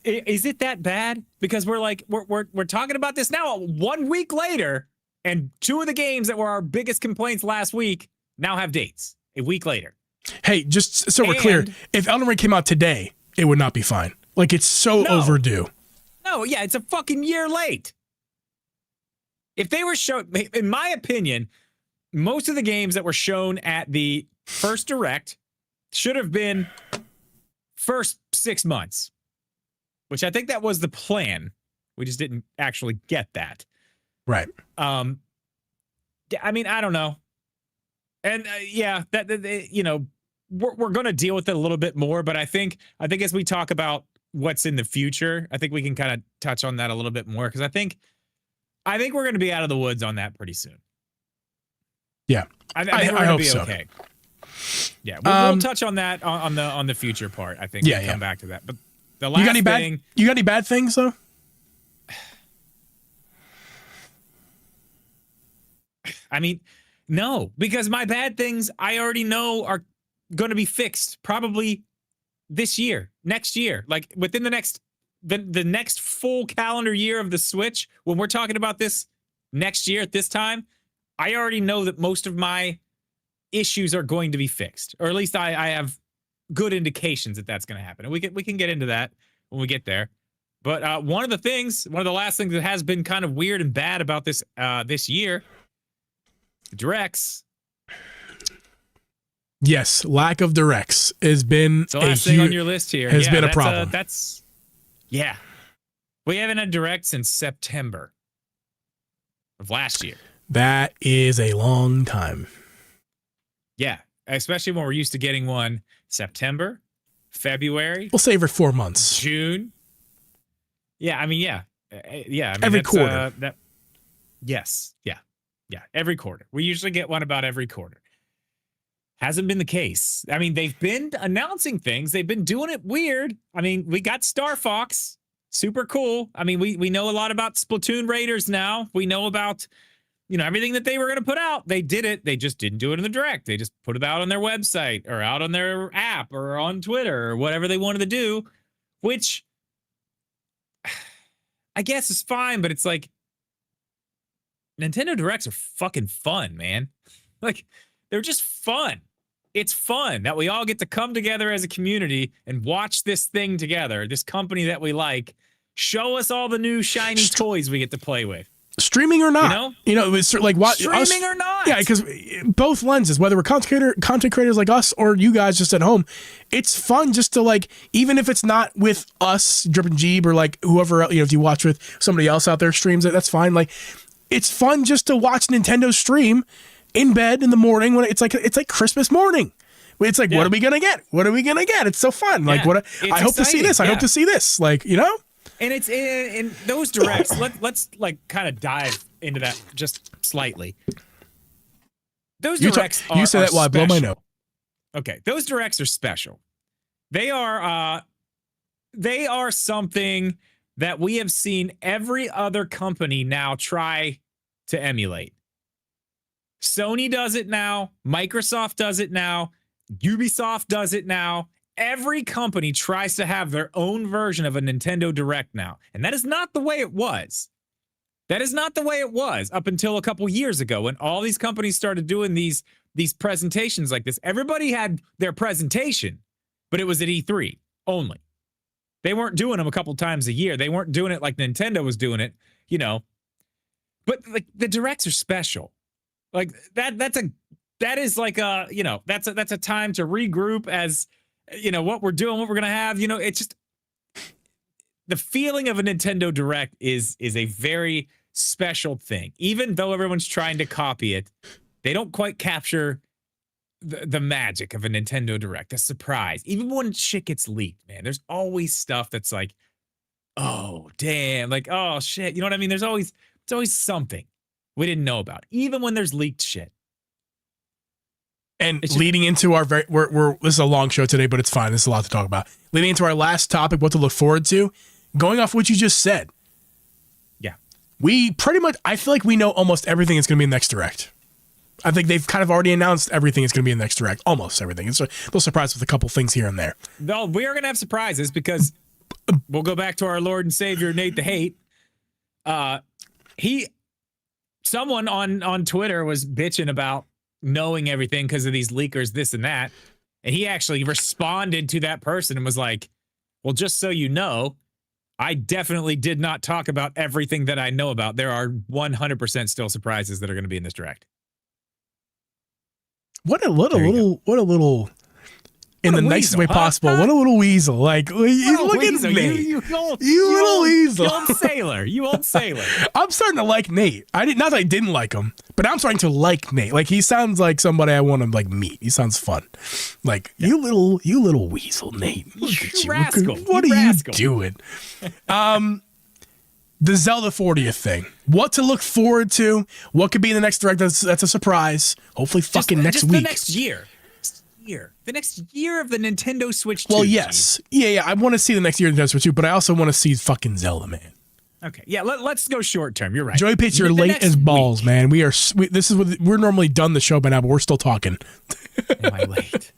Speaker 2: Is it that bad? Because we're talking about this now 1 week later, and two of the games that were our biggest complaints last week now have dates a week later.
Speaker 1: Hey, just so we're clear, if Elden Ring came out today, it would not be fine. Like it's so overdue.
Speaker 2: No, yeah, it's a fucking year late. If they were shown, in my opinion, most of the games that were shown at the first Direct should have been first 6 months, which I think that was the plan. We just didn't actually get that.
Speaker 1: Right.
Speaker 2: I mean, I don't know. And yeah, we're going to deal with it a little bit more, but I think as we talk about what's in the future, I think we can kind of touch on that a little bit more, because I think we're going to be out of the woods on that pretty soon.
Speaker 1: Yeah,
Speaker 2: I think we're going to be okay. Yeah, we'll touch on that on the future part. I think we'll come back to that. But the last thing,
Speaker 1: you got any bad things though?
Speaker 2: I mean, no, because my bad things I already know are going to be fixed probably this year, next year, like within the next full calendar year of the Switch. When we're talking about this next year at this time, I already know that most of my issues are going to be fixed, or at least I have good indications that that's going to happen. And we can get into that when we get there. But one of the last things that has been kind of weird and bad about this year, directs.
Speaker 1: Yes, lack of directs has been
Speaker 2: the last thing on your list here.
Speaker 1: Has been a problem.
Speaker 2: We haven't had direct since September of last year.
Speaker 1: That is a long time.
Speaker 2: Yeah, especially when we're used to getting one September, February.
Speaker 1: We'll say every 4 months.
Speaker 2: June. Yeah, I mean, yeah. I mean,
Speaker 1: every quarter.
Speaker 2: Yes, yeah. Every quarter. We usually get one about every quarter. Hasn't been the case. I mean, they've been announcing things. They've been doing it weird. I mean, we got Star Fox. Super cool. I mean, we know a lot about Splatoon Raiders now. We know about, everything that they were going to put out. They did it. They just didn't do it in the direct. They just put it out on their website or out on their app or on Twitter or whatever they wanted to do, which I guess is fine, but it's like, Nintendo Directs are fucking fun, man. Like, they're just fun. It's fun that we all get to come together as a community and watch this thing together, this company that we like, show us all the new shiny toys we get to play with.
Speaker 1: Streaming or not. It's like what
Speaker 2: streaming or not.
Speaker 1: Yeah, because both lenses, whether we're content creators like us or you guys just at home, it's fun just to, like, even if it's not with us, Drip and Jeeb, or like whoever, if you watch with somebody else out there streams it, that's fine. Like, it's fun just to watch Nintendo stream in bed in the morning when it's like Christmas morning. It's like, what are we gonna get? What are we gonna get? It's so fun. Like, I hope to see this. I hope to see this. Like,
Speaker 2: And it's in those directs. Let's like kind of dive into that just slightly. Those directs
Speaker 1: you say that while I blow my nose.
Speaker 2: Okay, those directs are special. They are something that we have seen every other company now try to emulate. Sony does it now. Microsoft does it now. Ubisoft does it now. Every company tries to have their own version of a Nintendo Direct now. And that is not the way it was. That is not the way it was up until a couple years ago when all these companies started doing these presentations like this. Everybody had their presentation, but it was at E3 only. They weren't doing them a couple times a year. They weren't doing it like Nintendo was doing it, But like the directs are special. Like that's a time to regroup as what we're doing, what we're gonna have. It's just the feeling of a Nintendo Direct is a very special thing. Even though everyone's trying to copy it, they don't quite capture the magic of a Nintendo Direct, a surprise. Even when shit gets leaked, man, there's always stuff that's like, oh damn, like, oh shit, you know what I mean? There's always something we didn't know about, even when there's leaked shit.
Speaker 1: And leading into our this is a long show today, but it's fine. There's a lot to talk about. Leading into our last topic, what to look forward to, going off what you just said.
Speaker 2: Yeah.
Speaker 1: We pretty much, I feel like we know almost everything that's going to be in the next Direct. I think they've kind of already announced everything that's going to be in the next Direct. Almost everything. It's a little surprised with a couple things here and there.
Speaker 2: No, we are going to have surprises because we'll go back to our Lord and Savior, Nate the Hate. Someone on Twitter was bitching about knowing everything because of these leakers, this and that. And he actually responded to that person and was like, well, just so you know, I definitely did not talk about everything that I know about. There are 100% still surprises that are going to be in this direct.
Speaker 1: What a little in the nicest way possible. What a little weasel. Like, look at Nate. You little weasel.
Speaker 2: You old sailor. You old sailor.
Speaker 1: I'm starting to like Nate. Not that I didn't like him, but I'm starting to like Nate. Like, he sounds like somebody I want to like meet. He sounds fun. Like, you little weasel, Nate. Look at you.
Speaker 2: Rascal.
Speaker 1: What are you doing? The Zelda 40th thing. What to look forward to? What could be in the next direct? That's a surprise. Hopefully, next week.
Speaker 2: The next year. The next year of the Nintendo Switch 2.
Speaker 1: Well, yes. Yeah. I want to see the next year of the Nintendo Switch 2, but I also want to see fucking Zelda, man.
Speaker 2: Okay. Yeah, let's go short term. You're right.
Speaker 1: Joey Pitts, you're late as balls, man. We're normally done the show by now, but we're still talking.
Speaker 2: Am I late?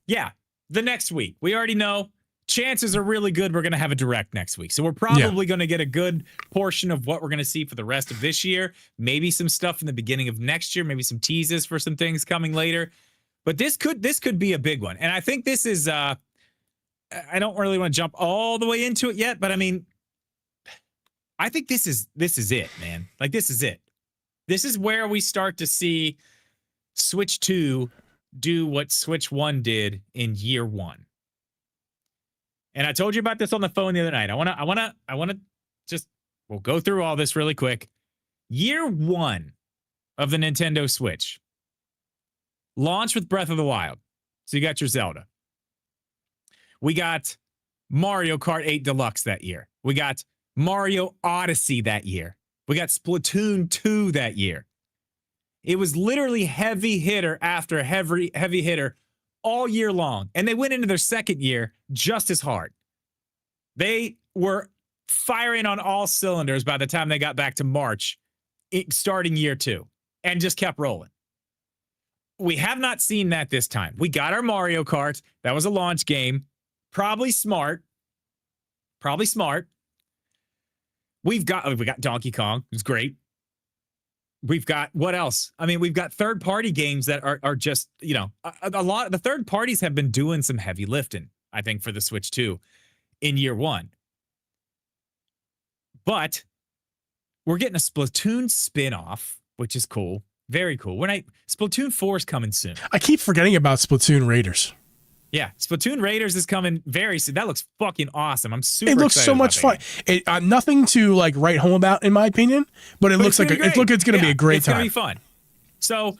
Speaker 2: Yeah. The next week. We already know. Chances are really good we're going to have a direct next week. So we're probably going to get a good portion of what we're going to see for the rest of this year. Maybe some stuff in the beginning of next year. Maybe some teases for some things coming later. But this could be a big one. And I think this is, I don't really want to jump all the way into it yet, but I mean, I think this is it, man. Like, this is it. This is where we start to see Switch 2 do what Switch 1 did in year 1. And I told you about this on the phone the other night. I want to just, we'll go through all this really quick. Year 1 of the Nintendo Switch. Launch with Breath of the Wild. So you got your Zelda. We got Mario Kart 8 Deluxe that year. We got Mario Odyssey that year. We got Splatoon 2 that year. It was literally heavy hitter after heavy hitter all year long. And they went into their second year just as hard. They were firing on all cylinders by the time they got back to March, starting year 2, and just kept rolling. We have not seen that this time. We got our Mario Kart. That was a launch game. Probably smart. We got Donkey Kong. It was great. We've got, what else? I mean, we've got third-party games that are just, a lot. The third parties have been doing some heavy lifting, I think, for the Switch 2 in year 1. But we're getting a Splatoon spin-off, which is cool. Very cool. Splatoon 4 is coming soon.
Speaker 1: I keep forgetting about Splatoon Raiders.
Speaker 2: Yeah, Splatoon Raiders is coming very soon. That looks fucking awesome. I'm super excited.
Speaker 1: It looks so much fun. Nothing to like write home about, in my opinion, but it's going to be a great time.
Speaker 2: It's going to be fun. So,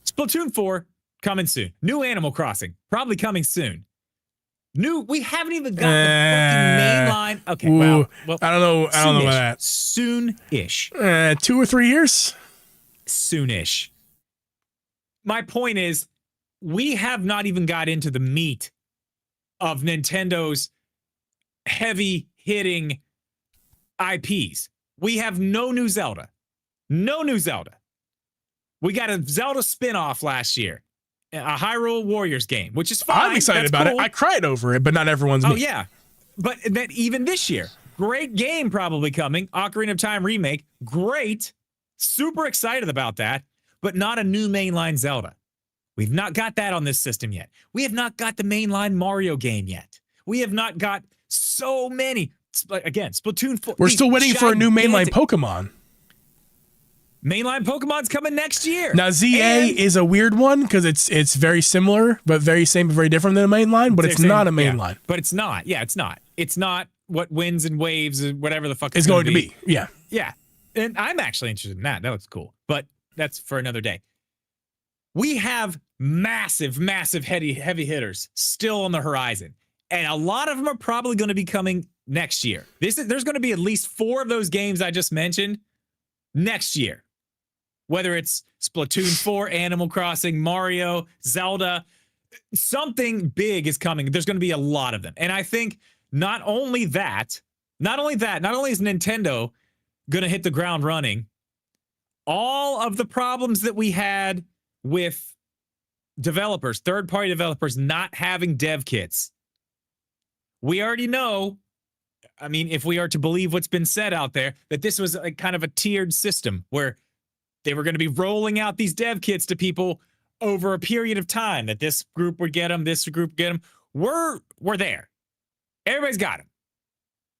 Speaker 2: Splatoon 4 coming soon. New Animal Crossing probably coming soon. We haven't even got the fucking main line. Okay, well,
Speaker 1: I don't know about that.
Speaker 2: Soon-ish.
Speaker 1: 2 or 3 years.
Speaker 2: Soonish. My point is, we have not even got into the meat of Nintendo's heavy-hitting IPs. We have no new Zelda. No new Zelda. We got a Zelda spin-off last year. A Hyrule Warriors game, which is fine.
Speaker 1: I'm excited about it. I cried over it, but not everyone's me.
Speaker 2: Oh, yeah. But then even this year, great game probably coming. Ocarina of Time remake. Great. Super excited about that, but not a new mainline Zelda. We've not got that on this system yet. We have not got the mainline Mario game yet. We have not got so many. Again, Splatoon 4.
Speaker 1: We're still waiting for a new mainline Pokemon.
Speaker 2: Mainline Pokemon's coming next year.
Speaker 1: Now, ZA is a weird one because it's very similar, but very different than a mainline, but it's not a mainline.
Speaker 2: But it's not. Yeah, it's not. It's not what Winds and Waves or whatever the fuck
Speaker 1: it's going to be. Yeah.
Speaker 2: Yeah. And I'm actually interested in that. That looks cool. But that's for another day. We have massive heavy hitters still on the horizon. And a lot of them are probably going to be coming next year. There's going to be at least 4 of those games I just mentioned next year. Whether it's Splatoon 4, Animal Crossing, Mario, Zelda, something big is coming. There's going to be a lot of them. And I think not only is Nintendo going to hit the ground running, all of the problems that we had with developers, third-party developers not having dev kits, we already know, I mean, if we are to believe what's been said out there, that this was a kind of a tiered system where they were going to be rolling out these dev kits to people over a period of time, that this group would get them, this group would get them. We're there. Everybody's got them.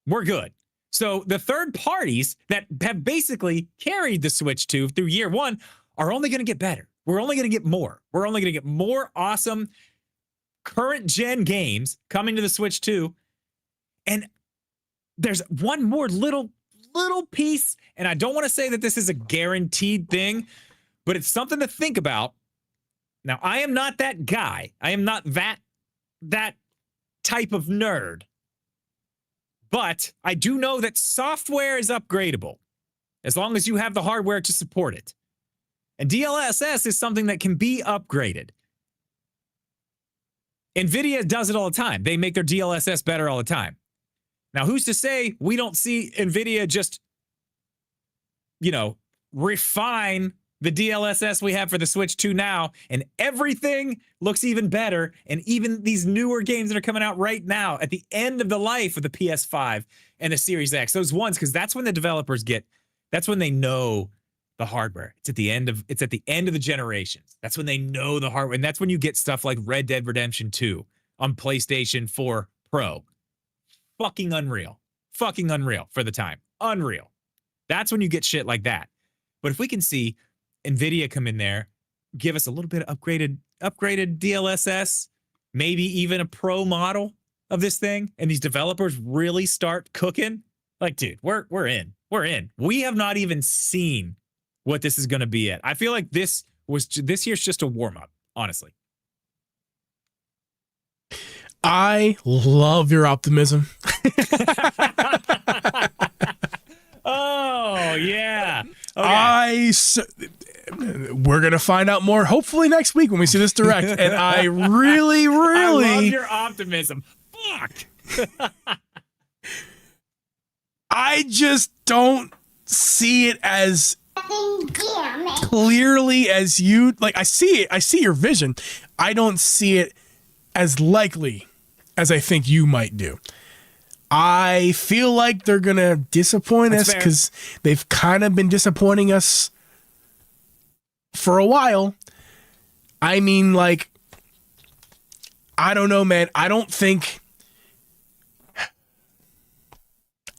Speaker 2: we're good. So the third parties that have basically carried the Switch 2 through year one are only going to get better. We're only going to get more. We're only going to get more awesome current gen games coming to the Switch 2. And there's one more little piece, and I don't want to say that this is a guaranteed thing, but it's something to think about. Now, I am not that guy. I am not that type of nerd. But I do know that software is upgradable as long as you have the hardware to support it. And DLSS is something that can be upgraded. NVIDIA does it all the time. They make their DLSS better all the time. Now, who's to say we don't see NVIDIA just, refine the DLSS we have for the Switch 2 now, and everything looks even better, and even these newer games that are coming out right now at the end of the life of the PS5 and the Series X, those ones, because that's when the developers that's when they know the hardware. It's at the end of the generations. That's when they know the hardware, and that's when you get stuff like Red Dead Redemption 2 on PlayStation 4 Pro. Fucking unreal for the time. Unreal. That's when you get shit like that. But if we can see NVIDIA come in there, give us a little bit of upgraded DLSS, maybe even a pro model of this thing, and these developers really start cooking, like, dude, we're in. We have not even seen what this is going to be yet. I feel like this year's just a warm-up, honestly.
Speaker 1: I love your optimism.
Speaker 2: Oh, yeah. Okay.
Speaker 1: We're going to find out more hopefully next week when we see this direct. And I really
Speaker 2: I love your optimism. Fuck.
Speaker 1: I just don't see it as clearly as you, like, I see your vision. I don't see it as likely as I think you might do. I feel like they're going to disappoint us because they've kind of been disappointing us for a while. I mean, like, I don't know, man. I don't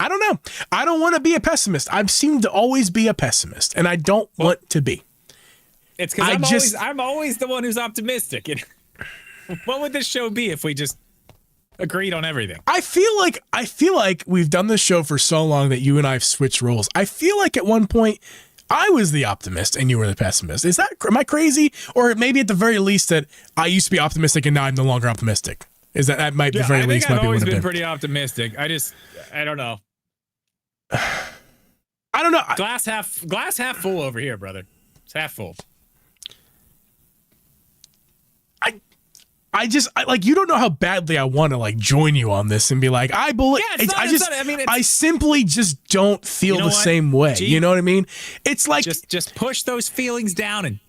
Speaker 1: know. I don't want to be a pessimist. I've seemed to always be a pessimist, and I don't want to be.
Speaker 2: It's because I'm always the one who's optimistic. What would this show be if we just agreed on everything?
Speaker 1: I feel like we've done this show for so long that you and I have switched roles. I feel like at one point I was the optimist and you were the pessimist. Am I crazy? Or maybe at the very least that I used to be optimistic and now I'm no longer optimistic. That might be the very least might be what
Speaker 2: I've always been pretty optimistic. I don't know.
Speaker 1: I don't know.
Speaker 2: Glass half full over here, brother. It's half full.
Speaker 1: You don't know how badly I want to like join you on this and be like, I believe. I simply just don't feel the same way. You know what I mean? It's like
Speaker 2: just push those feelings down and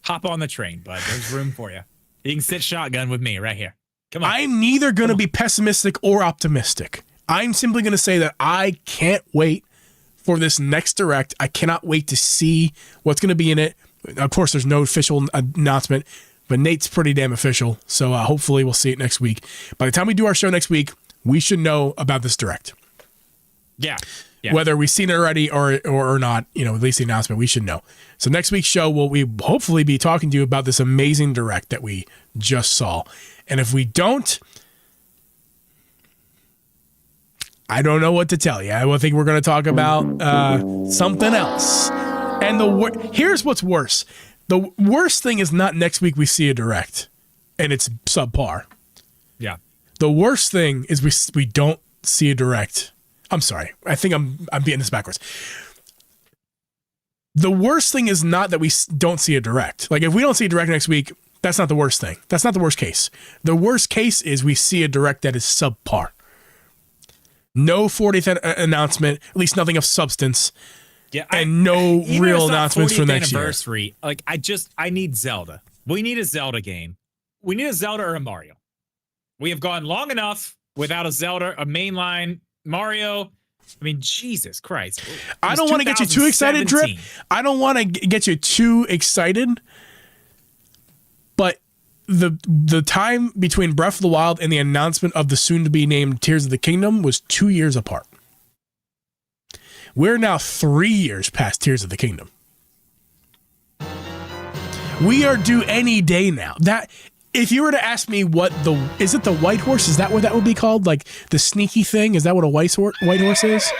Speaker 2: hop on the train, bud. There's room for you. You can sit shotgun with me right here. Come on.
Speaker 1: I'm neither going to be pessimistic or optimistic. I'm simply going to say that I can't wait for this next direct. I cannot wait to see what's going to be in it. Of course, there's no official announcement. But Nate's pretty damn official, so hopefully we'll see it next week. By the time we do our show next week, we should know about this direct.
Speaker 2: Yeah.
Speaker 1: Whether we've seen it already or not, at least the announcement, we should know. So next week's show, we hopefully be talking to you about this amazing direct that we just saw. And if we don't, I don't know what to tell you. I think we're going to talk about something else. And here's what's worse. The worst thing is not next week we see a direct and it's subpar.
Speaker 2: Yeah.
Speaker 1: The worst thing is we don't see a direct. I'm sorry. I think I'm beating this backwards. The worst thing is not that we don't see a direct. Like if we don't see a direct next week, that's not the worst thing. That's not the worst case. The worst case is we see a direct that is subpar. No 40th announcement, at least nothing of substance.
Speaker 2: Yeah,
Speaker 1: and no real announcements for next
Speaker 2: anniversary,
Speaker 1: year.
Speaker 2: Like I need Zelda. We need a Zelda game. We need a Zelda or a Mario. We have gone long enough without a Zelda, a mainline Mario. I mean, Jesus Christ.
Speaker 1: I don't want to get you too excited, Drip. I don't want to get you too excited. But the time between Breath of the Wild and the announcement of the soon-to-be named Tears of the Kingdom was 2 years apart. We're now 3 years past Tears of the Kingdom. We are due any day now. That if you were to ask me is it the white horse? Is that what that would be called? Like the sneaky thing? Is that what a white horse is?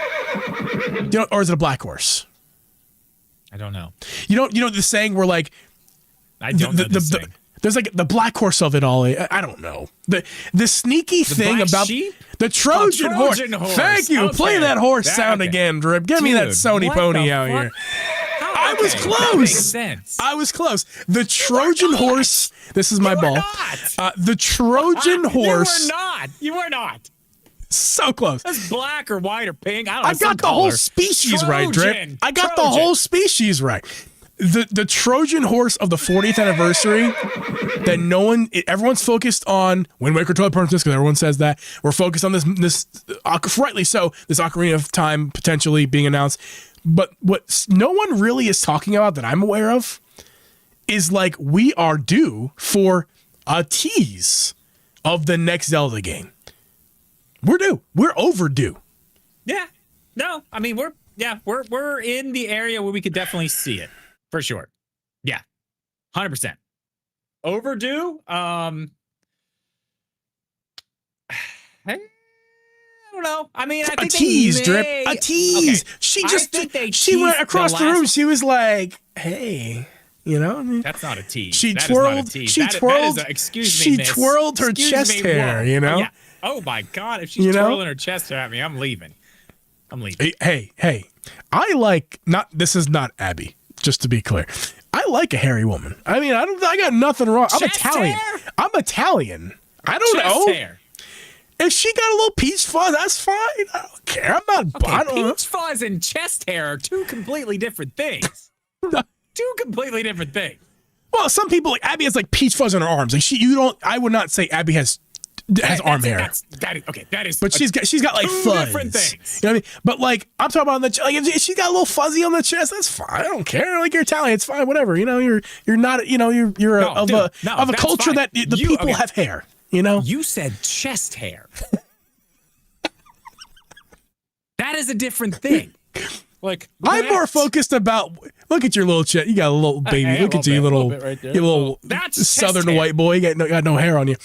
Speaker 1: Or is it a black horse?
Speaker 2: I don't know.
Speaker 1: You know the saying where like
Speaker 2: I don't know the saying.
Speaker 1: There's like the black horse of it all. I don't know. The sneaky thing about
Speaker 2: sheep?
Speaker 1: The Trojan horse. Thank you. Okay. Play that horse sound again, Drip. Give me that Sony pony out here. I was close.
Speaker 2: That makes sense.
Speaker 1: I was close. The Trojan horse. This is my ball. The Trojan horse.
Speaker 2: You were not.
Speaker 1: So close.
Speaker 2: That's black or white or pink. I don't know.
Speaker 1: I got the whole species right, Drip. I got the whole species right. The Trojan horse of the 40th anniversary that everyone's focused on Wind Waker Twilight Princess because everyone says that. We're focused on this rightly so, this Ocarina of Time potentially being announced. But what no one really is talking about that I'm aware of is like we are due for a tease of the next Zelda game. We're due. We're overdue.
Speaker 2: Yeah. No, I mean we're in the area where we could definitely see it. For sure. Yeah. 100%. Overdue? I don't know. I mean, I think
Speaker 1: a tease, Drip. A tease. Okay. She went across the room. She was like, "Hey, you know." I mean,
Speaker 2: that's not a tease.
Speaker 1: She twirled her chest hair. You know.
Speaker 2: Yeah. Oh my God! If she's twirling her chest hair at me, I'm leaving.
Speaker 1: Hey. I like not. This is not Abby. Just to be clear, I like a hairy woman. I mean, I got nothing wrong. I'm Italian. I'm Italian. I don't know. Hair. If she got a little peach fuzz, that's fine. I don't care. I'm not.
Speaker 2: Peach fuzz and chest hair are two completely different things. Two completely different things.
Speaker 1: Well, some people like Abby has like peach fuzz on her arms. Like I would not say Abby has arm hair.
Speaker 2: That is.
Speaker 1: But she's got like fuzz.
Speaker 2: Different things.
Speaker 1: You know what I mean? But like I'm talking about if she's got a little fuzzy on the chest, that's fine. I don't care. Like you're Italian, it's fine. Whatever. You know, you're not. You know, you're of a culture fine. That the people have hair. You know.
Speaker 2: You said chest hair. That is a different thing. Like
Speaker 1: I'm more focused about. Look at your little chest. You got a little baby. Look at you, little that's southern white boy. You got no hair on you.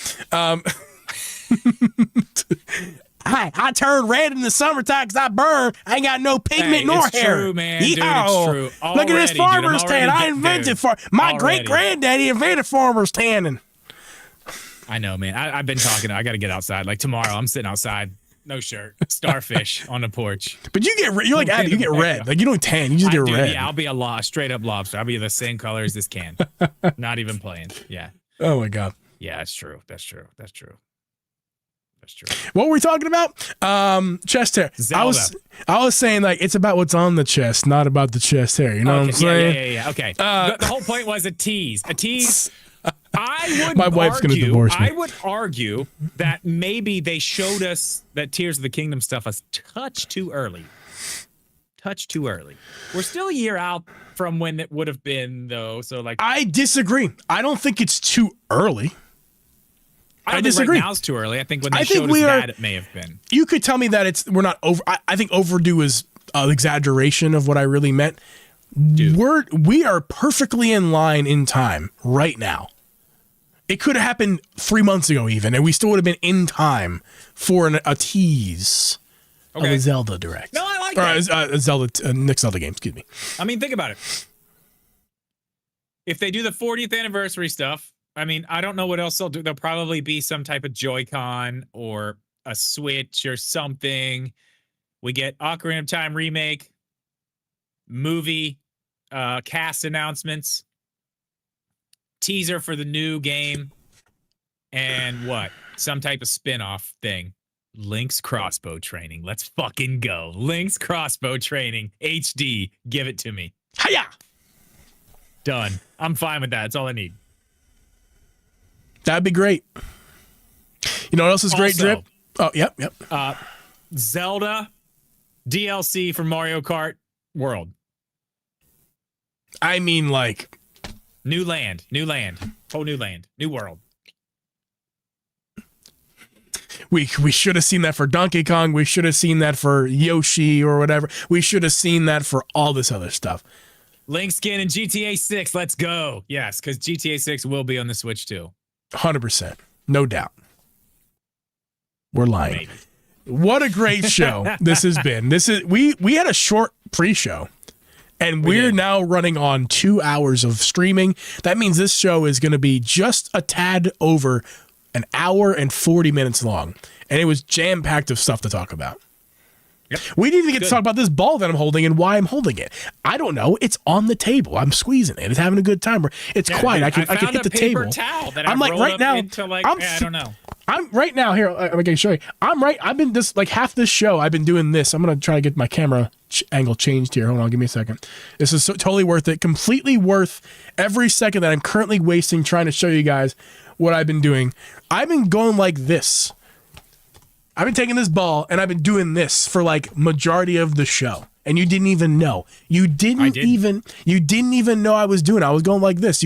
Speaker 1: I turn red in the summertime because I burn. I ain't got no pigment nor hair.
Speaker 2: True, man. Dude, it's true.
Speaker 1: Look at this farmer's tan. I invented my great granddaddy invented farmer's tanning.
Speaker 2: I know, man. I've been talking. I got to get outside. Like tomorrow, I'm sitting outside, no shirt, starfish on the porch.
Speaker 1: But you're like Abby. You get red. Like you don't tan. You just get red.
Speaker 2: Yeah, I'll be a straight up lobster. I'll be the same color as this can. Not even playing. Yeah.
Speaker 1: Oh my God.
Speaker 2: Yeah, that's true. That's true.
Speaker 1: What were we talking about? Chest hair.
Speaker 2: Zelda.
Speaker 1: I was saying like it's about what's on the chest, not about the chest hair. You know what I'm saying?
Speaker 2: Yeah. Okay. The whole point was a tease. A tease.
Speaker 1: My wife's gonna divorce me.
Speaker 2: I would argue that maybe they showed us that Tears of the Kingdom stuff a touch too early. We're still a year out from when it would have been, though. So like, I
Speaker 1: disagree. I don't think it's too early.
Speaker 2: I disagree. Right now it's too early. I think when they showed us that, it may have been.
Speaker 1: You could tell me that we're not over. I think overdue is an exaggeration of what I really meant. Dude. We are perfectly in line in time right now. It could have happened 3 months ago even, and we still would have been in time for a tease of a Zelda Direct.
Speaker 2: No, I like that.
Speaker 1: Next Zelda game, excuse me.
Speaker 2: I mean, think about it. If they do the 40th anniversary stuff, I mean, I don't know what else they'll do. There'll probably be some type of Joy-Con or a Switch or something. We get Ocarina of Time remake, movie, cast announcements, teaser for the new game, and what? Some type of spin-off thing. Link's crossbow training. Let's fucking go. Link's crossbow training. HD. Give it to me.
Speaker 1: Hiya!
Speaker 2: Done. I'm fine with that. That's all I need.
Speaker 1: That'd be great. You know what else is great, Drip? Oh, yep.
Speaker 2: Zelda DLC for Mario Kart World.
Speaker 1: I mean, like...
Speaker 2: New land. Whole new land. New world.
Speaker 1: We should have seen that for Donkey Kong. We should have seen that for Yoshi or whatever. We should have seen that for all this other stuff.
Speaker 2: Link skin in GTA 6. Let's go. Yes, because GTA 6 will be on the Switch too.
Speaker 1: 100%. No doubt. We're lying.
Speaker 2: Maybe.
Speaker 1: What a great show this has been. We had a short pre-show, and we're now running on 2 hours of streaming. That means this show is going to be just a tad over an hour and 40 minutes long, and it was jam-packed of stuff to talk about.
Speaker 2: Yep.
Speaker 1: We didn't even get to talk about this ball that I'm holding and why I'm holding it. I don't know. It's on the table. I'm squeezing it. It's having a good time. It's quiet. I can hit the table.
Speaker 2: Towel that
Speaker 1: I'm like right now.
Speaker 2: I don't know.
Speaker 1: I'm right now here. I'm going to show you. I've been this like half this show. I've been doing this. I'm going to try to get my camera angle changed here. Hold on. Give me a second. This is totally worth it. Completely worth every second that I'm currently wasting trying to show you guys what I've been doing. I've been going like this. I've been taking this ball and I've been doing this for like majority of the show. And you didn't even know. You didn't even know I was doing it. I was going like this.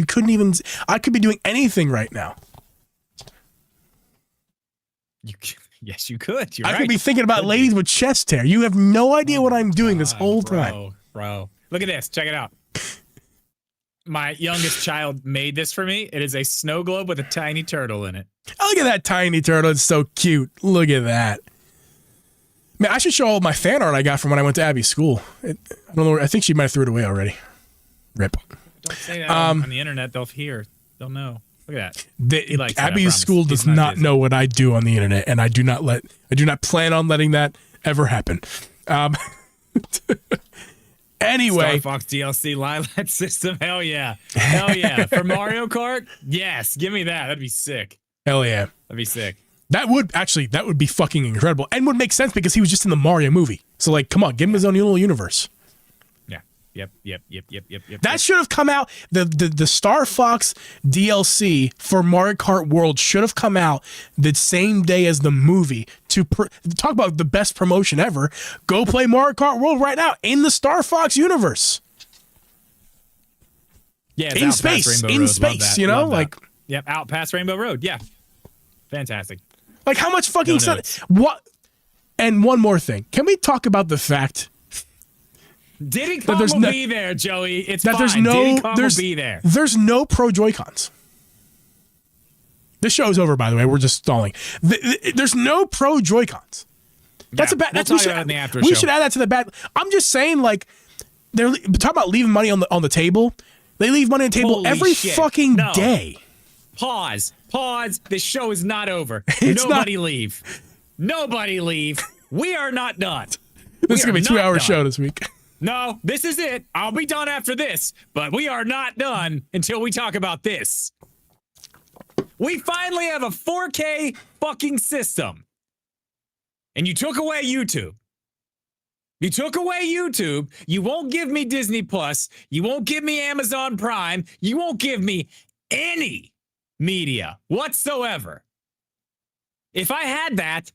Speaker 1: I could be doing anything right now.
Speaker 2: Yes, you could.
Speaker 1: I could be thinking about ladies with chest hair. You have no idea what I'm doing this whole time.
Speaker 2: Bro. Look at this. Check it out. My youngest child made this for me. It is a snow globe with a tiny turtle in it.
Speaker 1: Oh, look at that tiny turtle. It's so cute. Look at that. Man, I should show all my fan art I got from when I went to Abby's school. I don't know. I think she might have threw it away already. Rip.
Speaker 2: Don't say that on the internet. They'll hear. They'll know. Look at that.
Speaker 1: Abby's school does not know what I do on the internet, and I do not plan on letting that ever happen. Anyway,
Speaker 2: Star Fox DLC Lilac system. Hell yeah. Hell yeah. For Mario Kart? Yes. Give me that. That'd be sick.
Speaker 1: Hell yeah.
Speaker 2: That'd be sick.
Speaker 1: That would be fucking incredible and would make sense because he was just in the Mario movie. So like, come on, give him his own little universe.
Speaker 2: Yeah. Yep.
Speaker 1: That should have come out. The Star Fox DLC for Mario Kart World should have come out the same day as the movie. To talk about the best promotion ever, go play Mario Kart World right now in the Star Fox universe.
Speaker 2: Yeah,
Speaker 1: in space, you know, like
Speaker 2: out past Rainbow Road. Yeah, fantastic.
Speaker 1: Like how much fucking what? And one more thing, can we talk about the fact?
Speaker 2: Diddy Kong will be there, Joey. It's fine. Diddy Kong will be there.
Speaker 1: There's no Pro Joy-Cons. This show is over, by the way. We're just stalling. There's no Pro Joy-Cons. That's a bad. We should add that to the bad. I'm just saying, like, they're talking about leaving money on the table. They leave money on the table every fucking day.
Speaker 2: Pause. This show is not over. Leave. Nobody leave. We are not done.
Speaker 1: This is gonna be a 2-hour show this week.
Speaker 2: No, this is it. I'll be done after this, but we are not done until we talk about this. We finally have a 4K fucking system. And you took away YouTube. You won't give me Disney Plus. You won't give me Amazon Prime. You won't give me any media whatsoever. If I had that,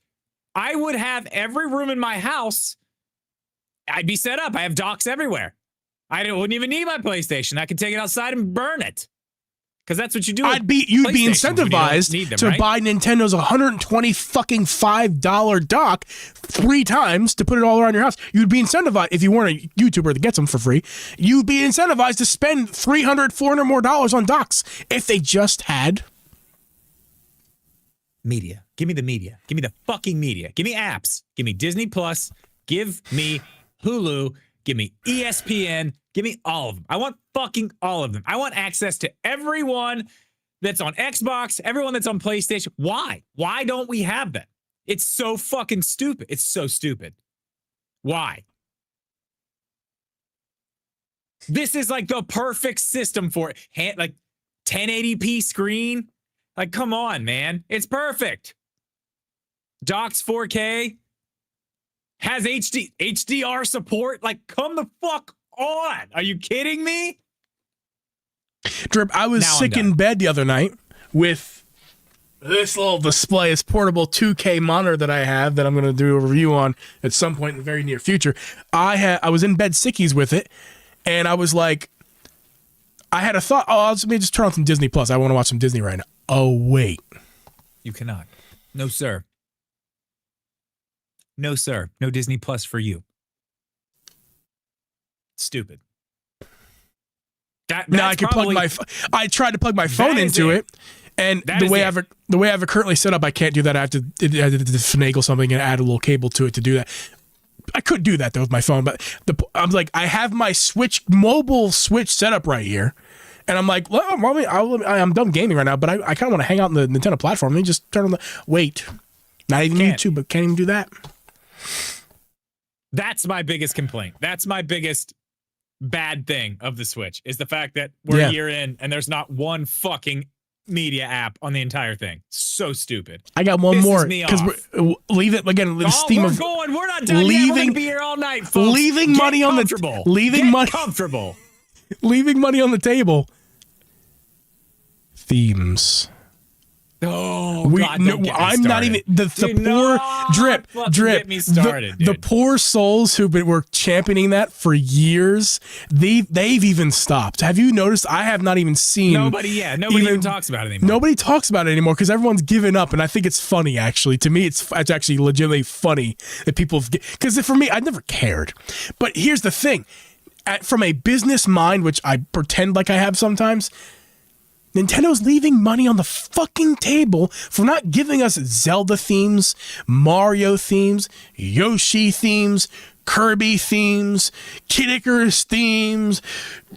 Speaker 2: I would have every room in my house. I'd be set up. I have docks everywhere. Wouldn't even need my PlayStation. I could take it outside and burn it. Because that's what you do. You'd be incentivized to buy Nintendo's $125 dock 3 times to put it all around your house. You'd be incentivized, if you weren't a YouTuber that gets them for free, you'd be incentivized to spend $300, $400 more on docks if they just had media. Give me the media. Give me the fucking media. Give me apps. Give me Disney Plus. Give me Hulu. Give me ESPN. Give me all of them. I want fucking all of them. I want access to everyone that's on Xbox, everyone that's on PlayStation. Why? Why don't we have that? It's so fucking stupid. It's so stupid. Why? This is like the perfect system for it. Like 1080p screen. Like, come on, man. It's perfect. Docks 4K. Has HDR support. Like, come the fuck on. Are you kidding me?
Speaker 1: Drip, I was sick in bed the other night with this little display, this portable 2K monitor that I have that I'm going to do a review on at some point in the very near future. I was in bed sickies with it, and I was like, I had a thought, let me just turn on some Disney Plus. I want to watch some Disney right now. Oh, wait.
Speaker 2: You cannot. No, sir. No, sir. No Disney Plus for you. Stupid.
Speaker 1: Now I can plug my. I tried to plug my phone into it, and the way I have it currently set up, I can't do that. I have to finagle something and add a little cable to it to do that. I could do that though with my phone, but I'm like, I have my mobile Switch set up right here, and I'm like, well, I'm done gaming right now, but I kind of want to hang out on the Nintendo platform. Let me just turn on not even YouTube, but can't even do that.
Speaker 2: That's my biggest complaint. That's my biggest bad thing of the Switch is the fact that we're a year in and there's not one fucking media app on the entire thing. So stupid.
Speaker 1: I got one more because leave it again. This theme of
Speaker 2: we're not done yet. We're gonna be here all night, folks.
Speaker 1: Leaving money on the leaving money on the table. Themes.
Speaker 2: Oh, God, I'm
Speaker 1: not even the poor drip.
Speaker 2: Get me started,
Speaker 1: the poor souls were championing that for years. They've even stopped. Have you noticed? I have not even seen
Speaker 2: nobody even talks about it anymore.
Speaker 1: Nobody talks about it anymore because everyone's given up, and I think it's funny. Actually, to me, it's actually legitimately funny that people. Because for me, I never cared. But here's the thing: from a business mind, which I pretend like I have sometimes. Nintendo's leaving money on the fucking table for not giving us Zelda themes, Mario themes, Yoshi themes, Kirby themes, Kid Icarus themes,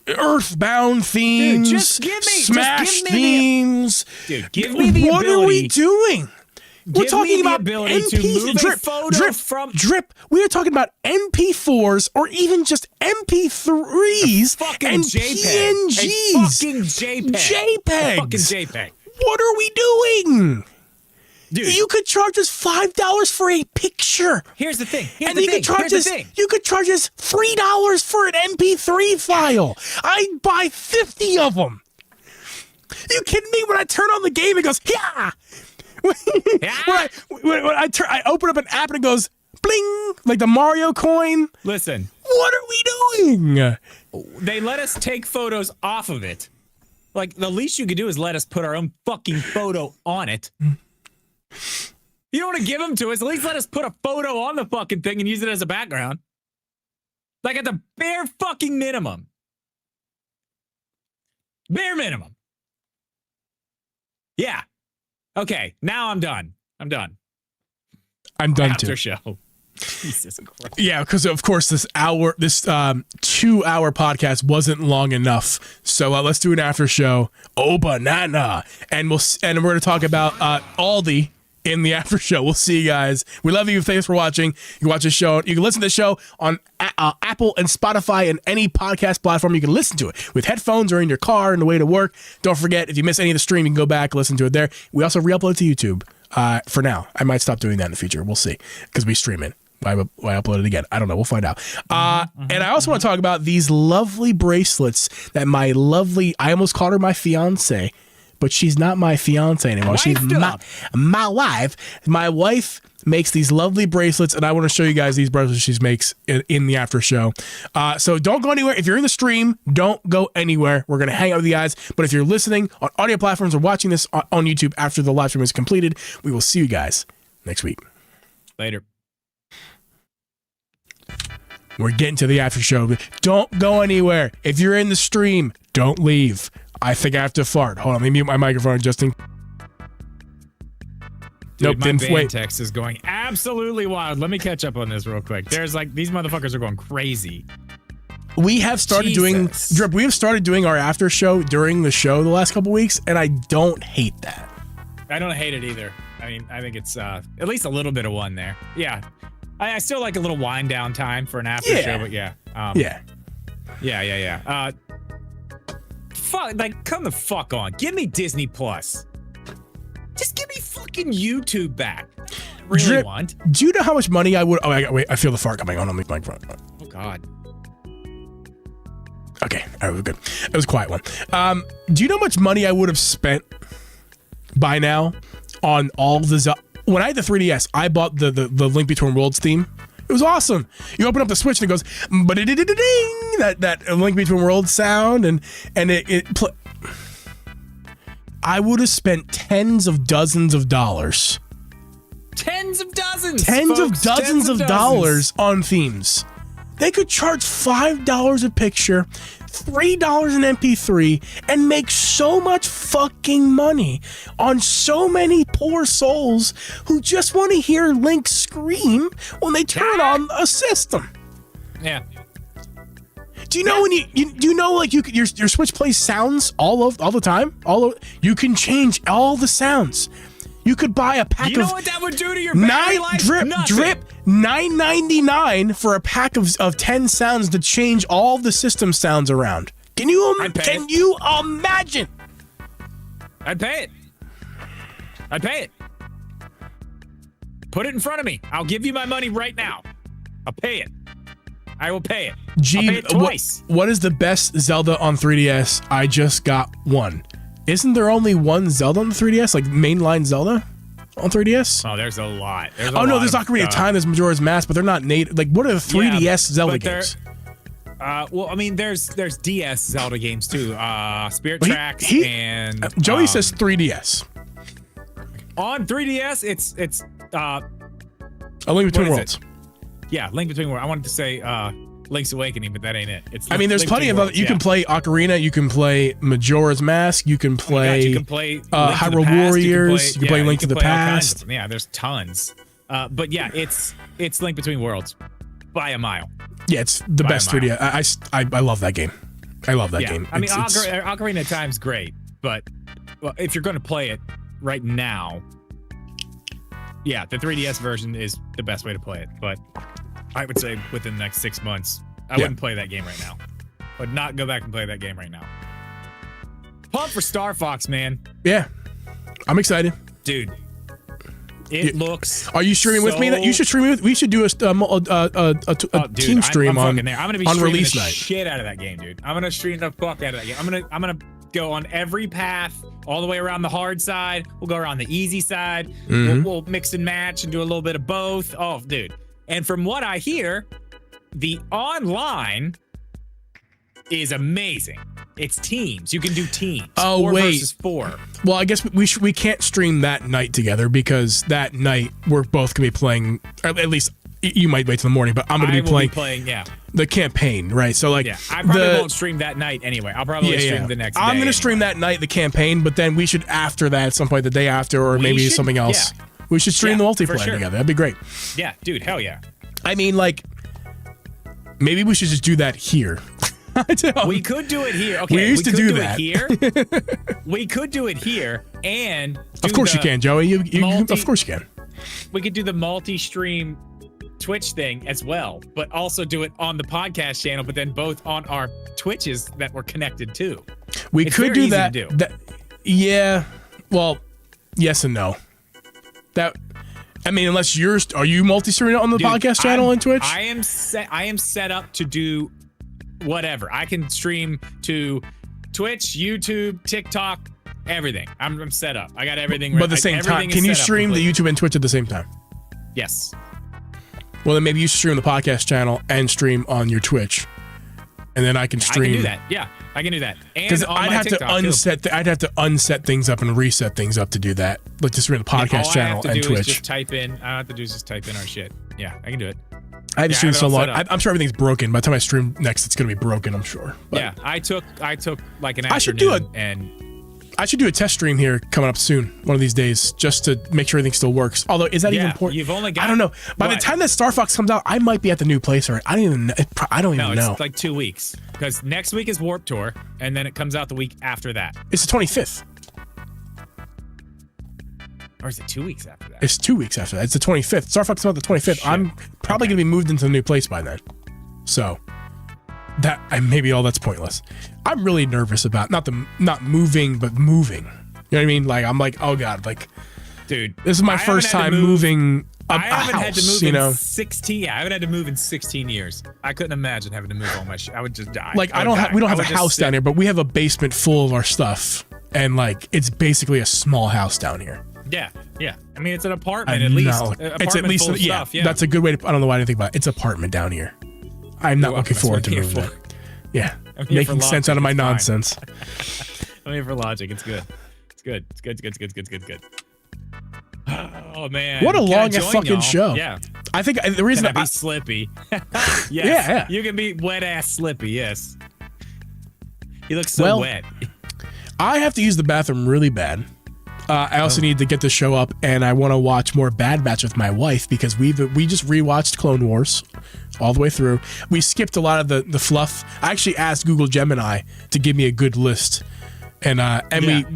Speaker 1: Earthbound themes, Smash themes.
Speaker 2: Dude, give me the
Speaker 1: What are we doing? We're talking about
Speaker 2: MP3s.
Speaker 1: Drip. We are talking about MP4s or even just MP3s and PNGs. JPEGs. What are we doing? Dude, you could charge us $5 for a picture.
Speaker 2: Here's the thing.
Speaker 1: You could charge us $3 for an MP3 file. I'd buy 50 of them. You kidding me? When I turn on the game, it goes, yeah. When I open up an app and it goes bling like the Mario coin.
Speaker 2: Listen,
Speaker 1: what are we doing?
Speaker 2: They let us take photos off of it. Like the least you could do is let us put our own fucking photo on it. You don't want to give them to us. At least let us put a photo on the fucking thing and use it as a background. Like at the bare fucking minimum. Bare minimum. Yeah. Okay, now I'm done. I'm done
Speaker 1: After
Speaker 2: too. Show. Jesus Christ.
Speaker 1: Yeah, because of course this 2-hour podcast wasn't long enough. So let's do an after show. Oh banana, and we're going to talk about Aldi in the after show. We'll see you guys. We love you. Thanks for watching. You can watch the show. You can listen to the show on Apple and Spotify and any podcast platform. You can listen to it with headphones or in your car on the way to work. Don't forget, if you miss any of the stream, you can go back and listen to it there. We also re-upload to YouTube for now. I might stop doing that in the future. We'll see because we stream it. Why upload it again? I don't know. We'll find out. And I also want to talk about these lovely bracelets that I almost called her my fiance, but she's not my fiance anymore. She's my wife. My wife makes these lovely bracelets, and I want to show you guys these bracelets she makes in the after show. So don't go anywhere. If you're in the stream, don't go anywhere. We're going to hang out with you guys. But if you're listening on audio platforms or watching this on YouTube after the live stream is completed, we will see you guys next week.
Speaker 2: Later.
Speaker 1: We're getting to the after show. Don't go anywhere. If you're in the stream, don't leave. I think I have to fart. Hold on, let me mute my microphone just in.
Speaker 2: Dude, my band text is going absolutely wild. Let me catch up on this real quick. There's these motherfuckers are going crazy.
Speaker 1: We have started doing our after show during the show the last couple weeks, and I don't hate that.
Speaker 2: I don't hate it either. I mean, I think it's at least a little bit of one there. Yeah. I still like a little wind down time for an after show, but yeah. Yeah. Fuck, come the fuck on. Give me Disney Plus. Just give me fucking YouTube back. Do
Speaker 1: you know how much money I would? Oh, wait. I feel the fart coming on the microphone.
Speaker 2: Oh God.
Speaker 1: Okay, all right, we're good. It was a quiet one. Do you know how much money I would have spent by now on all the when I had the 3DS, I bought the Link Between Worlds theme. It was awesome. You open up the Switch and it goes ba-da-da-da-ding, that Link Between Worlds sound, and I would have spent tens of dozens of dollars.
Speaker 2: Tens of dozens?
Speaker 1: tens of
Speaker 2: folks,
Speaker 1: dozens
Speaker 2: tens
Speaker 1: of dollars on themes. They could charge $5 a picture, $3 an MP3, and make so much fucking money on so many poor souls who just want to hear Link scream when they turn on a system.
Speaker 2: Yeah.
Speaker 1: Do you know when you know like your Switch plays sounds all the time? You can change all the sounds. You could buy a pack of...
Speaker 2: You know what that would do to your battery life?
Speaker 1: Drip, $9.99 for a pack of 10 sounds to change all the system sounds around. Can you imagine?
Speaker 2: I'd pay it. I'd pay it. Put it in front of me. I'll give you my money right now. I'll pay it. I will pay it. I'll pay it twice.
Speaker 1: What is the best Zelda on 3DS? I just got one. Isn't there only one Zelda on the 3DS? Like mainline Zelda on 3DS?
Speaker 2: Oh, there's a lot.
Speaker 1: There's Ocarina of Time, there's Majora's Mask, but they're not native. Like, what are the 3DS Zelda games?
Speaker 2: Well, I mean, there's DS Zelda games too. Spirit Tracks and
Speaker 1: Joey says 3DS.
Speaker 2: On 3DS, it's
Speaker 1: A Link Between Worlds.
Speaker 2: Yeah, Link Between Worlds. I wanted to say Link's Awakening, but that ain't it.
Speaker 1: There's plenty of other. You can play Ocarina. You can play Majora's Mask. You can play.
Speaker 2: You can play
Speaker 1: Hyrule Warriors. You can play Link to the Past.
Speaker 2: Yeah, there's tons. But yeah, it's Link Between Worlds by a mile.
Speaker 1: Yeah, it's the best 3D. I love that game. I love that game.
Speaker 2: I mean, Ocarina of Time's great, but if you're going to play it right now, yeah, the 3DS version is the best way to play it. But I would say within the next 6 months, I wouldn't play that game right now. I would not go back and play that game right now. Pump for Star Fox, man.
Speaker 1: Yeah, I'm excited,
Speaker 2: dude. It looks.
Speaker 1: Are you streaming with me? You should stream with. We should do a team stream on release night.
Speaker 2: Shit out of that game, dude. I'm gonna stream the fuck out of that game. I'm gonna go on every path all the way around the hard side. We'll go around the easy side. We'll mix and match and do a little bit of both. Oh, dude. And from what I hear, the online is amazing. It's teams. You can do teams.
Speaker 1: Oh,
Speaker 2: 4
Speaker 1: wait.
Speaker 2: versus 4.
Speaker 1: Well, I guess we can't stream that night together because that night we're both going to be playing, or at least you might wait till the morning, but I'm going to be playing the campaign, right? So like,
Speaker 2: I probably won't stream that night anyway. I'll probably stream the next day.
Speaker 1: I'm going to stream that night, the campaign, but then we should after that at some point the day after, or maybe something else. Yeah. We should stream the multiplayer together. That'd be great.
Speaker 2: Yeah, dude, hell yeah.
Speaker 1: I mean, like, maybe we should just do that here.
Speaker 2: We could do it here. Okay,
Speaker 1: we used to do that
Speaker 2: here. We could do it here, and
Speaker 1: of course you can, Joey. Of course you can.
Speaker 2: We could do the multi-stream Twitch thing as well, but also do it on the podcast channel, but then both on our Twitches that we're connected to.
Speaker 1: We could do that. Yeah. Well, yes and no. I mean, unless are you multi-streaming on the podcast channel and Twitch?
Speaker 2: I am set up to do whatever. I can stream to Twitch, YouTube, TikTok, everything. I'm set up. I got everything ready.
Speaker 1: But at the same time, can you stream the YouTube and Twitch at the same time?
Speaker 2: Yes.
Speaker 1: Well, then maybe you should stream the podcast channel and stream on your Twitch. And then I can stream.
Speaker 2: I can do that. Yeah, I can do that.
Speaker 1: Because I'd have to unset things up and reset things up to do that. Like just stream the podcast channel and Twitch. All I have
Speaker 2: to do is just type in our shit. Yeah, I can do it.
Speaker 1: I had to stream so long. I'm sure everything's broken. By the time I stream next, it's gonna be broken. I'm sure. But
Speaker 2: yeah, I took like an afternoon.
Speaker 1: I should do a test stream here coming up soon, one of these days, just to make sure everything still works. Although, is that even important?
Speaker 2: You've only got.
Speaker 1: I don't know. By the time that Star Fox comes out, I might be at the new place already. I don't even know.
Speaker 2: It's like 2 weeks because next week is Warped Tour, and then it comes out the week after that.
Speaker 1: It's the 25th.
Speaker 2: Or is it 2 weeks after that?
Speaker 1: It's 2 weeks after that. It's the 25th. Star Fox comes out the 25th. Shit. I'm probably going to be moved into the new place by then. So, maybe all that's pointless. I'm really nervous about not moving, but moving. You know what I mean? Like, I'm like, oh God, like,
Speaker 2: dude,
Speaker 1: this is my first time moving a house,
Speaker 2: had to move in 16. Yeah, I haven't had to move in 16 years. I couldn't imagine having to move all my shit. I would just die.
Speaker 1: Like, we don't have a house down here, but we have a basement full of our stuff. And like, it's basically a small house down here.
Speaker 2: Yeah. I mean, it's an apartment at least.
Speaker 1: It's at least, yeah. That's a good way to, I don't know why I didn't think about it. It's an apartment down here. I'm not looking forward to moving there. Yeah. Making sense out of my nonsense.
Speaker 2: I'm here for logic. It's good. It's good. Oh man,
Speaker 1: what a long fucking
Speaker 2: y'all.
Speaker 1: show.
Speaker 2: Yeah,
Speaker 1: I think the reason
Speaker 2: can I be Slippy. Yes.
Speaker 1: Yeah.
Speaker 2: You can be wet ass Slippy. Yes. He looks so wet.
Speaker 1: I have to use the bathroom really bad. I also need to get the show up, and I want to watch more Bad Batch with my wife because we just rewatched Clone Wars all the way through. We skipped a lot of the fluff. I actually asked Google Gemini to give me a good list, and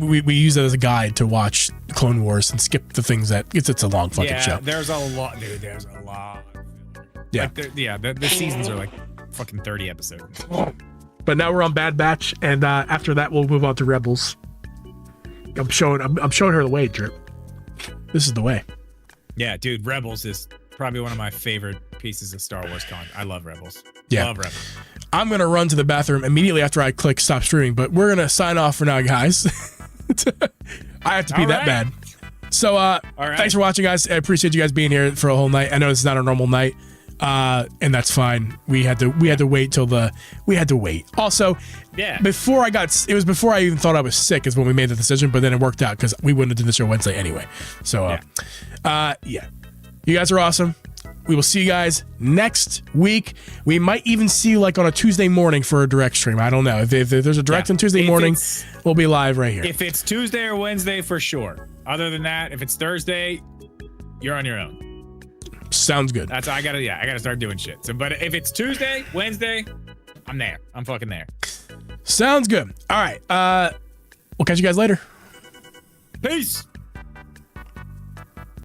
Speaker 1: we use it as a guide to watch Clone Wars and skip the things that it's a long fucking show.
Speaker 2: There's a lot, dude. There's a lot.
Speaker 1: Yeah,
Speaker 2: the seasons are like fucking 30 episodes.
Speaker 1: But now we're on Bad Batch, and after that we'll move on to Rebels. I'm showing her the way, Drip. This is the way.
Speaker 2: Yeah, dude, Rebels is probably one of my favorite pieces of Star Wars content. I love Rebels.
Speaker 1: Yeah.
Speaker 2: Love Rebels.
Speaker 1: I'm going to run to the bathroom immediately after I click stop streaming, but we're going to sign off for now, guys. I have to pee that bad. So thanks for watching, guys. I appreciate you guys being here for a whole night. I know it's not a normal night. And that's fine. We had to wait till we had to wait. Also, before I even thought I was sick is when we made the decision, but then it worked out because we wouldn't have done the show Wednesday anyway. So, you guys are awesome. We will see you guys next week. We might even see you like on a Tuesday morning for a direct stream. I don't know. If there's a direct on Tuesday morning, we'll be live right here.
Speaker 2: If it's Tuesday or Wednesday, for sure. Other than that, if it's Thursday, you're on your own.
Speaker 1: Sounds good.
Speaker 2: I gotta start doing shit. So, but if it's Tuesday, Wednesday, I'm there. I'm fucking there.
Speaker 1: Sounds good. All right. We'll catch you guys later.
Speaker 2: Peace.